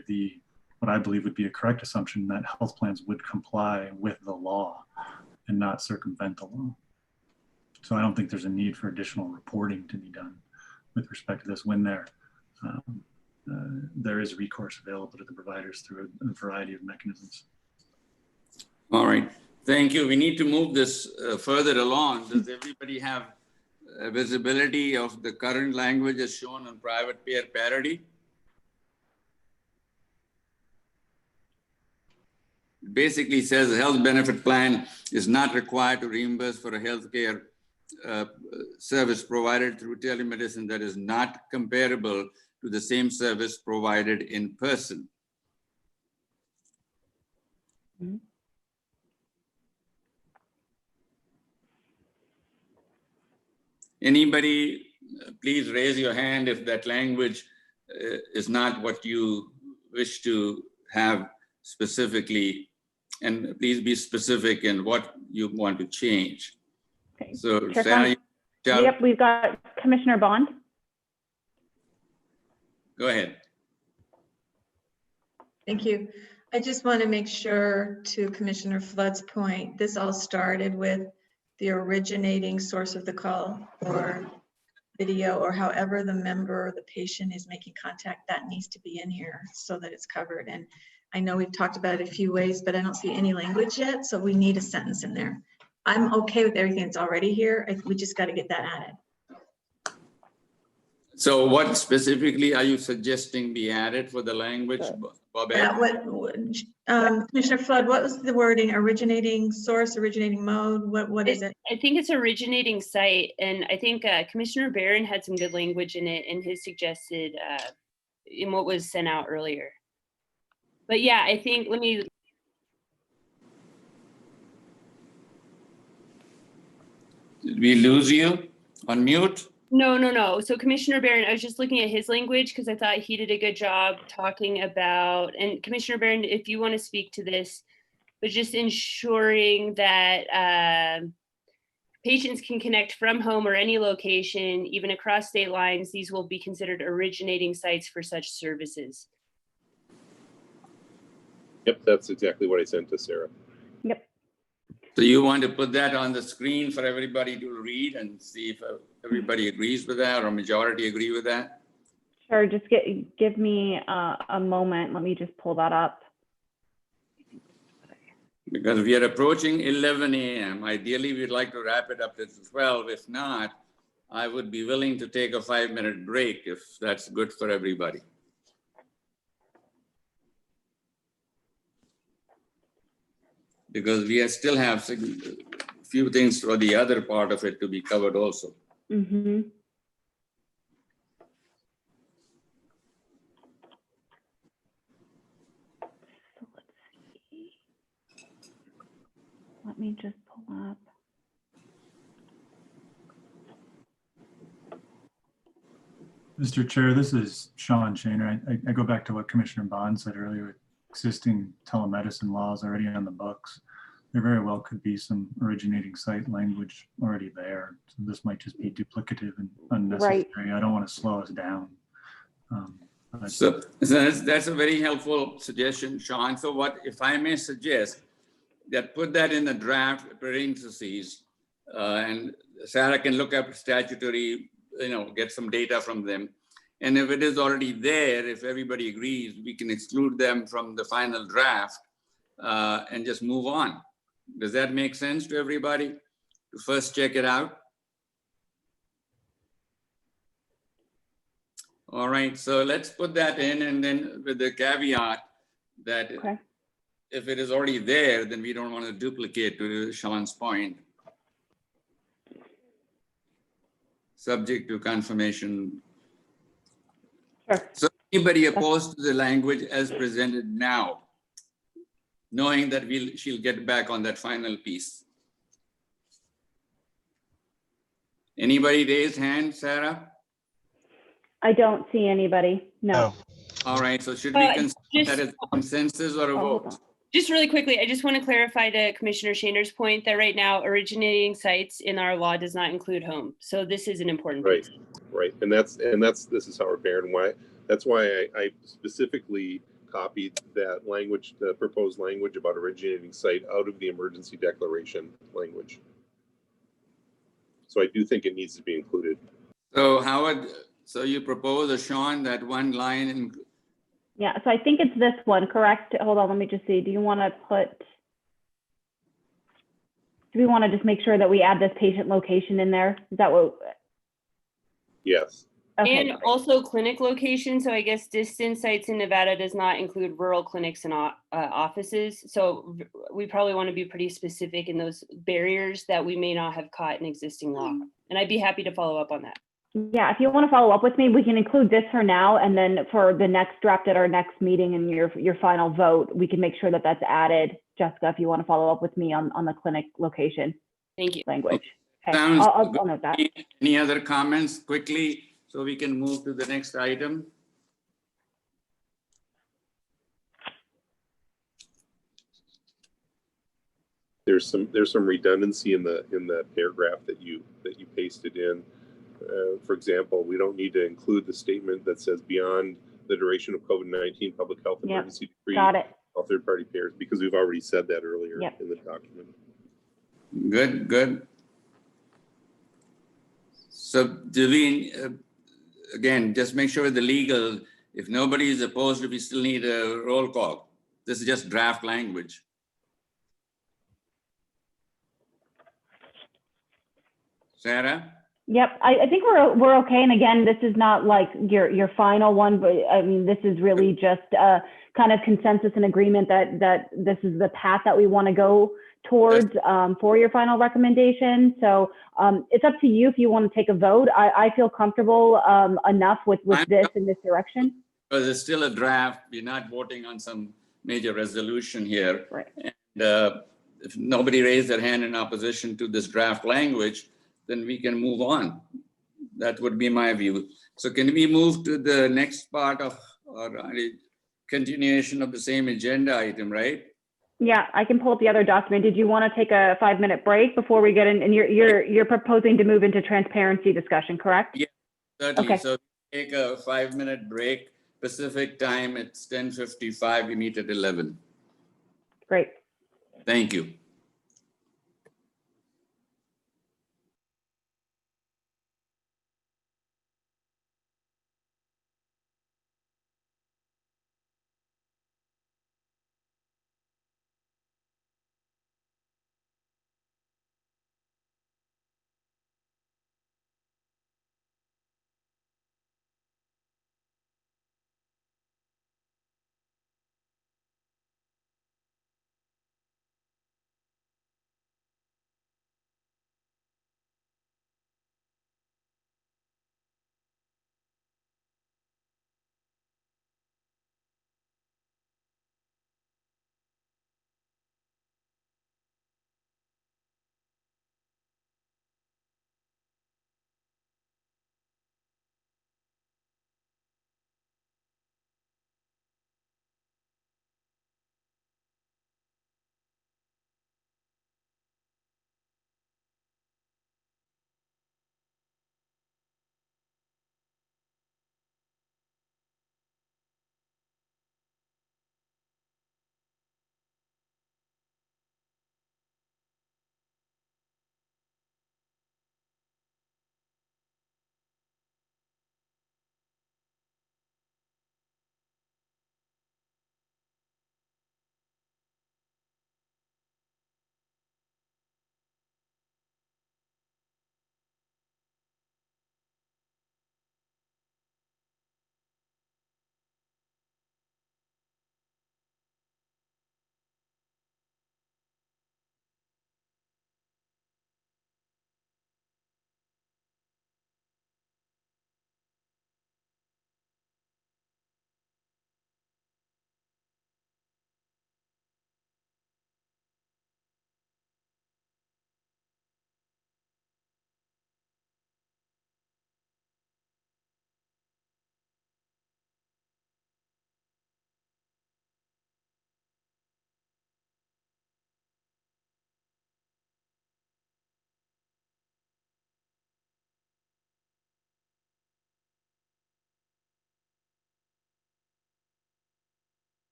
what I believe would be a correct assumption that health plans would comply with the law and not circumvent the law. So I don't think there's a need for additional reporting to be done with respect to this when there is recourse available to the providers through a variety of mechanisms. All right, thank you. We need to move this further along. Does everybody have visibility of the current language as shown on private payer parity? It basically says a health benefit plan is not required to reimburse for a healthcare service provided through telemedicine that is not comparable to the same service provided in person. Mm-hmm. Anybody, please raise your hand if that language is not what you wish to have specifically, and please be specific in what you want to change. Okay. So, Sarah, yep, we've got Commissioner Bond. Go ahead. Thank you. I just want to make sure, to Commissioner Flood's point, this all started with the originating source of the call or video, or however the member or the patient is making contact. That needs to be in here so that it's covered. And I know we've talked about it a few ways, but I don't see any language yet, so we need a sentence in there. I'm okay with everything that's already here. We just got to get that added. So what specifically are you suggesting be added for the language, Bobette? Commissioner Flood, what was the wording? Originating source, originating mode? What is it? I think it's originating site, and I think Commissioner Barron had some good language in it in his suggested in what was sent out earlier. But yeah, I think Did we lose you on mute? No. So Commissioner Barron, I was just looking at his language because I thought he did a good job talking about, and Commissioner Barron, if you want to speak to this, but just ensuring that patients can connect from home or any location, even across state lines. These will be considered originating sites for such services. Yep, that's exactly what I sent to Sarah. Yep. So you want to put that on the screen for everybody to read and see if everybody agrees with that or majority agree with that? Sure, just give me a moment. Let me just pull that up. Because we are approaching 11 a.m. Ideally, we'd like to wrap it up at 12. If not, I would be willing to take a 5-minute break if that's good for everybody. Because we still have a few things for the other part of it to be covered also. Mm-hmm. So let's see. Let me just pull up. Mr. Chair, this is Sean Shaner. I go back to what Commissioner Bond said earlier. Existing telemedicine laws already on the books. There very well could be some originating site language already there. So this might just be duplicative and unnecessary. Right. I don't want to slow us down. So that's a very helpful suggestion, Sean. So what, if I may suggest, that put that in the draft parentheses, and Sarah can look up statutory, get some data from them. And if it is already there, if everybody agrees, we can exclude them from the final draft and just move on. Does that make sense to everybody? To first check it out? All right, so let's put that in, and then with the caveat that if it is already there, then we don't want to duplicate, to Sean's point. Subject to confirmation. Sure. So anybody opposed to the language as presented now, knowing that she'll get back on that final piece? Anybody raise hand, Sarah? I don't see anybody. No. All right, so should we consider that as consensus or a vote? Just really quickly, I just want to clarify to Commissioner Shaner's point that right now originating sites in our law does not include home. So this is an important piece. Right. And this is Howard Barron. That's why I specifically copied that language, the proposed language about originating site out of the emergency declaration language. So I do think it needs to be included. So Howard, so you propose, Sean, that one line in. Yeah, so I think it's this one, correct? Hold on, let me just see. Do we want to just make sure that we add this patient location in there? Is that what? Yes. Okay. And also clinic location. So I guess distance sites in Nevada does not include rural clinics and offices. So we probably want to be pretty specific in those barriers that we may not have caught in existing law. And I'd be happy to follow up on that. Yeah, if you want to follow up with me, we can include this for now, and then for the next draft at our next meeting and your final vote, we can make sure that that's added. Jessica, if you want to follow up with me on the clinic location. Thank you. Language. Okay, Sounds I'll note that. Any other comments quickly so we can move to the next item? There's some redundancy in the paragraph that you pasted in. For example, we don't need to include the statement that says beyond the duration of COVID-19 public health emergency decree. Got it. All third-party payers, because we've already said that earlier in the document. Good. So do we, again, just make sure the legal, if nobody is opposed, we still need a roll call. This is just draft language. Sarah? Yep, I think we're okay. And again, this is not like your final one, but I mean, this is really just a kind of consensus and agreement that this is the path that we want to go towards for your final recommendation. So it's up to you if you want to take a vote. I feel comfortable enough with this in this direction. Because it's still a draft. We're not voting on some major resolution here. Right. And if nobody raised their hand in opposition to this draft language, then we can move on. That would be my view. So can we move to the next part of or continuation of the same agenda item, right? Yeah, I can pull up the other document. Did you want to take a 5-minute break before we get in? And you're proposing to move into transparency discussion, correct? Yeah, certainly. Okay. So take a 5-minute break. Pacific time, it's 10:55. We meet at 11. Great. Thank you.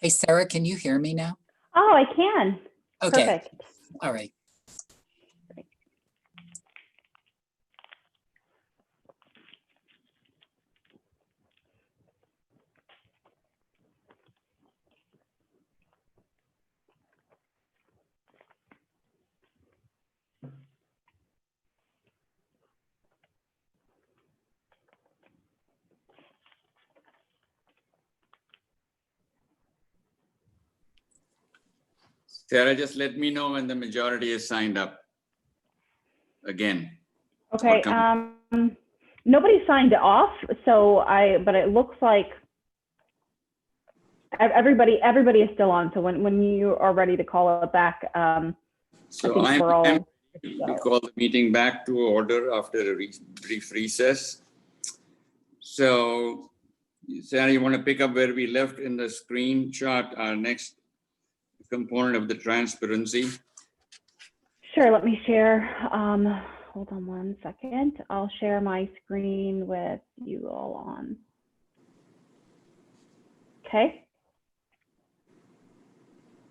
Hey, Sarah, can you hear me now? Oh, I can. Okay. Perfect. All right. Sarah, just let me know when the majority is signed up again. Okay, nobody signed off, so but it looks like everybody is still on. So when you are ready to call it back, So we call the meeting back to order after a brief recess. So Sarah, you want to pick up where we left in the screenshot, our next component of the transparency? Sure, let me share. Hold on one second. I'll share my screen with you all on. Okay.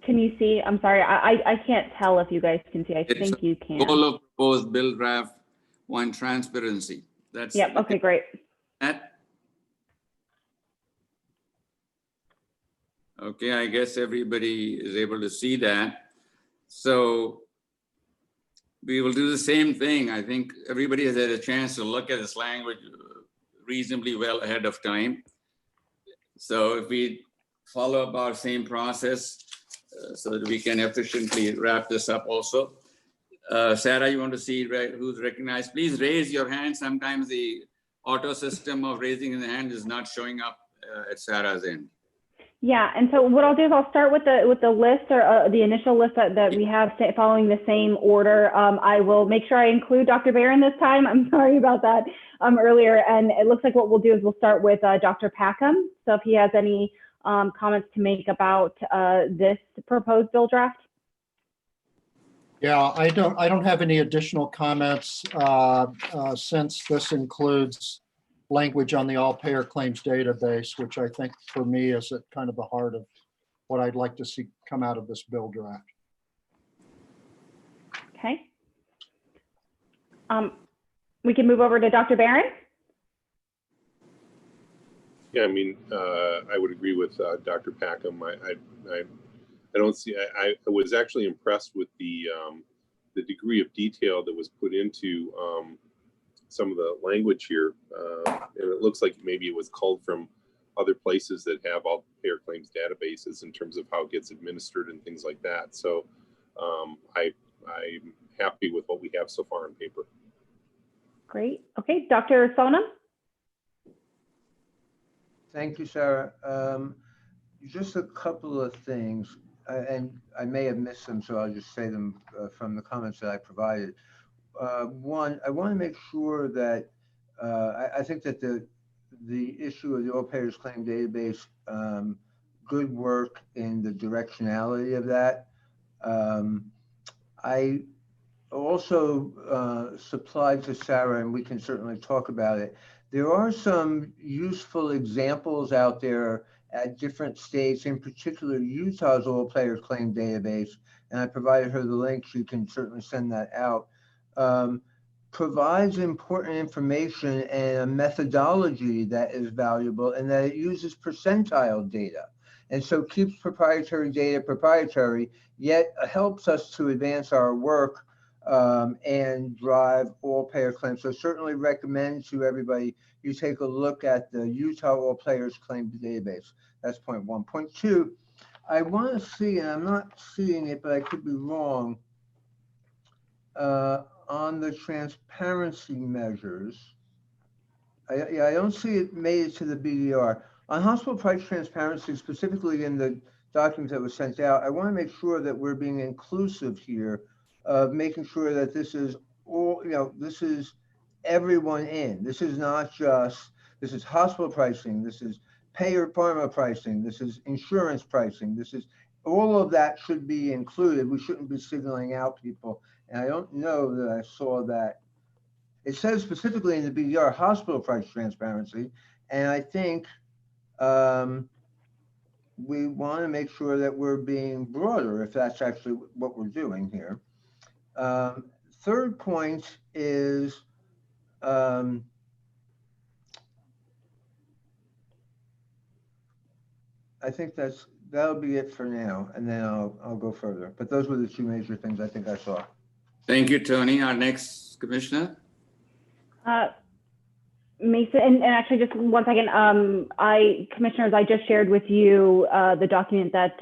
Can you see? I'm sorry, I can't tell if you guys can see. I think you can. Goal of proposed bill draft 1, transparency. That's yep. Okay, great. That. Okay, I guess everybody is able to see that. So we will do the same thing. I think everybody has had a chance to look at this language reasonably well ahead of time. So if we follow up our same process so that we can efficiently wrap this up also. Sarah, you want to see who's recognized? Please raise your hand. Sometimes the auto system of raising the hand is not showing up at Sarah's end. Yeah, and so what I'll do is I'll start with the list or the initial list that we have following the same order. I will make sure I include Dr. Barron this time. I'm sorry about that earlier. And it looks like what we'll do is we'll start with Dr. Packham. So if he has any comments to make about this proposed bill draft. Yeah, I don't have any additional comments since this includes language on the all payer claims database, which I think for me is at kind of the heart of what I'd like to see come out of this bill draft. Okay. We can move over to Dr. Barron. Yeah, I mean, I would agree with Dr. Packham. I don't see. I was actually impressed with the degree of detail that was put into some of the language here, and it looks like maybe it was culled from other places that have all payer claims databases in terms of how it gets administered and things like that. So I'm happy with what we have so far on paper. Great. Okay, Dr. Sonam. Thank you, Sarah. Just a couple of things, and I may have missed them, so I'll just say them from the comments that I provided. One, I want to make sure that I think that the issue of the all payers claim database, good work in the directionality of that. I also supplied to Sarah, and we can certainly talk about it. There are some useful examples out there at different states, in particular Utah's all players claim database, and I provided her the link. She can certainly send that out. Provides important information and a methodology that is valuable, and that it uses percentile data. And so keeps proprietary data proprietary, yet helps us to advance our work and drive all payer claims. So certainly recommend to everybody you take a look at the Utah all players claim database. That's point one. Point two, I want to see, and I'm not seeing it, but I could be wrong, on the transparency measures. I don't see it made it to the BDR. On hospital price transparency, specifically in the document that was sent out, I want to make sure that we're being inclusive here of making sure that this is all, this is everyone in. This is not just, this is hospital pricing, this is payer pharma pricing, this is insurance pricing, this is, all of that should be included. We shouldn't be signaling out people. And I don't know that I saw that. It says specifically in the BDR, hospital price transparency. And I think we want to make sure that we're being broader, if that's actually what we're doing here. Third point is I think that'll be it for now, and then I'll go further. But those were the two major things I think I saw. Thank you, Tony. Our next commissioner. Mason, and actually just 1 second, Commissioners, I just shared with you the document that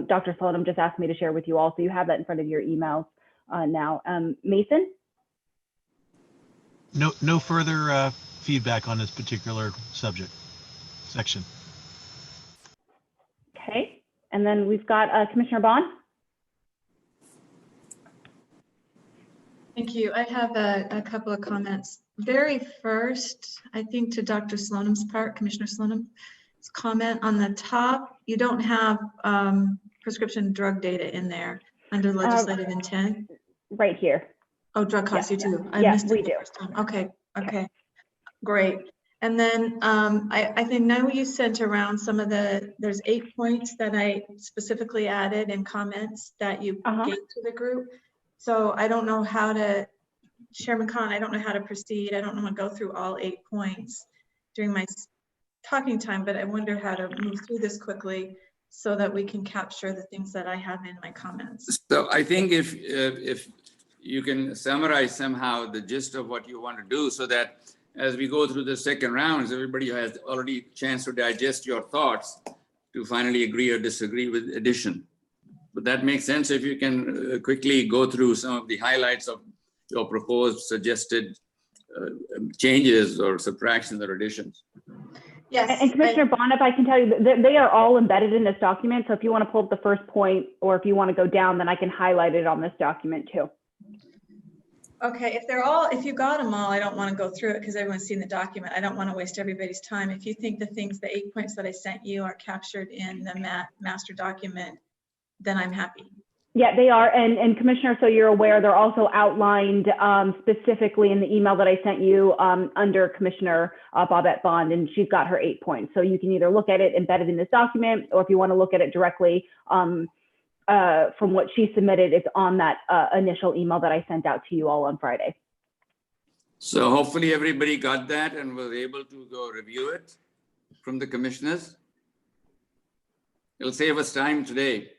Dr. Slonim just asked me to share with you all, so you have that in front of your emails now. Mason? No further feedback on this particular subject section. Okay, and then we've got Commissioner Bond. Thank you. I have a couple of comments. Very first, I think to Dr. Sloan's part, Commissioner Sloan's comment on the top, you don't have prescription drug data in there under legislative intent. Right here. Oh, drug costs, Yes. you do. I Yes, missed it we the do. first time. Okay, great. And then I think now you sent around some of there's 8 points that I specifically added in comments that you gave to the group. So I don't know how to, Chairman Khan, I don't know how to proceed. I don't want to go through all 8 points during my talking time, but I wonder how to move through this quickly so that we can capture the things that I have in my comments. So I think if you can summarize somehow the gist of what you want to do, so that as we go through the second rounds, everybody has already a chance to digest your thoughts to finally agree or disagree with addition. But that makes sense if you can quickly go through some of the highlights of your proposed suggested changes or subtractions or additions. Yes. And Commissioner Bond, if I can tell you, they are all embedded in this document. So if you want to pull up the first point, or if you want to go down, then I can highlight it on this document too. Okay, if you got them all, I don't want to go through it because everyone's seen the document. I don't want to waste everybody's time. If you think the 8 points that I sent you are captured in the master document, then I'm happy. Yeah, they are. And Commissioner, so you're aware, they're also outlined specifically in the email that I sent you under Commissioner Bobette Bond, and she's got her 8 points. So you can either look at it embedded in this document, or if you want to look at it directly from what she submitted, it's on that initial email that I sent out to you all on Friday. So hopefully everybody got that and was able to go review it from the commissioners. It'll save us time today.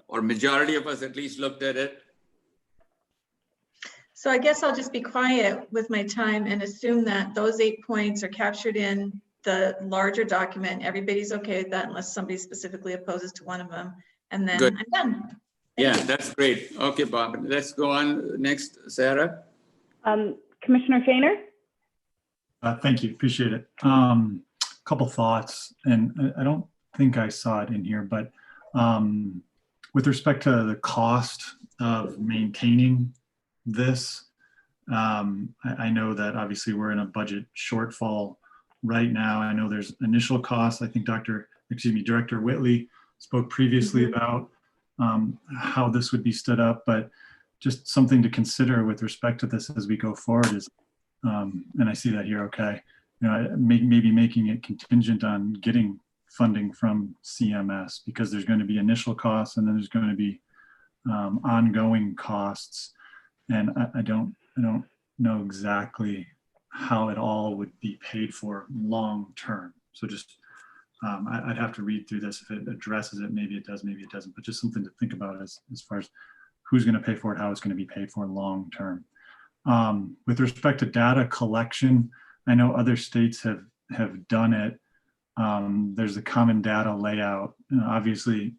Or majority of us at least looked at it. So I guess I'll just be quiet with my time and assume that those 8 points are captured in the larger document. Everybody's okay with that unless somebody specifically opposes to one of them. And then Good. I'm done. Yeah, that's great. Okay, Bob, let's go on next, Sarah. Commissioner Shaner? Thank you, appreciate it. Couple thoughts, and I don't think I saw it in here, but with respect to the cost of maintaining this, I know that obviously we're in a budget shortfall right now. I know there's initial costs. I think Director Whitley spoke previously about how this would be stood up, but just something to consider with respect to this as we go forward is, and I see that here, okay, maybe making it contingent on getting funding from CMS, because there's going to be initial costs and then there's going to be ongoing costs, and I don't know exactly how it all would be paid for long term. So just I'd have to read through this. If it addresses it, maybe it does, maybe it doesn't, but just something to think about as far as who's going to pay for it, how it's going to be paid for long term. With respect to data collection, I know other states have done it. There's a common data layout. Obviously,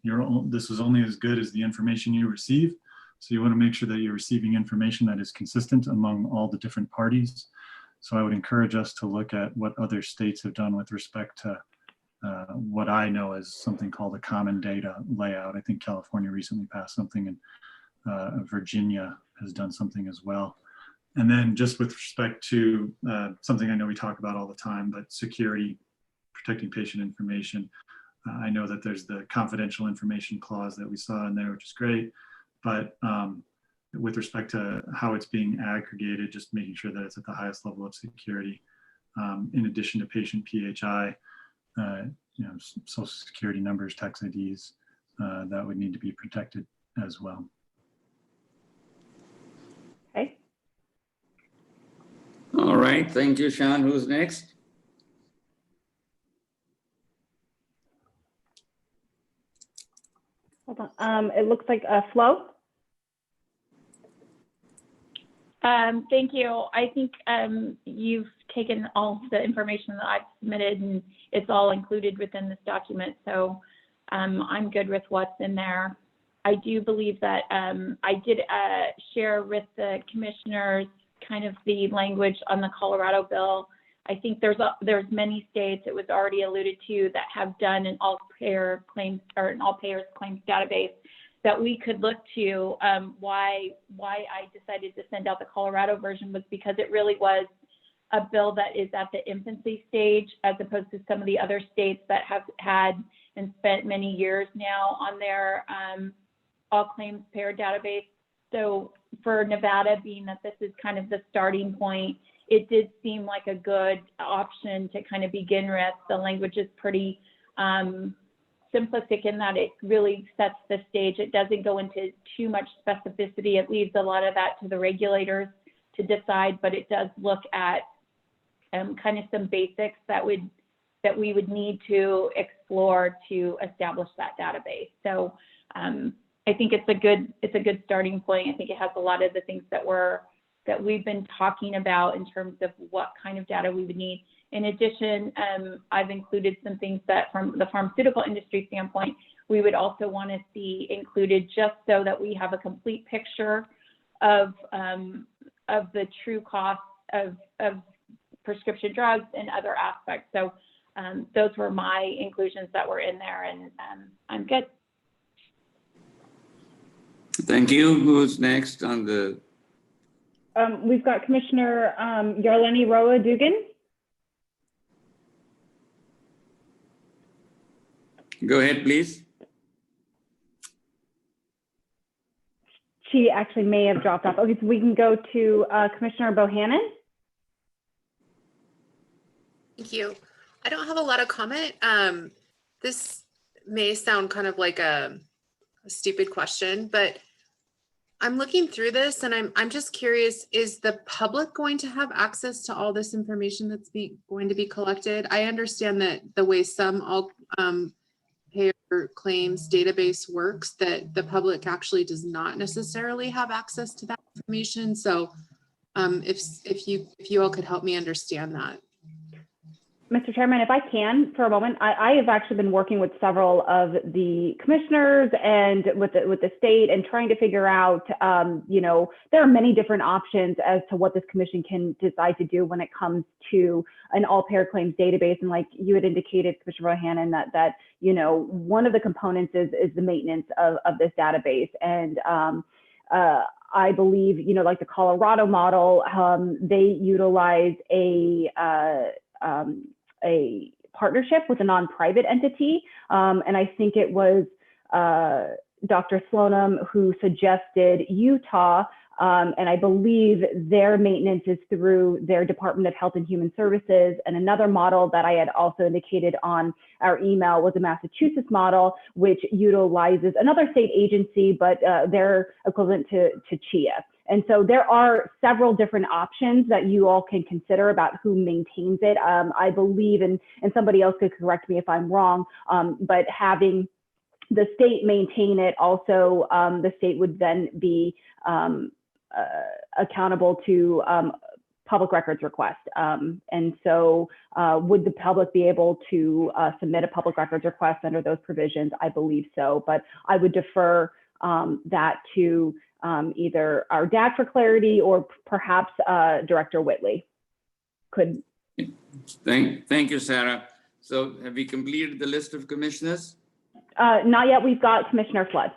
this is only as good as the information you receive. So you want to make sure that you're receiving information that is consistent among all the different parties. So I would encourage us to look at what other states have done with respect to what I know as something called a common data layout. I think California recently passed something, and Virginia has done something as well. And then just with respect to something I know we talk about all the time, but security, protecting patient information. I know that there's the confidential information clause that we saw in there, which is great, but with respect to how it's being aggregated, just making sure that it's at the highest level of security. In addition to patient PHI, social security numbers, tax IDs, that would need to be protected as well. Okay. All right, thank you, Sean. Who's next? Hold on. It looks like Flo. Thank you. I think you've taken all the information that I've submitted and it's all included within this document. So I'm good with what's in there. I do believe that I did share with the commissioners kind of the language on the Colorado bill. I think there's many states, it was already alluded to, that have done an all payer claims or an all payers claims database that we could look to. Why I decided to send out the Colorado version was because it really was a bill that is at the infancy stage, as opposed to some of the other states that have had and spent many years now on their all claims payer database. So for Nevada, being that this is kind of the starting point, it did seem like a good option to kind of begin with. The language is pretty simplistic in that it really sets the stage. It doesn't go into too much specificity. It leaves a lot of that to the regulators to decide, but it does look at kind of some basics that we would need to explore to establish that database. So I think it's a good starting point. I think it has a lot of the things that we've been talking about in terms of what kind of data we would need. In addition, I've included some things that from the pharmaceutical industry standpoint, we would also want to see included, just so that we have a complete picture of the true cost of prescription drugs and other aspects. So those were my inclusions that were in there, and I'm good. Thank you. Who's next on the? We've got Commissioner Yarleni Roa Dugan. Go ahead, please. She actually may have dropped off. Okay, so we can go to Commissioner Bohannon. Thank you. I don't have a lot of comment. This may sound kind of like a stupid question, but I'm looking through this and I'm just curious, is the public going to have access to all this information that's going to be collected? I understand that the way some all payer claims database works, that the public actually does not necessarily have access to that information. So if you all could help me understand that. Mr. Chairman, if I can for a moment, I have actually been working with several of the commissioners and with the state and trying to figure out, there are many different options as to what this commission can decide to do when it comes to an all payer claims database. And like you had indicated, Commissioner Bohannon, that one of the components is the maintenance of this database. And I believe, like the Colorado model, they utilize a partnership with a non-private entity. And I think it was Dr. Slonim who suggested Utah. And I believe their maintenance is through their Department of Health and Human Services. And another model that I had also indicated on our email was a Massachusetts model, which utilizes another state agency, but they're equivalent to CHIA. And so there are several different options that you all can consider about who maintains it. I believe, and somebody else could correct me if I'm wrong, but having the state maintain it, also the state would then be accountable to public records request. And so would the public be able to submit a public records request under those provisions? I believe so, but I would defer that to either our DAC for clarity or perhaps Director Whitley could. Thank you, Sarah. So have we completed the list of commissioners? Not yet. We've got Commissioner Flood.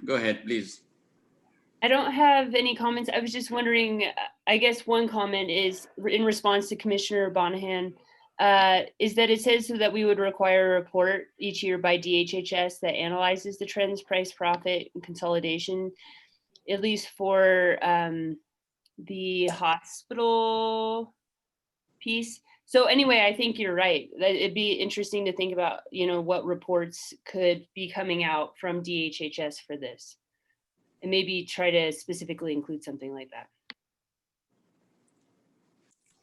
Go ahead, please. I don't have any comments. I was just wondering, I guess one comment is in response to Commissioner Bonahan, is that it says that we would require a report each year by DHHS that analyzes the trends, price, profit, and consolidation, at least for the hospital piece. So anyway, I think you're right. It'd be interesting to think about, what reports could be coming out from DHHS for this, and maybe try to specifically include something like that.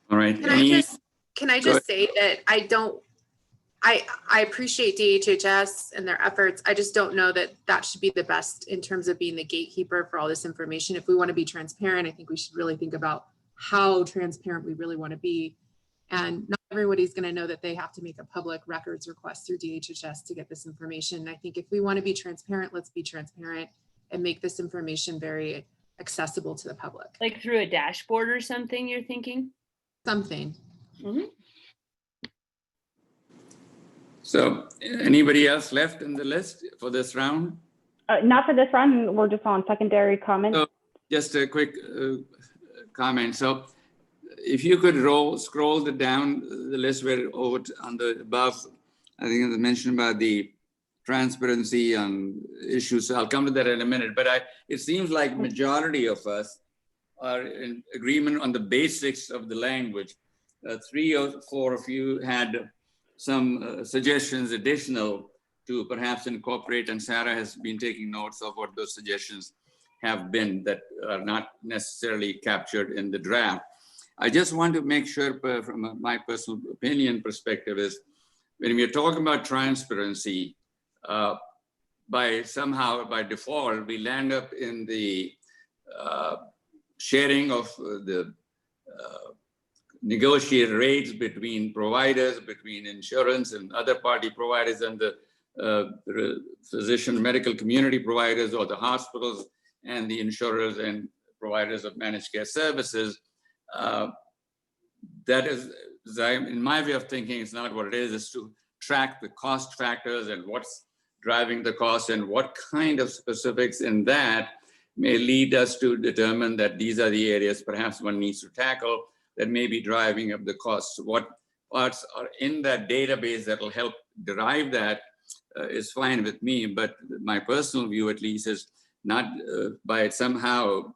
All right. Can I just say that I appreciate DHHS and their efforts. I just don't know that that should be the best in terms of being the gatekeeper for all this information. If we want to be transparent, I think we should really think about how transparent we really want to be. And not everybody's going to know that they have to make a public records request through DHHS to get this information. I think if we want to be transparent, let's be transparent and make this information very accessible to the public. Like through a dashboard or something, you're thinking? Something. Mm-hmm. So anybody else left in the list for this round? Not for this round. We're just on secondary comments. So just a quick comment. So if you could scroll down the list where over on the above, I think it was mentioned about the transparency on issues. So I'll come to that in a minute. But it seems like majority of us are in agreement on the basics of the language. 3 or 4 of you had some suggestions additional to perhaps incorporate, and Sarah has been taking notes of what those suggestions have been that are not necessarily captured in the draft. I just want to make sure from my personal opinion perspective is when we're talking about transparency, by default, we land up in the sharing of the negotiated rates between providers, between insurance and other party providers and the physician medical community providers or the hospitals and the insurers and providers of managed care services. That is, in my way of thinking, it's not what it is to track the cost factors and what's driving the cost and what kind of specifics in that may lead us to determine that these are the areas perhaps one needs to tackle that may be driving up the costs. What parts are in that database that will help derive that is fine with me, but my personal view at least is not by somehow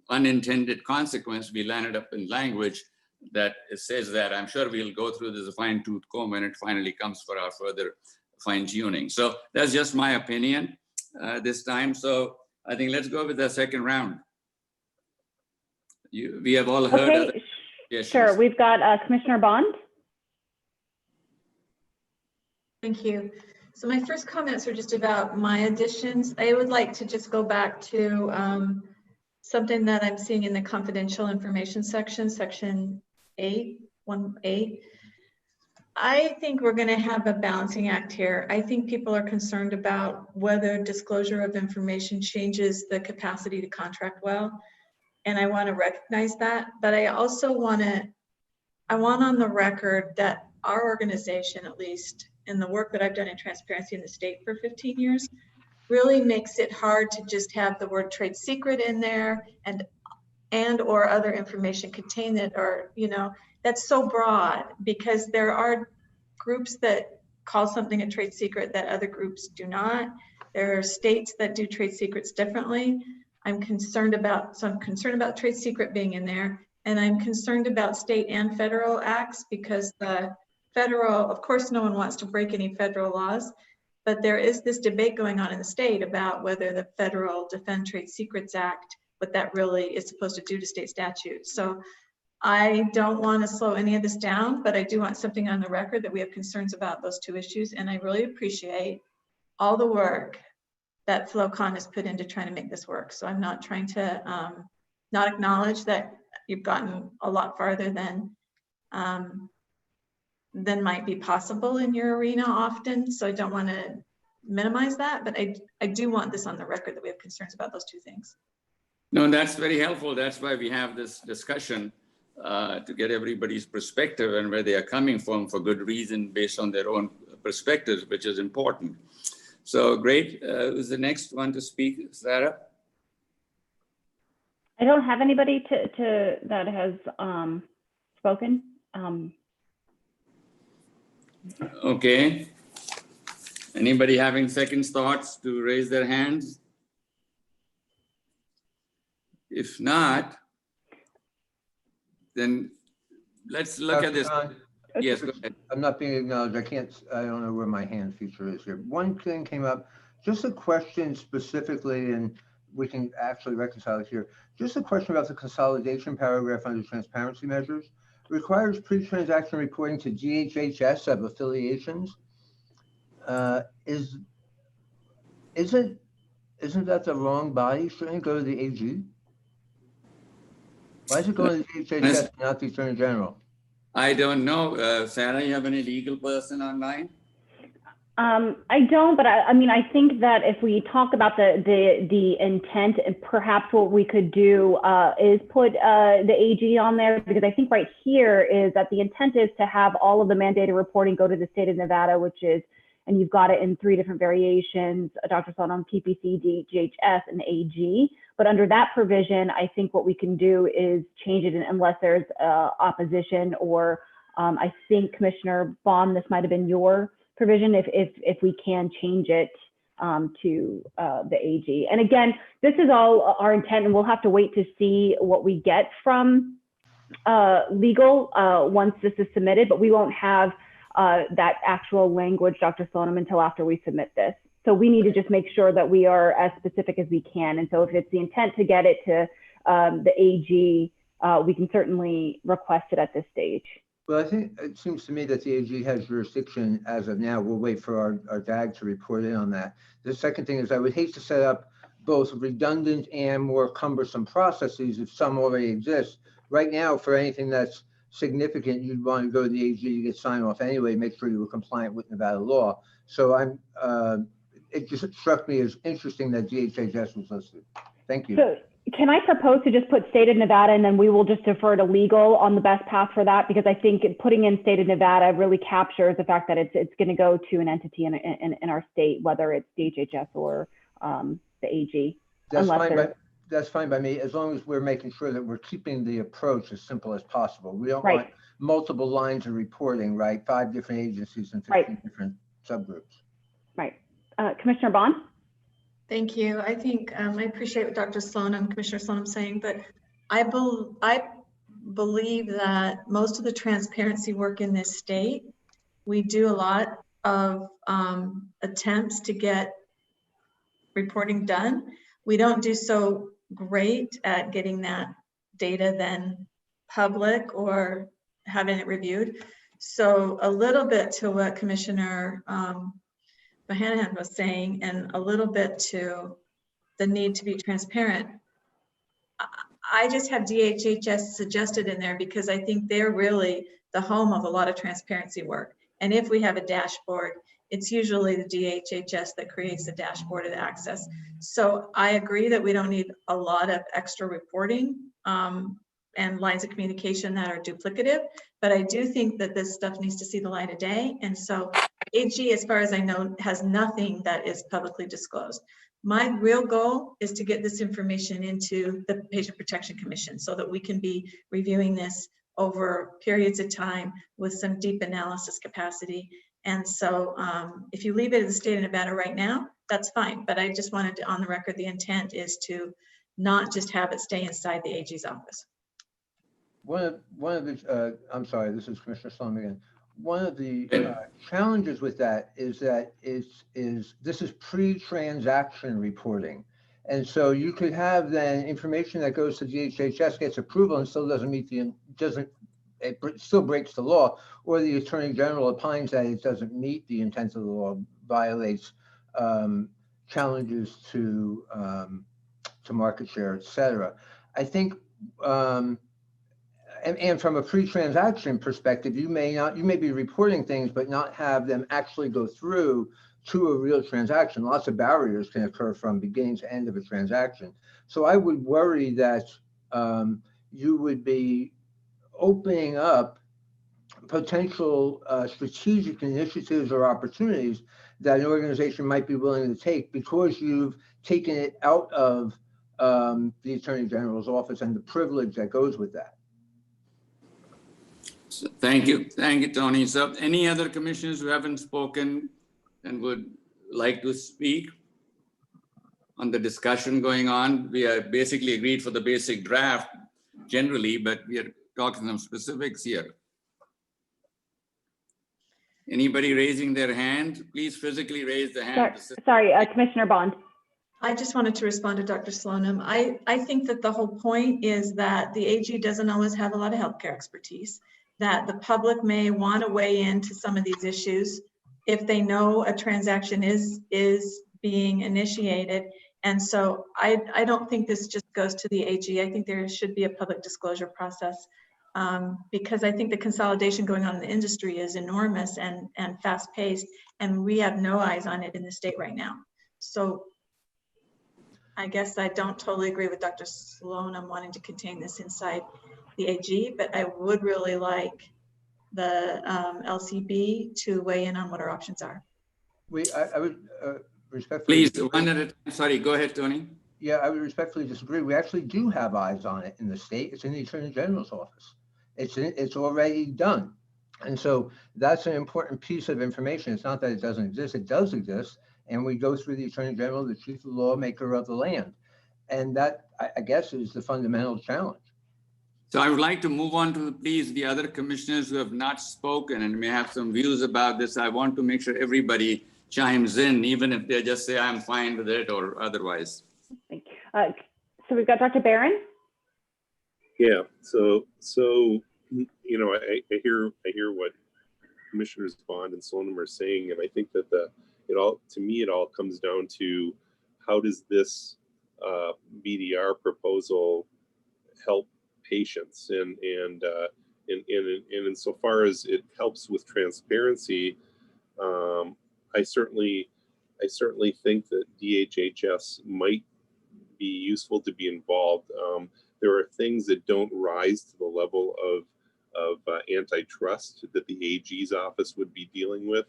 unintended consequence, we landed up in language that says that. I'm sure we'll go through this fine-tooth comb when it finally comes for our further fine-tuning. So that's just my opinion this time. So I think let's go with the second round. We have all heard Okay, other issues. Sure. We've got Commissioner Bond. Thank you. So my first comments are just about my additions. I would like to just go back to something that I'm seeing in the confidential information section, section 8.1.8. I think we're going to have a balancing act here. I think people are concerned about whether disclosure of information changes the capacity to contract well. And I want to recognize that, but I also want on the record that our organization, at least in the work that I've done in transparency in the state for 15 years, really makes it hard to just have the word trade secret in there and or other information contained that are, that's so broad, because there are groups that call something a trade secret that other groups do not. There are states that do trade secrets differently. I'm concerned about trade secret being in there, and I'm concerned about state and federal acts, because the federal, of course, no one wants to break any federal laws, but there is this debate going on in the state about whether the federal Defend Trade Secrets Act, what that really is supposed to do to state statutes. So I don't want to slow any of this down, but I do want something on the record that we have concerns about those two issues. And I really appreciate all the work that FloCon has put into trying to make this work. So I'm not trying to not acknowledge that you've gotten a lot farther than might be possible in your arena often. So I don't want to minimize that, but I do want this on the record that we have concerns about those two things. No, that's very helpful. That's why we have this discussion to get everybody's perspective and where they are coming from for good reason based on their own perspectives, which is important. So great. Who's the next one to speak, Sarah? I don't have anybody that has spoken. Okay. Anybody having second thoughts to raise their hands? If not, then let's look at this. Yes, go ahead. I'm not being acknowledged. I don't know where my hand feature is here. One thing came up, just a question specifically, and we can actually reconcile it here. Just a question about the consolidation paragraph under transparency measures. requires pre-transaction reporting to DHHS of affiliations. Isn't that the wrong body? Shouldn't it go to the AG? Why is it going to the DHHS, not the Attorney General? I don't know. Sarah, you have any legal person online? I don't, but I mean, I think that if we talk about the intent, and perhaps what we could do is put the AG on there, because I think right here is that the intent is to have all of the mandated reporting go to the state of Nevada, which is, and you've got it in 3 different variations, Dr. Sloan, PPC, DHS, and AG. But under that provision, I think what we can do is change it unless there's opposition, or I think Commissioner Bond, this might have been your provision, if we can change it to the AG. And again, this is all our intent, and we'll have to wait to see what we get from legal once this is submitted, but we won't have that actual language, Dr. Sloan, until after we submit this. So we need to just make sure that we are as specific as we can. And so if it's the intent to get it to the AG, we can certainly request it at this stage. Well, I think it seems to me that the AG has jurisdiction as of now. We'll wait for our DAG to report in on that. The second thing is I would hate to set up both redundant and more cumbersome processes if some already exist. Right now, for anything that's significant, you'd want to go to the AG to get sign off anyway, make sure you were compliant with Nevada law. So it just struck me as interesting that DHHS was listed. Thank you. So can I propose to just put state of Nevada, and then we will just defer to legal on the best path for that? Because I think putting in state of Nevada really captures the fact that it's going to go to an entity in our state, whether it's DHHS or the AG. That's fine by me, as long as we're making sure that we're keeping the approach as simple as possible. We don't want multiple lines of reporting, right? 5 different agencies and 15 different subgroups. Right. Commissioner Bond? Thank you. I think I appreciate what Dr. Sloan and Commissioner Sloan saying, but I believe that most of the transparency work in this state, we do a lot of attempts to get reporting done. We don't do so great at getting that data then public or having it reviewed. So a little bit to what Commissioner Bahanahan was saying, and a little bit to the need to be transparent. I just have DHHS suggested in there because I think they're really the home of a lot of transparency work. And if we have a dashboard, it's usually the DHHS that creates the dashboard of access. So I agree that we don't need a lot of extra reporting and lines of communication that are duplicative, but I do think that this stuff needs to see the light of day. And so AG, as far as I know, has nothing that is publicly disclosed. My real goal is to get this information into the Patient Protection Commission so that we can be reviewing this over periods of time with some deep analysis capacity. And so if you leave it in the state of Nevada right now, that's fine. But I just wanted to, on the record, the intent is to not just have it stay inside the AG's office. One of the, I'm sorry, this is Commissioner Sloan again. One of the challenges with that is that this is pre-transaction reporting. And so you could have then information that goes to DHHS, gets approval and still doesn't meet it still breaks the law, or the Attorney General opines that it doesn't meet the intent of the law, violates challenges to market share, et cetera. I think, and from a pre-transaction perspective, you may be reporting things, but not have them actually go through to a real transaction. Lots of barriers can occur from beginning to end of a transaction. So I would worry that you would be opening up potential strategic initiatives or opportunities that an organization might be willing to take because you've taken it out of the Attorney General's office and the privilege that goes with that. So thank you, Tony. So any other commissioners who haven't spoken and would like to speak on the discussion going on? We are basically agreed for the basic draft generally, but we are talking some specifics here. Anybody raising their hand, please physically raise the hand. Sorry, Commissioner Bond. I just wanted to respond to Dr. Sloan. I think that the whole point is that the AG doesn't always have a lot of healthcare expertise. that the public may want to weigh into some of these issues if they know a transaction is being initiated. And so I don't think this just goes to the AG. I think there should be a public disclosure process, because I think the consolidation going on in the industry is enormous and fast paced, and we have no eyes on it in the state right now. So I guess I don't totally agree with Dr. Sloan on wanting to contain this inside the AG, but I would really like the LCB to weigh in on what our options are. I would respectfully. Please, one at a time. Sorry, go ahead, Tony. Yeah, I would respectfully disagree. We actually do have eyes on it in the state. It's in the Attorney General's office. It's already done. And so that's an important piece of information. It's not that it doesn't exist. It does exist. And we go through the Attorney General, the chief lawmaker of the land. And that, I guess, is the fundamental challenge. So I would like to move on to, please, the other commissioners who have not spoken and may have some views about this. I want to make sure everybody chimes in, even if they just say, I'm fine with it or otherwise. Thank you. So we've got Dr. Barron. Yeah, so you know, I hear what Commissioners Bond and Solonum are saying, and I think that it all comes down to how does this BDR proposal help patients, and insofar as it helps with transparency, I certainly think that DHHS might be useful to be involved. There are things that don't rise to the level of antitrust that the AG's office would be dealing with,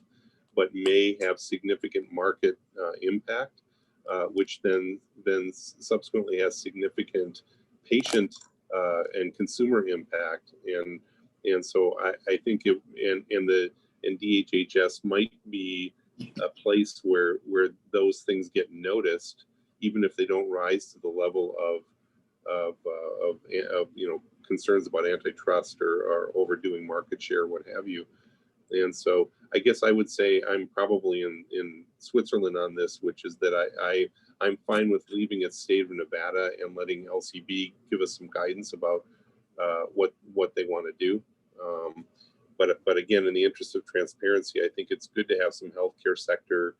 but may have significant market impact, which then subsequently has significant patient and consumer impact. And so I think DHHS might be a place where those things get noticed, even if they don't rise to the level of you know, concerns about antitrust or overdoing market share, what have you. And so I guess I would say I'm probably in Switzerland on this, which is that I'm fine with leaving it state of Nevada and letting LCB give us some guidance about what they want to do. But again, in the interest of transparency, I think it's good to have some healthcare sector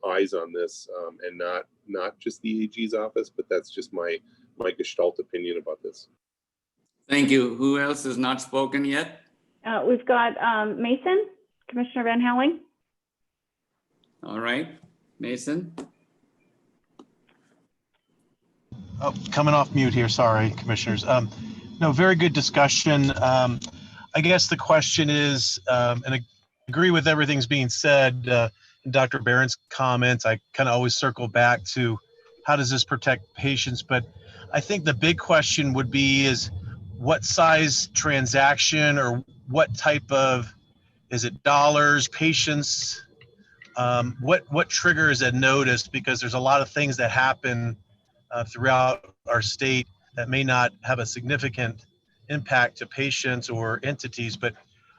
eyes on this, and not just the AG's office, but that's just my gestalt opinion about this. Thank you. Who else has not spoken yet? We've got Mason, Commissioner Van Houweling. All right, Mason. Oh, coming off mute here. Sorry, commissioners. No, very good discussion. I guess the question is, and I agree with everything's being said in Dr. Barron's comments. I kind of always circle back to how does this protect patients? But I think the big question would be is what size transaction or what type of, is it dollars, patients? What triggers a notice? Because there's a lot of things that happen throughout our state that may not have a significant impact to patients or entities, but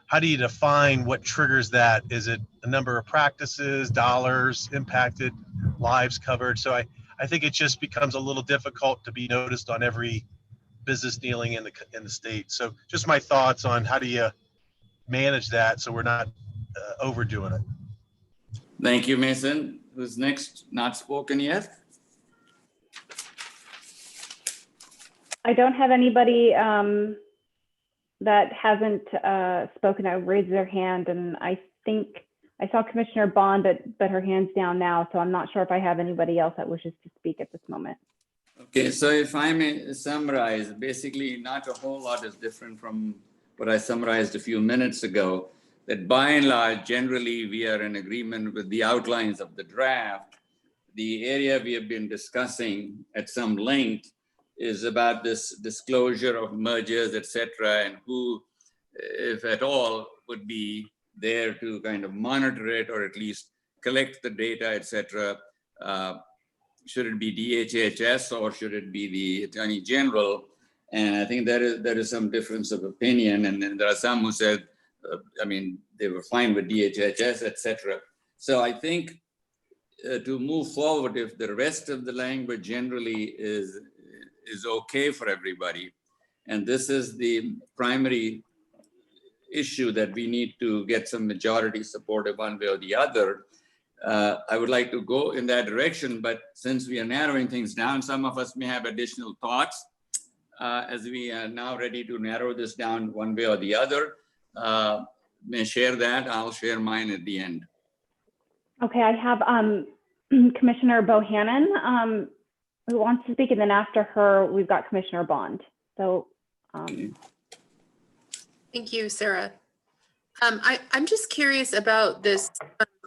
how do you define what triggers that? Is it a number of practices, dollars impacted, lives covered? So I think it just becomes a little difficult to be noticed on every business dealing in the state. So just my thoughts on how do you manage that so we're not overdoing it. Thank you, Mason. Who's next? Not spoken yet? I don't have anybody that hasn't spoken or raised their hand, and I think I saw Commissioner Bond, but her hand's down now, so I'm not sure if I have anybody else that wishes to speak at this moment. Okay, so if I may summarize, basically not a whole lot is different from what I summarized a few minutes ago, that by and large, generally, we are in agreement with the outlines of the draft. The area we have been discussing at some length is about this disclosure of mergers, et cetera, and who, if at all, would be there to kind of monitor it or at least collect the data, et cetera. Should it be DHHS or should it be the Attorney General? And I think there is some difference of opinion. And then there are some who said, I mean, they were fine with DHHS, et cetera. So I think to move forward, if the rest of the language generally is okay for everybody, and this is the primary issue that we need to get some majority support one way or the other. I would like to go in that direction, but since we are narrowing things down, some of us may have additional thoughts as we are now ready to narrow this down one way or the other. May share that. I'll share mine at the end. Okay, I have Commissioner Bohannon who wants to speak, and then after her, we've got Commissioner Bond. So. Thank you, Sarah. I'm just curious about this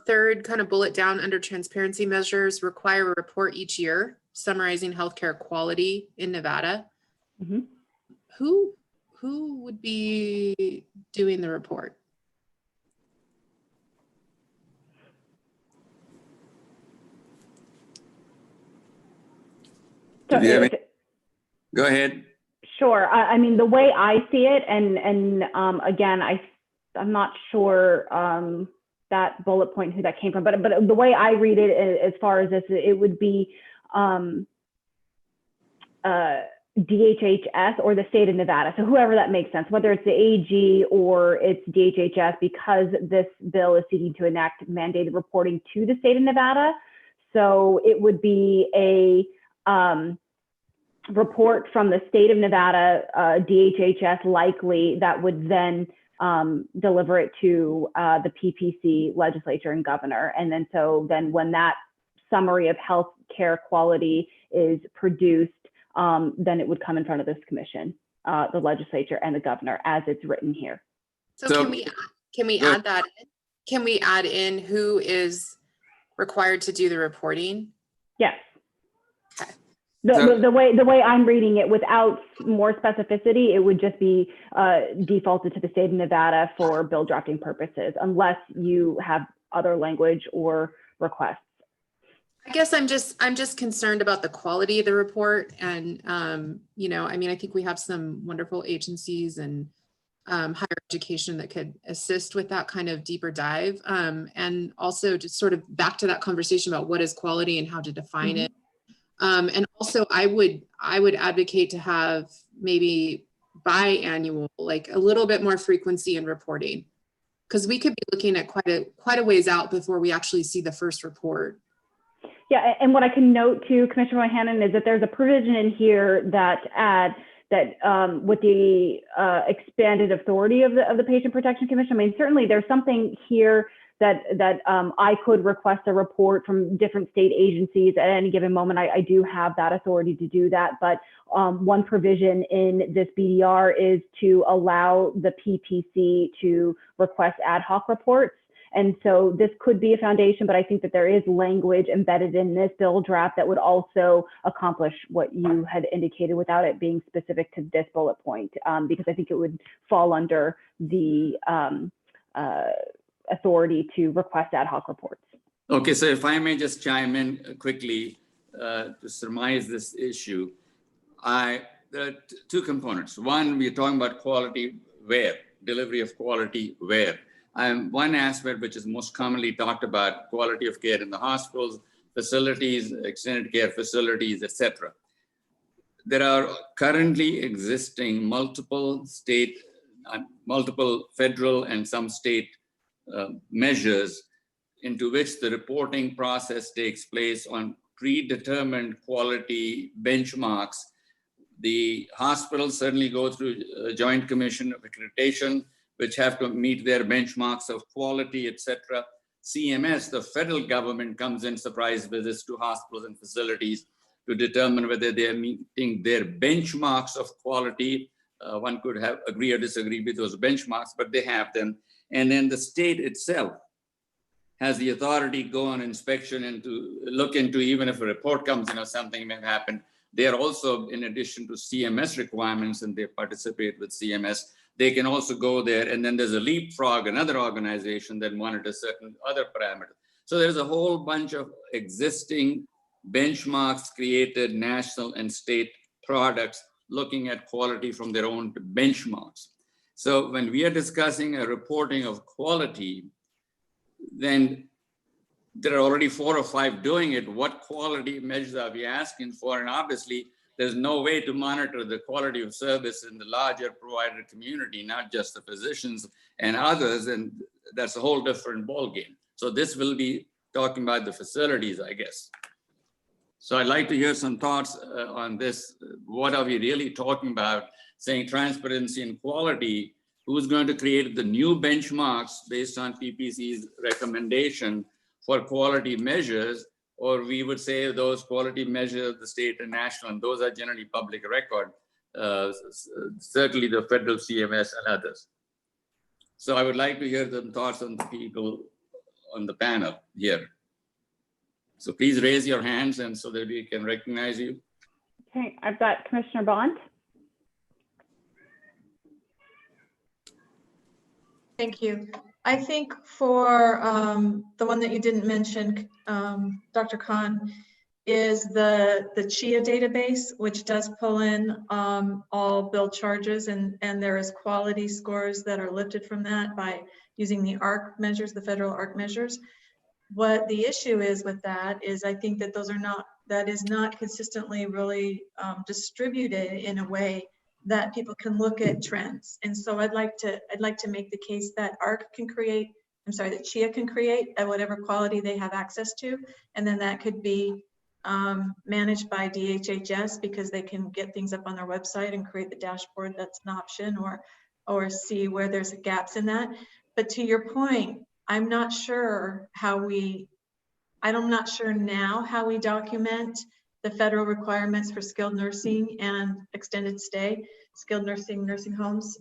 third kind of bullet down under transparency measures, require a report each year summarizing healthcare quality in Nevada. Mm-hmm. Who would be doing the report? So go ahead. Sure. I mean, the way I see it, and again, I'm not sure that bullet point who that came from, but the way I read it, as far as this, it would be DHHS or the state of Nevada. So whoever that makes sense, whether it's the AG or it's DHHS, because this bill is seeking to enact mandated reporting to the state of Nevada. So it would be a report from the state of Nevada, DHHS likely, that would then deliver it to the PPC legislature and governor. And then when that summary of health care quality is produced, then it would come in front of this commission, the legislature and the governor, as it's written here. So can we add that in? Can we add in who is required to do the reporting? Yes. Okay. The way I'm reading it, without more specificity, it would just be defaulted to the state of Nevada for bill drafting purposes, unless you have other language or requests. I guess I'm just concerned about the quality of the report, and you know, I mean, I think we have some wonderful agencies and higher education that could assist with that kind of deeper dive, and also just sort of back to that conversation about what is quality and how to define it. And also, I would advocate to have maybe biannual, like a little bit more frequency in reporting, because we could be looking at quite a ways out before we actually see the first report. Yeah, and what I can note too, Commissioner Bohannon, is that there's a provision in here that with the expanded authority of the Patient Protection Commission. I mean, certainly there's something here that I could request a report from different state agencies at any given moment. I do have that authority to do that, but one provision in this BDR is to allow the PPC to request ad hoc reports. And so this could be a foundation, but I think that there is language embedded in this bill draft that would also accomplish what you had indicated without it being specific to this bullet point, because I think it would fall under the authority to request ad hoc reports. Okay, so if I may just chime in quickly to surmise this issue. There are two components. One, we're talking about quality where, delivery of quality where. One aspect which is most commonly talked about, quality of care in the hospitals, facilities, extended care facilities, etc. There are currently existing multiple federal and some state measures into which the reporting process takes place on predetermined quality benchmarks. The hospitals certainly go through a Joint Commission of Accreditation, which have to meet their benchmarks of quality, etc. CMS, the federal government, comes in surprise visits to hospitals and facilities to determine whether they are meeting their benchmarks of quality. One could have agree or disagree with those benchmarks, but they have them. And then the state itself has the authority to go on inspection and to look into, even if a report comes in or something may have happened. They are also, in addition to CMS requirements, and they participate with CMS, they can also go there. And then there's a Leapfrog, another organization that monitors certain other parameters. So there's a whole bunch of existing benchmarks created, national and state products, looking at quality from their own benchmarks. So when we are discussing a reporting of quality, then there are already 4 or 5 doing it. What quality measures are we asking for? And obviously, there's no way to monitor the quality of service in the larger provider community, not just the physicians and others, and that's a whole different ballgame. So this will be talking about the facilities, I guess. So I'd like to hear some thoughts on this. What are we really talking about? Saying transparency and quality, who's going to create the new benchmarks based on PPC's recommendation for quality measures, or we would say those quality measures, the state and national, and those are generally public record, certainly the federal CMS and others. So I would like to hear some thoughts on the people on the panel here. So please raise your hands and so that we can recognize you. Okay, I've got Commissioner Bond. Thank you. I think for the one that you didn't mention, Dr. Khan, is the CHIA database, which does pull in all bill charges, and there is quality scores that are lifted from that by using the ARC measures, the federal ARC measures. What the issue is with that is I think that that is not consistently really distributed in a way that people can look at trends. And so I'd like to make the case that ARC can create, that CHIA can create at whatever quality they have access to. And then that could be managed by DHHS, because they can get things up on their website and create the dashboard. That's an option, or see where there's gaps in that. But to your point, I'm not sure now how we document the federal requirements for skilled nursing and extended stay, skilled nursing homes.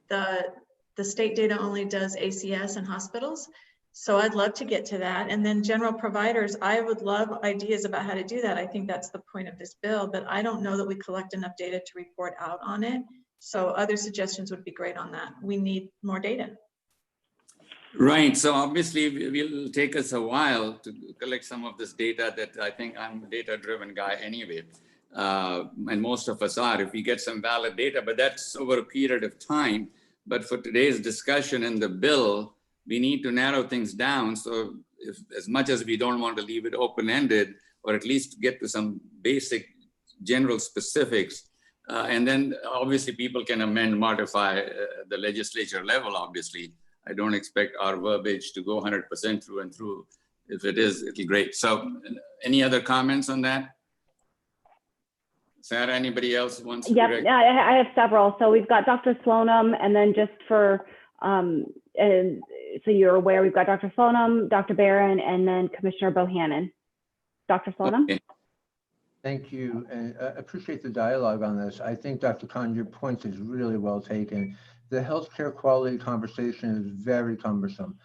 The state data only does ACS and hospitals. So I'd love to get to that. And then general providers, I would love ideas about how to do that. I think that's the point of this bill, but I don't know that we collect enough data to report out on it. So other suggestions would be great on that. We need more data. Right, so obviously it will take us a while to collect some of this data that I think I'm a data-driven guy anyway. And most of us are, if we get some valid data, but that's over a period of time. But for today's discussion in the bill, we need to narrow things down. So if, as much as we don't want to leave it open-ended, or at least get to some basic general specifics, and then obviously people can amend, modify the legislature level, obviously. I don't expect our verbiage to go 100% through and through. If it is, it'll be great. So any other comments on that? Sarah, anybody else wants to? Yep, I have several. So we've got Dr. Slonim, and then just for, and so you're aware, we've got Dr. Slonim, Dr. Barron, and then Commissioner Bohannon. Dr. Slonim? Okay. Thank you, and I appreciate the dialogue on this. I think, Dr. Khan, your point is really well taken. The healthcare quality conversation is very cumbersome.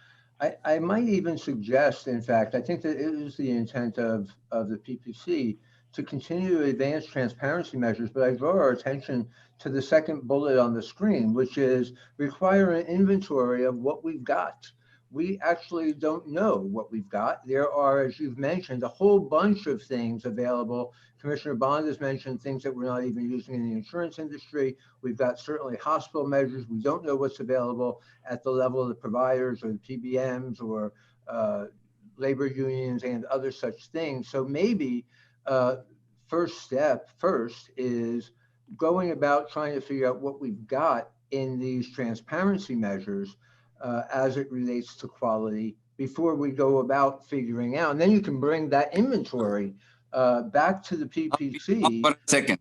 I might even suggest, in fact, I think that it is the intent of the PPC to continue to advance transparency measures, but I draw our attention to the second bullet on the screen, which is require an inventory of what we've got. We actually don't know what we've got. There are, as you've mentioned, a whole bunch of things available. Commissioner Bond has mentioned things that we're not even using in the insurance industry. We've got certainly hospital measures. We don't know what's available at the level of the providers or the PBMs or labor unions and other such things. So maybe first is going about trying to figure out what we've got in these transparency measures as it relates to quality before we go about figuring out. And then you can bring that inventory back to the PPC. For a second.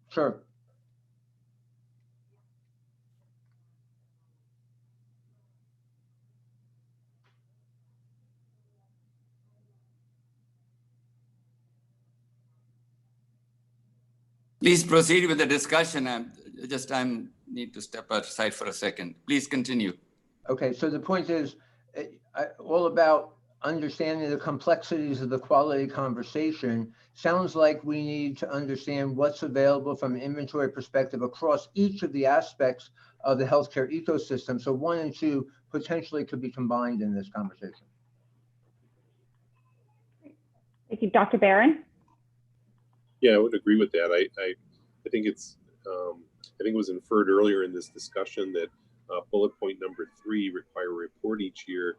Sure. Please proceed with the discussion. I need to step aside for a second. Please continue. Okay, so the point is all about understanding the complexities of the quality conversation. Sounds like we need to understand what's available from an inventory perspective across each of the aspects of the healthcare ecosystem. So 1 and 2 potentially could be combined in this conversation. Thank you, Dr. Barron. Yeah, I would agree with that. I think it's I think it was inferred earlier in this discussion that bullet point number 3, require a report each year,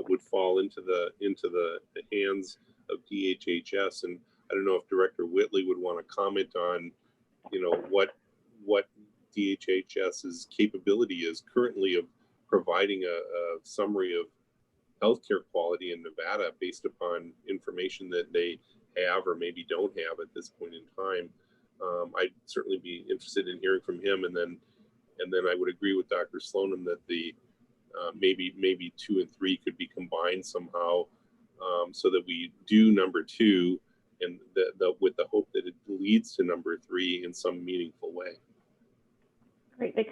would fall into the hands of DHHS. And I don't know if Director Whitley would want to comment on, you know, what DHHS's capability is currently of providing a summary of healthcare quality in Nevada based upon information that they have or maybe don't have at this point in time. I'd certainly be interested in hearing from him, and then I would agree with Dr. Slonim that the maybe 2 and 3 could be combined somehow, so that we do number 2, and with the hope that it leads to number 3 in some meaningful way. Great.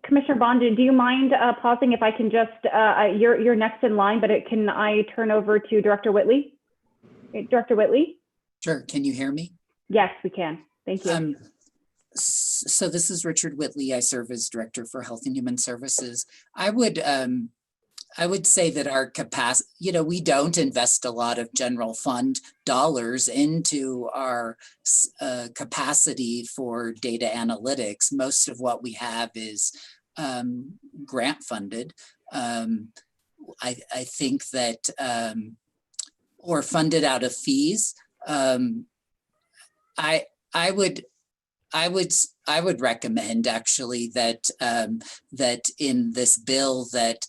Commissioner Bond, do you mind pausing if I can just, you're next in line, but can I turn over to Director Whitley? Director Whitley? Sure. Can you hear me? Yes, we can. Thank you. So this is Richard Whitley. I serve as Director for Health and Human Services. I would say that our capacity, you know, we don't invest a lot of general fund dollars into our capacity for data analytics. Most of what we have is grant funded. I think that, or funded out of fees. I would recommend actually that that in this bill that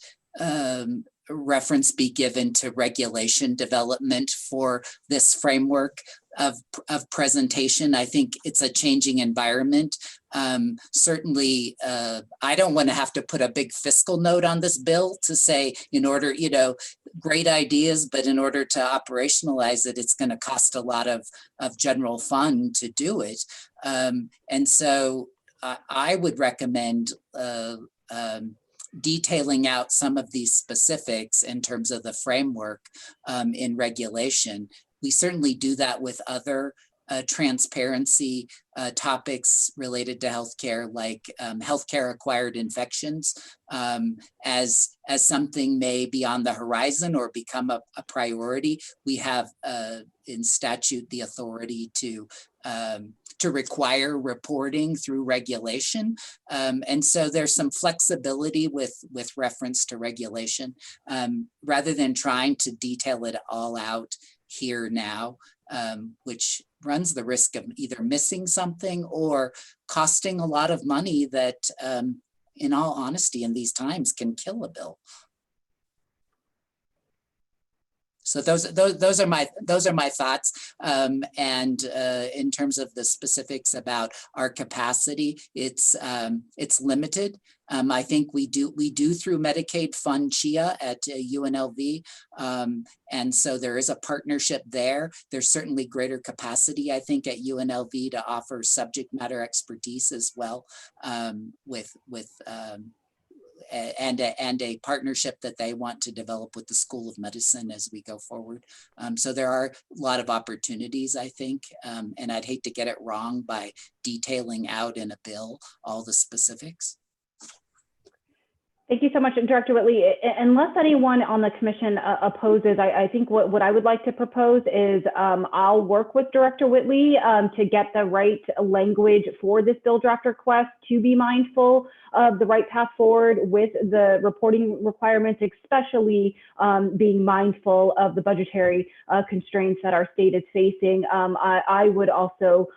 reference be given to regulation development for this framework of presentation. I think it's a changing environment. Certainly, I don't want to have to put a big fiscal note on this bill to say, in order, you know, great ideas, but in order to operationalize it, it's going to cost a lot of general fund to do it. And so I would recommend detailing out some of these specifics in terms of the framework in regulation. We certainly do that with other transparency topics related to healthcare, like healthcare acquired infections, as something may be on the horizon or become a priority. We have in statute the authority to require reporting through regulation. And so there's some flexibility with reference to regulation, rather than trying to detail it all out here now, which runs the risk of either missing something or costing a lot of money that, in all honesty, in these times can kill a bill. So those are my thoughts. And in terms of the specifics about our capacity, it's limited. I think we do through Medicaid fund CHIA at UNLV. And so there is a partnership there. There's certainly greater capacity, I think, at UNLV to offer subject matter expertise as well, and a partnership that they want to develop with the School of Medicine as we go forward. So there are a lot of opportunities, I think, and I'd hate to get it wrong by detailing out in a bill all the specifics. Thank you so much, Director Whitley. Unless anyone on the commission opposes, I think what I would like to propose is I'll work with Director Whitley to get the right language for this bill draft request, to be mindful of the right path forward with the reporting requirements, especially being mindful of the budgetary constraints that our state is facing. I would also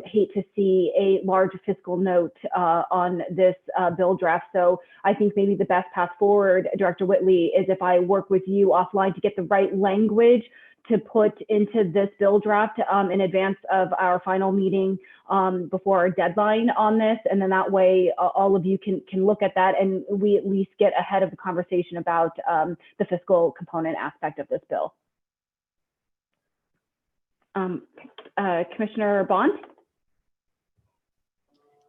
hate to see a large fiscal note on this bill draft. So I think maybe the best path forward, Director Whitley, is if I work with you offline to get the right language to put into this bill draft in advance of our final meeting before our deadline on this. And then that way all of you can look at that and we at least get ahead of the conversation about the fiscal component aspect of this bill. Commissioner Bond?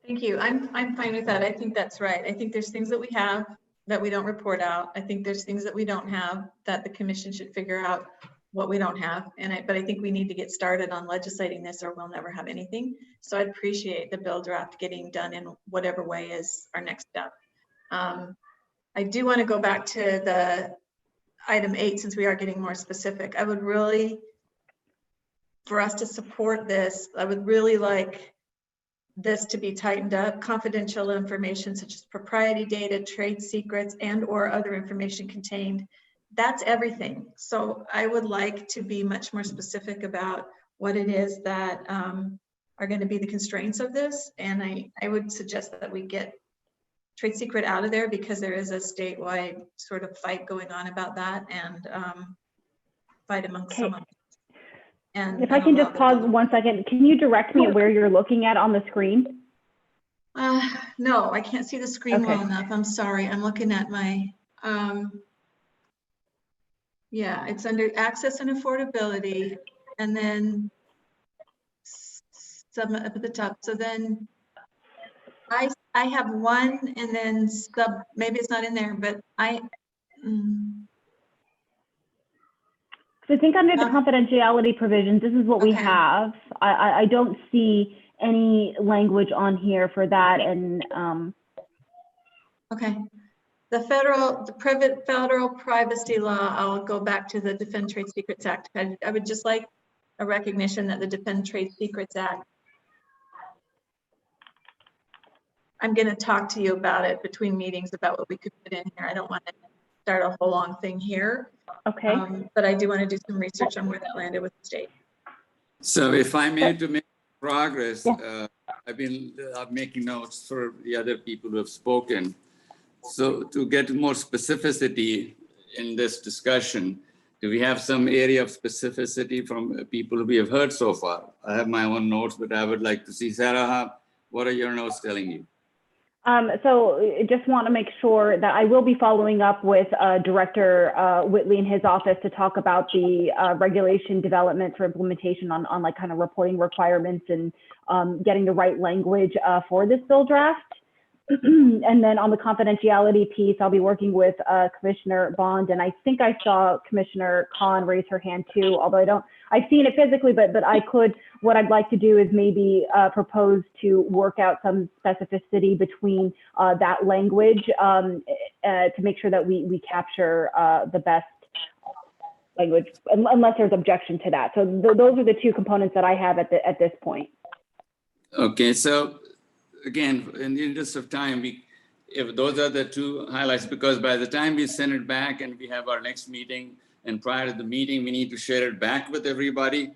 Thank you. I'm fine with that. I think that's right. I think there's things that we have that we don't report out. I think there's things that we don't have that the commission should figure out what we don't have. But I think we need to get started on legislating this or we'll never have anything. So I'd appreciate the bill draft getting done in whatever way is our next step. I do want to go back to the item 8, since we are getting more specific. I would really, for us to support this, I would really like this to be tightened up. Confidential information such as propriety data, trade secrets, and or other information contained. That's everything. So I would like to be much more specific about what it is that are going to be the constraints of this. And I would suggest that we get trade secret out of there, because there is a statewide sort of fight going on about that, and fight amongst some of them. And if I can just pause 1 second, can you direct me at where you're looking at on the screen? No, I can't see the screen well enough. I'm sorry. I'm looking at my, yeah, it's under access and affordability, and then some up at the top. So then I have one, and then maybe it's not in there, but I think under the confidentiality provisions, this is what we have. I don't see any language on here for that. And okay, the federal privacy law, I'll go back to the Defend Trade Secrets Act. I would just like a recognition that the Defend Trade Secrets Act, I'm going to talk to you about it between meetings about what we could put in here. I don't want to start a whole long thing here. Okay. But I do want to do some research on where that landed with the state. So if I may, to make progress, I've been making notes for the other people who have spoken. So to get more specificity in this discussion, do we have some area of specificity from people we have heard so far? I have my own notes, but I would like to see, Sarah, what are your notes telling you? So just want to make sure that I will be following up with Director Whitley in his office to talk about the regulation development for implementation on like kind of reporting requirements and getting the right language for this bill draft. And then on the confidentiality piece, I'll be working with Commissioner Bond, and I think I saw Commissioner Khan raise her hand too, although I've seen it physically, but what I'd like to do is maybe propose to work out some specificity between that language to make sure that we capture the best language, unless there's objection to that. So those are the two components that I have at this point. Okay, so again, in the interest of time, if those are the two highlights, because by the time we send it back and we have our next meeting, and prior to the meeting, we need to share it back with everybody,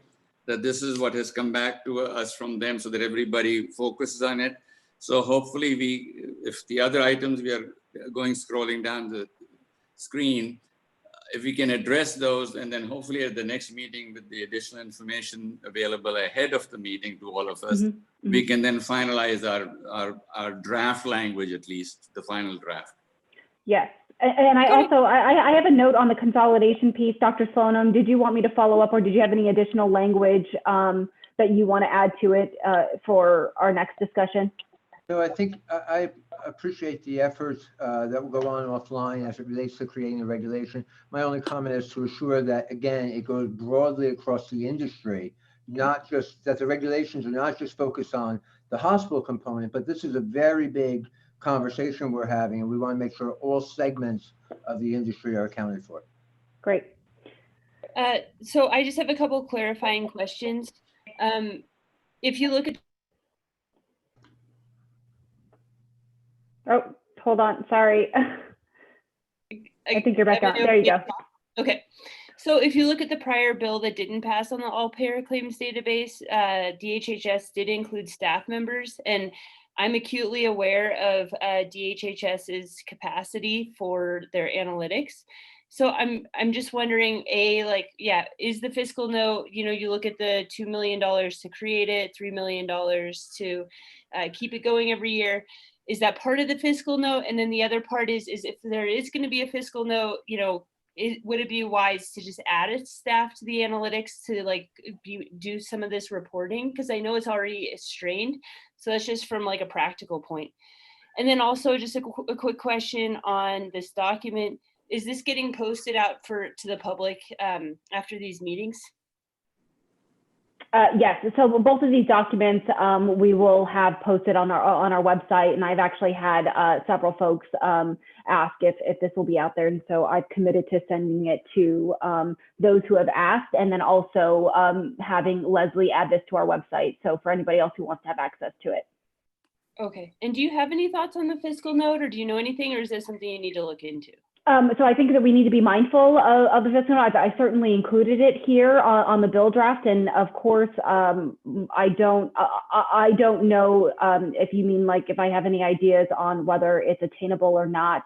that this is what has come back to us from them, so that everybody focuses on it. So hopefully if the other items we are scrolling down the screen, if we can address those, and then hopefully at the next meeting with the additional information available ahead of the meeting to all of us, we can then finalize our draft language, at least the final draft. Yes, and I have a note on the consolidation piece. Dr. Slonim, did you want me to follow up, or did you have any additional language that you want to add to it for our next discussion? No, I think I appreciate the efforts that will go on offline as it relates to creating a regulation. My only comment is to assure that, again, it goes broadly across the industry, not just that the regulations are not just focused on the hospital component, but this is a very big conversation we're having, and we want to make sure all segments of the industry are accounted for. Great. So I just have a couple clarifying questions. If you look at Oh, hold on. Sorry. I think you're back on. There you go. Okay. So if you look at the prior bill that didn't pass on the all-payer claims database, DHHS did include staff members, and I'm acutely aware of DHHS's capacity for their analytics. So I'm just wondering, is the fiscal note, you look at the $2 million to create it, $3 million to keep it going every year. Is that part of the fiscal note? And then the other part is if there is going to be a fiscal note, would it be wise to just add a staff to the analytics to do some of this reporting? Because I know it's already strained. So that's just from a practical point. And then also just a quick question on this document. Is this getting posted out to the public after these meetings? Yes, so both of these documents we will have posted on our website, and I've actually had several folks ask if this will be out there, and so I've committed to sending it to those who have asked, and then also having Leslie add this to our website, so for anybody else who wants to have access to it. Okay, and do you have any thoughts on the fiscal note, or do you know anything, or is this something you need to look into? So I think that we need to be mindful of the fiscal note. I certainly included it here on the bill draft, and of course, I don't know if you mean like if I have any ideas on whether it's attainable or not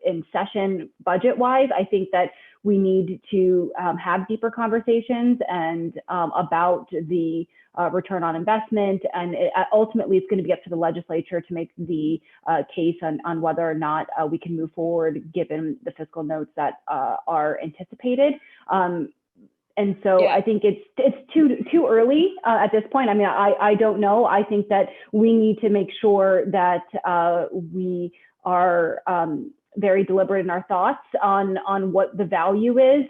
in session budget-wise. I think that we need to have deeper conversations and about the return on investment, and ultimately it's going to be up to the legislature to make the case on whether or not we can move forward given the fiscal notes that are anticipated. And so yeah. I think it's too early at this point. I mean, I don't know. I think that we need to make sure that we are very deliberate in our thoughts on what the value is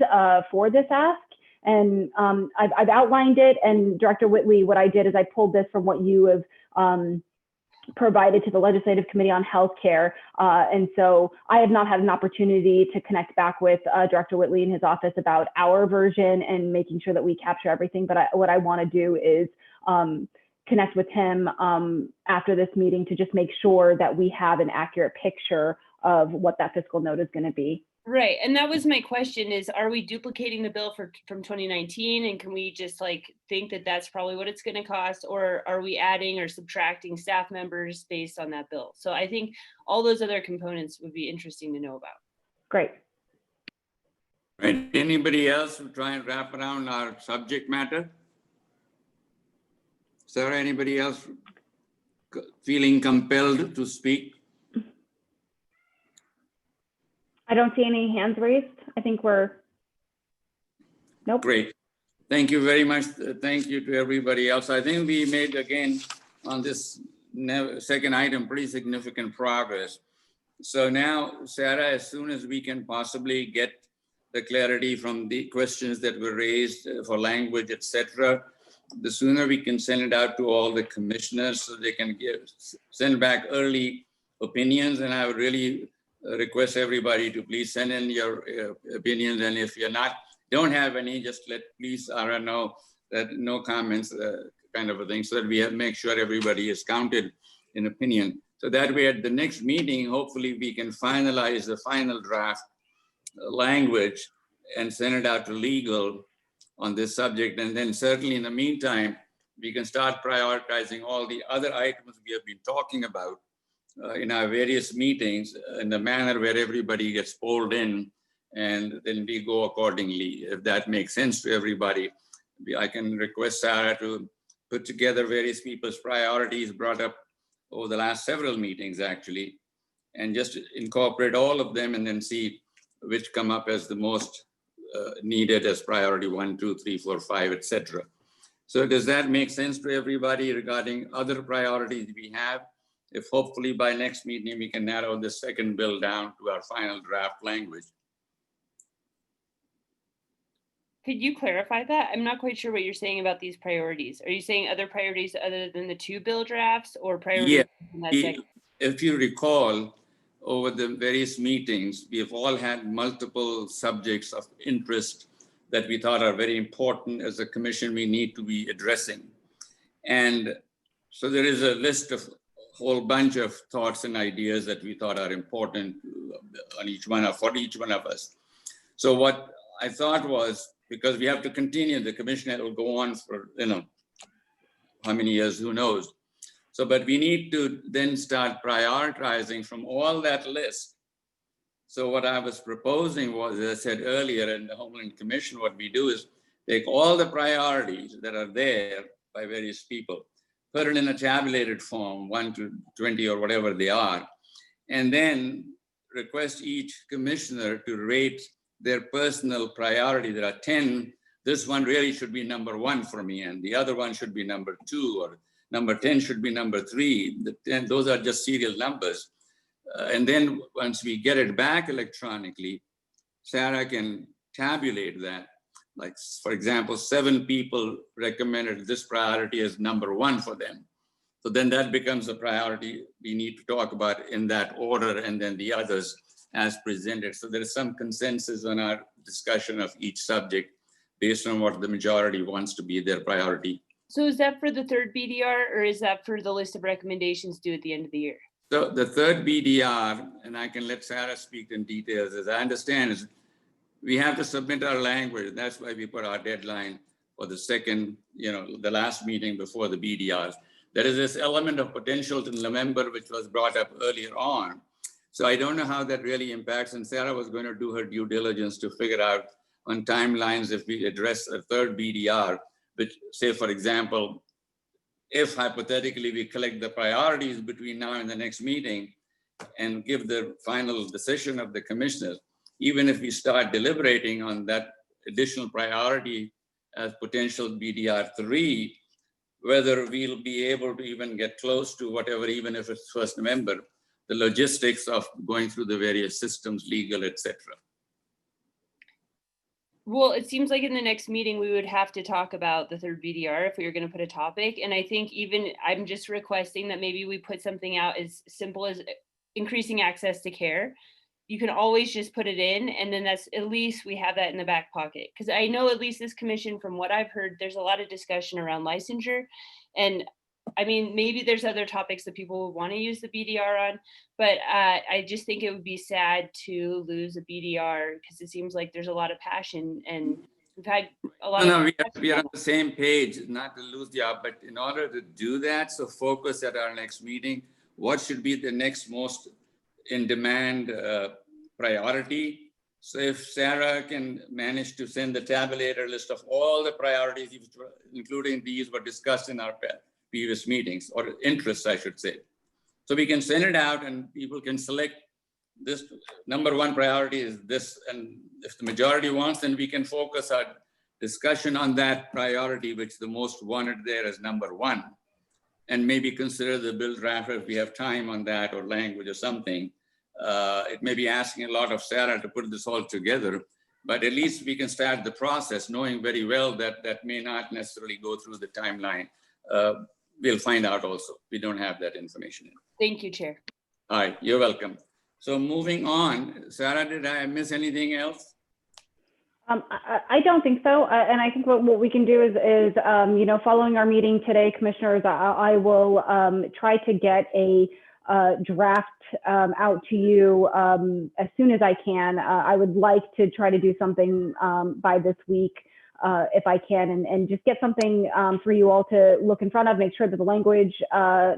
for this ask. And I've outlined it, and Director Whitley, what I did is I pulled this from what you have provided to the Legislative Committee on Healthcare. And so I have not had an opportunity to connect back with Director Whitley in his office about our version and making sure that we capture everything. But what I want to do is connect with him after this meeting to just make sure that we have an accurate picture of what that fiscal note is going to be. Right. And that was my question is, are we duplicating the bill from 2019? And can we just like think that that's probably what it's going to cost? Or are we adding or subtracting staff members based on that bill? So I think all those other components would be interesting to know about. Great. Right. Anybody else who try and wrap around our subject matter? Sarah, anybody else feeling compelled to speak? I don't see any hands raised. I think we're, nope. Great. Thank you very much. Thank you to everybody else. I think we made, again, on this second item, pretty significant progress. So now, Sarah, as soon as we can possibly get the clarity from the questions that were raised for language, etc., the sooner we can send it out to all the commissioners so they can send back early opinions. And I would really request everybody to please send in your opinions, and if you're don't have any, just please Ara know that no comments kind of a thing, so that we make sure everybody is counted in opinion. So that way at the next meeting, hopefully we can finalize the final draft language and send it out to legal on this subject. And then certainly in the meantime, we can start prioritizing all the other items we have been talking about in our various meetings in the manner where everybody gets pulled in, and then we go accordingly. If that makes sense to everybody, I can request Sarah to put together various people's priorities brought up over the last several meetings actually, and just incorporate all of them and then see which come up as the most needed as priority 1, 2, 3, 4, 5, etc. So does that make sense to everybody regarding other priorities we have? If hopefully by next meeting, we can narrow the second bill down to our final draft language. Could you clarify that? I'm not quite sure what you're saying about these priorities. Are you saying other priorities other than the 2 bill drafts, or priorities? Yeah, if you recall, over the various meetings, we have all had multiple subjects of interest that we thought are very important as a commission we need to be addressing. And so there is a list of whole bunch of thoughts and ideas that we thought are important on each one for each one of us. So what I thought was, because we have to continue, the commission will go on for, how many years, who knows. So, but we need to then start prioritizing from all that list. So what I was proposing was, as I said earlier in the Homeland Commission, what we do is take all the priorities that are there by various people, put it in a tabulated form, 1 to 20 or whatever they are, and then request each commissioner to rate their personal priority. There are 10. This one really should be number 1 for me, and the other one should be number 2, or number 10 should be number 3. The 10, those are just serial numbers. And then once we get it back electronically, Sarah can tabulate that. Like, for example, 7 people recommended this priority as number 1 for them. So then that becomes a priority we need to talk about in that order, and then the others as presented. So there is some consensus on our discussion of each subject based on what the majority wants to be their priority. So is that for the 3rd BDR, or is that for the list of recommendations due at the end of the year? So the 3rd BDR, and and I can let Sarah speak in details. As I understand, is we have to submit our language. That's why we put our deadline for the second, the last meeting before the BDRs. There is this element of potential to November, which was brought up earlier on. So I don't know how that really impacts. And Sarah was going to do her due diligence to figure out on timelines if we address a third BDR, which say, for example, if hypothetically we collect the priorities between now and the next meeting and give the final decision of the commissioners, even if we start deliberating on that additional priority as potential BDR3, whether we'll be able to even get close to whatever, even if it's 1st November, the logistics of going through the various systems, legal, etc. Well, it seems like in the next meeting, we would have to talk about the third BDR if we were going to put a topic. And I think I'm just requesting that maybe we put something out as simple as increasing access to care. You can always just put it in, and then that's at least we have that in the back pocket. Because I know at least this commission, from what I've heard, there's a lot of discussion around licensure. And I mean, maybe there's other topics that people would want to use the BDR on, but I just think it would be sad to lose a BDR because it seems like there's a lot of passion, and we've had a lot of. We are on the same page, not to lose the job, but in order to do that, so focus at our next meeting, what should be the next most in demand priority. So if Sarah can manage to send the tabulator list of all the priorities, including these were discussed in our previous meetings, or interests, I should say. So we can send it out and people can select this number one priority is this. And if the majority wants, then we can focus our discussion on that priority, which the most wanted there as number one. And maybe consider the bill draft if we have time on that, or language or something. It may be asking a lot of Sarah to put this all together, but at least we can start the process knowing very well that that may not necessarily go through the timeline. We'll find out also. We don't have that information. Thank you, Chair. All right, you're welcome. So moving on, Sarah, did I miss anything else? I don't think so. And I think what we can do is following our meeting today, commissioners, I will try to get a draft out to you as soon as I can. I would like to try to do something by this week if I can, and just get something for you all to look in front of, make sure that the language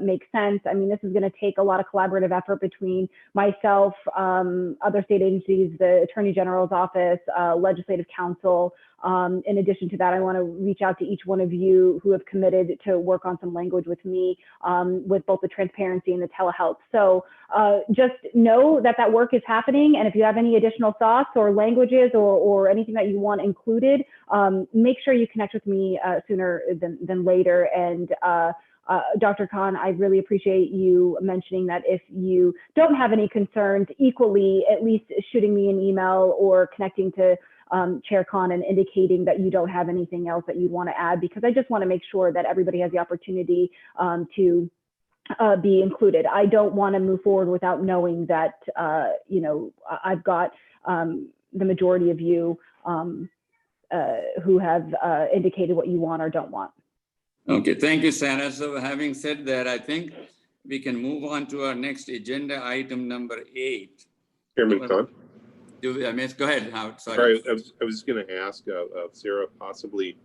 makes sense. I mean, this is going to take a lot of collaborative effort between myself, other state agencies, the Attorney General's office, Legislative Council. In addition to that, I want to reach out to each one of you who have committed to work on some language with me with both the transparency and the telehealth. So just know that that work is happening. And if you have any additional thoughts or languages or anything that you want included, make sure you connect with me sooner than later. And Dr. Khan, I really appreciate you mentioning that if you don't have any concerns, equally, at least shooting me an email or connecting to Chair Khan and indicating that you don't have anything else that you'd want to add, because I just want to make sure that everybody has the opportunity to be included. I don't want to move forward without knowing that, I've got the majority of you who have indicated what you want or don't want. Okay, thank you, Sarah. So having said that, I think we can move on to our next agenda item, number 8. Chairman Khan. Go ahead, Howard. Sorry, I was going to ask Sarah, possibly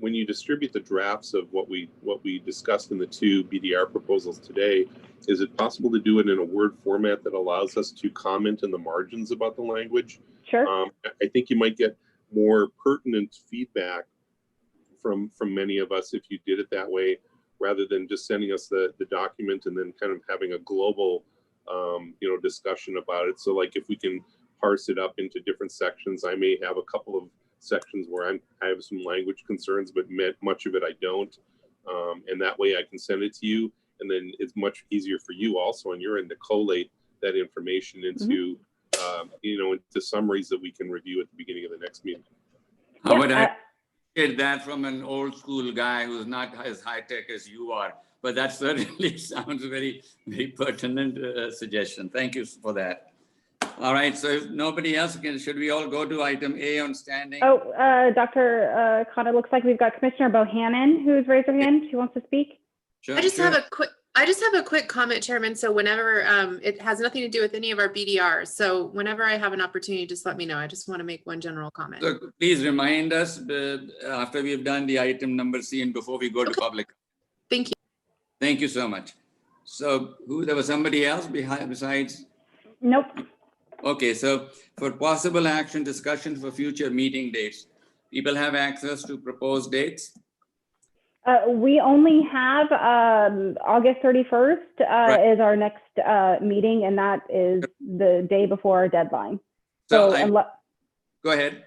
when you distribute the drafts of what we discussed in the 2 BDR proposals today, is it possible to do it in a Word format that allows us to comment in the margins about the language? Sure. I think you might get more pertinent feedback from many of us if you did it that way, rather than just sending us the document and then kind of having a global discussion about it. So like if we can parse it up into different sections, I may have a couple of sections where I have some language concerns, but much of it I don't. And that way I can send it to you, and then it's much easier for you also on your end to collate that information into into summaries that we can review at the beginning of the next meeting. How would I get that from an old school guy who's not as high tech as you are? But that certainly sounds very, very pertinent suggestion. Thank you for that. All right, so if nobody else can, should we all go to item A on standing? Oh, Dr. Khan, it looks like we've got Commissioner Bohannon who's raised her hand. She wants to speak. Sure, I just have a I just have a quick comment, Chairman. So whenever, it has nothing to do with any of our BDRs. So whenever I have an opportunity, just let me know. I just want to make one general comment. So please remind us after we've done the item number C and before we go to public. Thank you. Thank you so much. So there was somebody else besides? Nope. Okay, so for possible action discussion for future meeting dates, people have access to proposed dates? We only have August 31st is our next meeting, and that is the day before our deadline. So go ahead.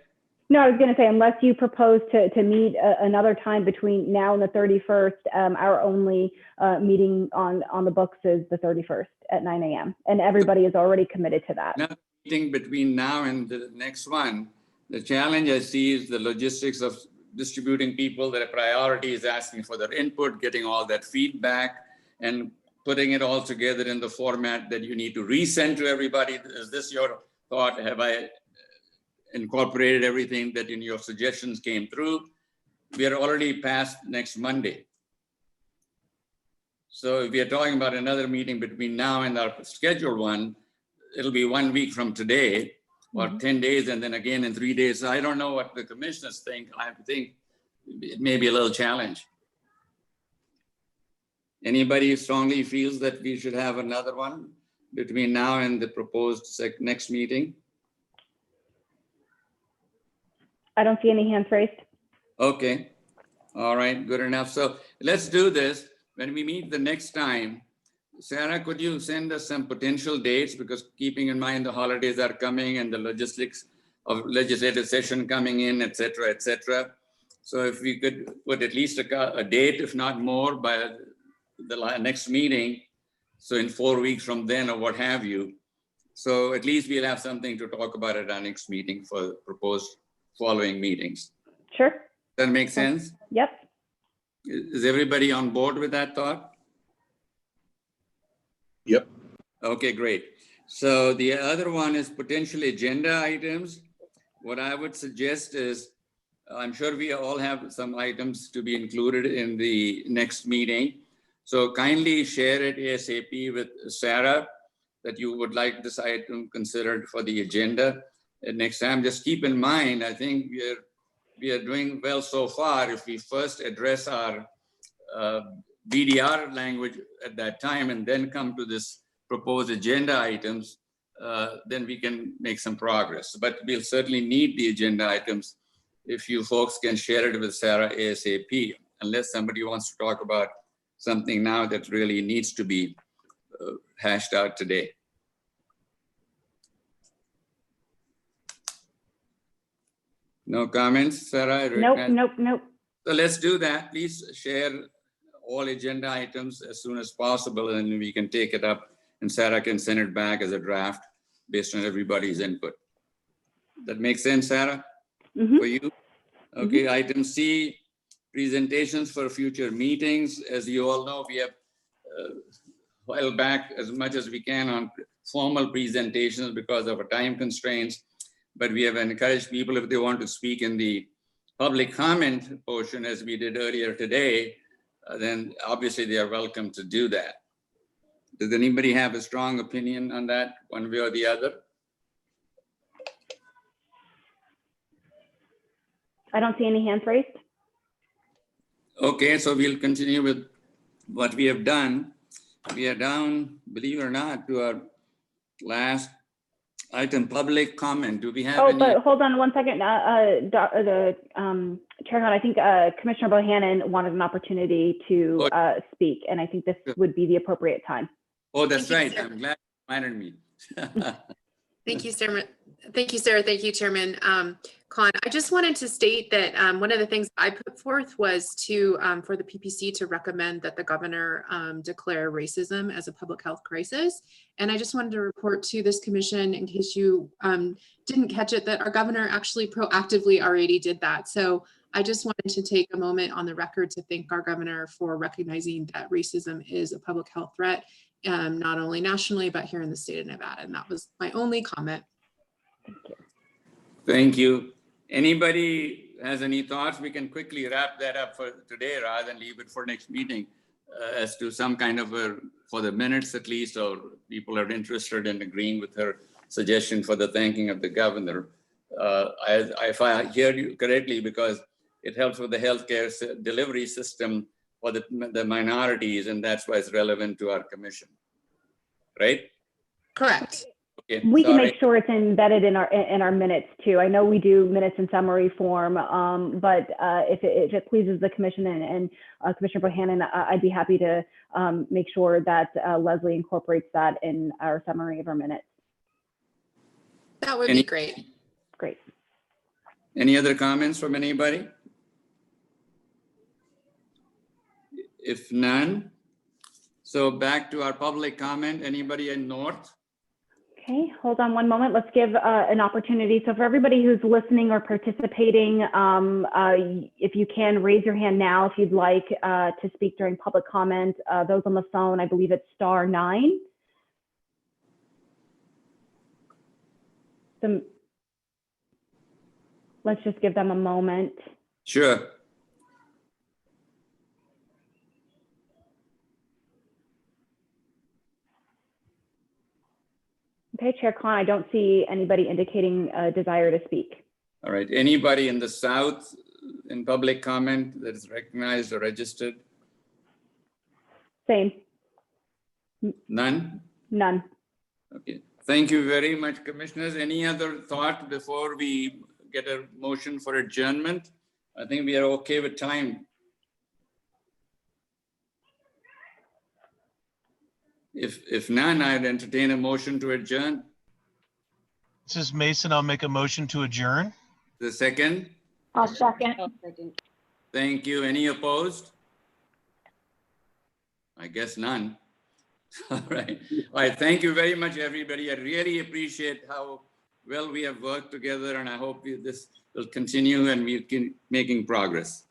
No, I was going to say, unless you propose to meet another time between now and the 31st, our only meeting on the books is the 31st at 9 a.m. And everybody is already committed to that. Another meeting between now and the next one, the challenge I see is the logistics of distributing people, their priorities, asking for their input, getting all that feedback, and putting it all together in the format that you need to resend to everybody. Is this your thought? Have I incorporated everything that in your suggestions came through? We are already past next Monday. So if we are talking about another meeting between now and our scheduled one, it'll be 1 week from today, or 10 days, and then again in 3 days. So I don't know what the commissioners think. I think it may be a little challenge. Anybody strongly feels that we should have another one between now and the proposed next meeting? I don't see any hands raised. Okay. All right, good enough. So let's do this. When we meet the next time, Sarah, could you send us some potential dates? Because keeping in mind the holidays are coming and the logistics of legislative session coming in, et cetera, et cetera. So if we could put at least a date, if not more, by the next meeting, so in 4 weeks from then or what have you. So at least we'll have something to talk about at our next meeting for proposed following meetings. Sure. That makes sense? Yep. Is everybody on board with that thought? Yep. Okay, great. So the other one is potential agenda items. What I would suggest is, I'm sure we all have some items to be included in the next meeting. So kindly share it ASAP with Sarah that you would like this item considered for the agenda. And next time, just keep in mind, I think we are doing well so far. If we first address our BDR language at that time and then come to this proposed agenda items, then we can make some progress. But we'll certainly need the agenda items if you folks can share it with Sarah ASAP, unless somebody wants to talk about something now that really needs to be hashed out today. No comments, Sarah? Nope. So let's do that. Please share all agenda items as soon as possible, and we can take it up and Sarah can send it back as a draft based on everybody's input. That makes sense, Sarah? For you? Okay, item C, presentations for future meetings. As you all know, we have held back as much as we can on formal presentations because of our time constraints, but we have encouraged people, if they want to speak in the public comment portion, as we did earlier today, then obviously they are welcome to do that. Does anybody have a strong opinion on that, one way or the other? I don't see any hands raised. Okay, so we'll continue with what we have done. We are down, believe it or not, to our last item, public comment. Do we have any? But hold on 1 second. Chairman, I think Commissioner Bohannon wanted an opportunity to speak, and I think this would be the appropriate time. Oh, that's right. I'm glad you reminded me. Thank you, Sarah. Thank you, Sarah. Thank you, Chairman Khan. I just wanted to state that one of the things I put forth was to for the PPC to recommend that the governor declare racism as a public health crisis. And I just wanted to report to this commission, in case you didn't catch it, that our governor actually proactively already did that. So I just wanted to take a moment on the record to thank our governor for recognizing that racism is a public health threat, not only nationally, but here in the state of Nevada. And that was my only comment. Thank you. Thank you. Anybody has any thoughts? We can quickly wrap that up for today rather than leave it for next meeting. as to some kind of a, for the minutes at least, or people are interested in agreeing with her suggestion for the thanking of the governor. If I hear you correctly, because it helps with the healthcare delivery system for the minorities, and that's why it's relevant to our commission, right? Correct. Okay, We can sorry. make sure it's embedded in our minutes too. I know we do minutes in summary form, but if it pleases the commission and Commissioner Bohannon, I'd be happy to make sure that Leslie incorporates that in our summary of our minutes. That would be great. Great. Any other comments from anybody? If none, so back to our public comment. Anybody in North? Okay, hold on one moment. Let's give an opportunity. So for everybody who's listening or participating, if you can raise your hand now if you'd like to speak during public comment. Those on the phone, I believe it's *9. So let's just give them a moment. Sure. Okay, Chair Khan, I don't see anybody indicating a desire to speak. All right. Anybody in the South in public comment that is recognized or registered? Same. None? None. Okay. Thank you very much, commissioners. Any other thought before we get a motion for adjournment? I think we are okay with time. If none, I'd entertain a motion to adjourn. This is Mason. I'll make a motion to adjourn. The second? I'll second. Thank you. Any opposed? I guess none. All right. All right. Thank you very much, everybody. I really appreciate how well we have worked together, and I hope this will continue and we can making progress.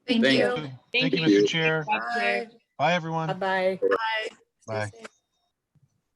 Thank you. Thank you, Mr. Chair. Bye. Bye, everyone. Bye-bye. Bye. Bye. Stay safe.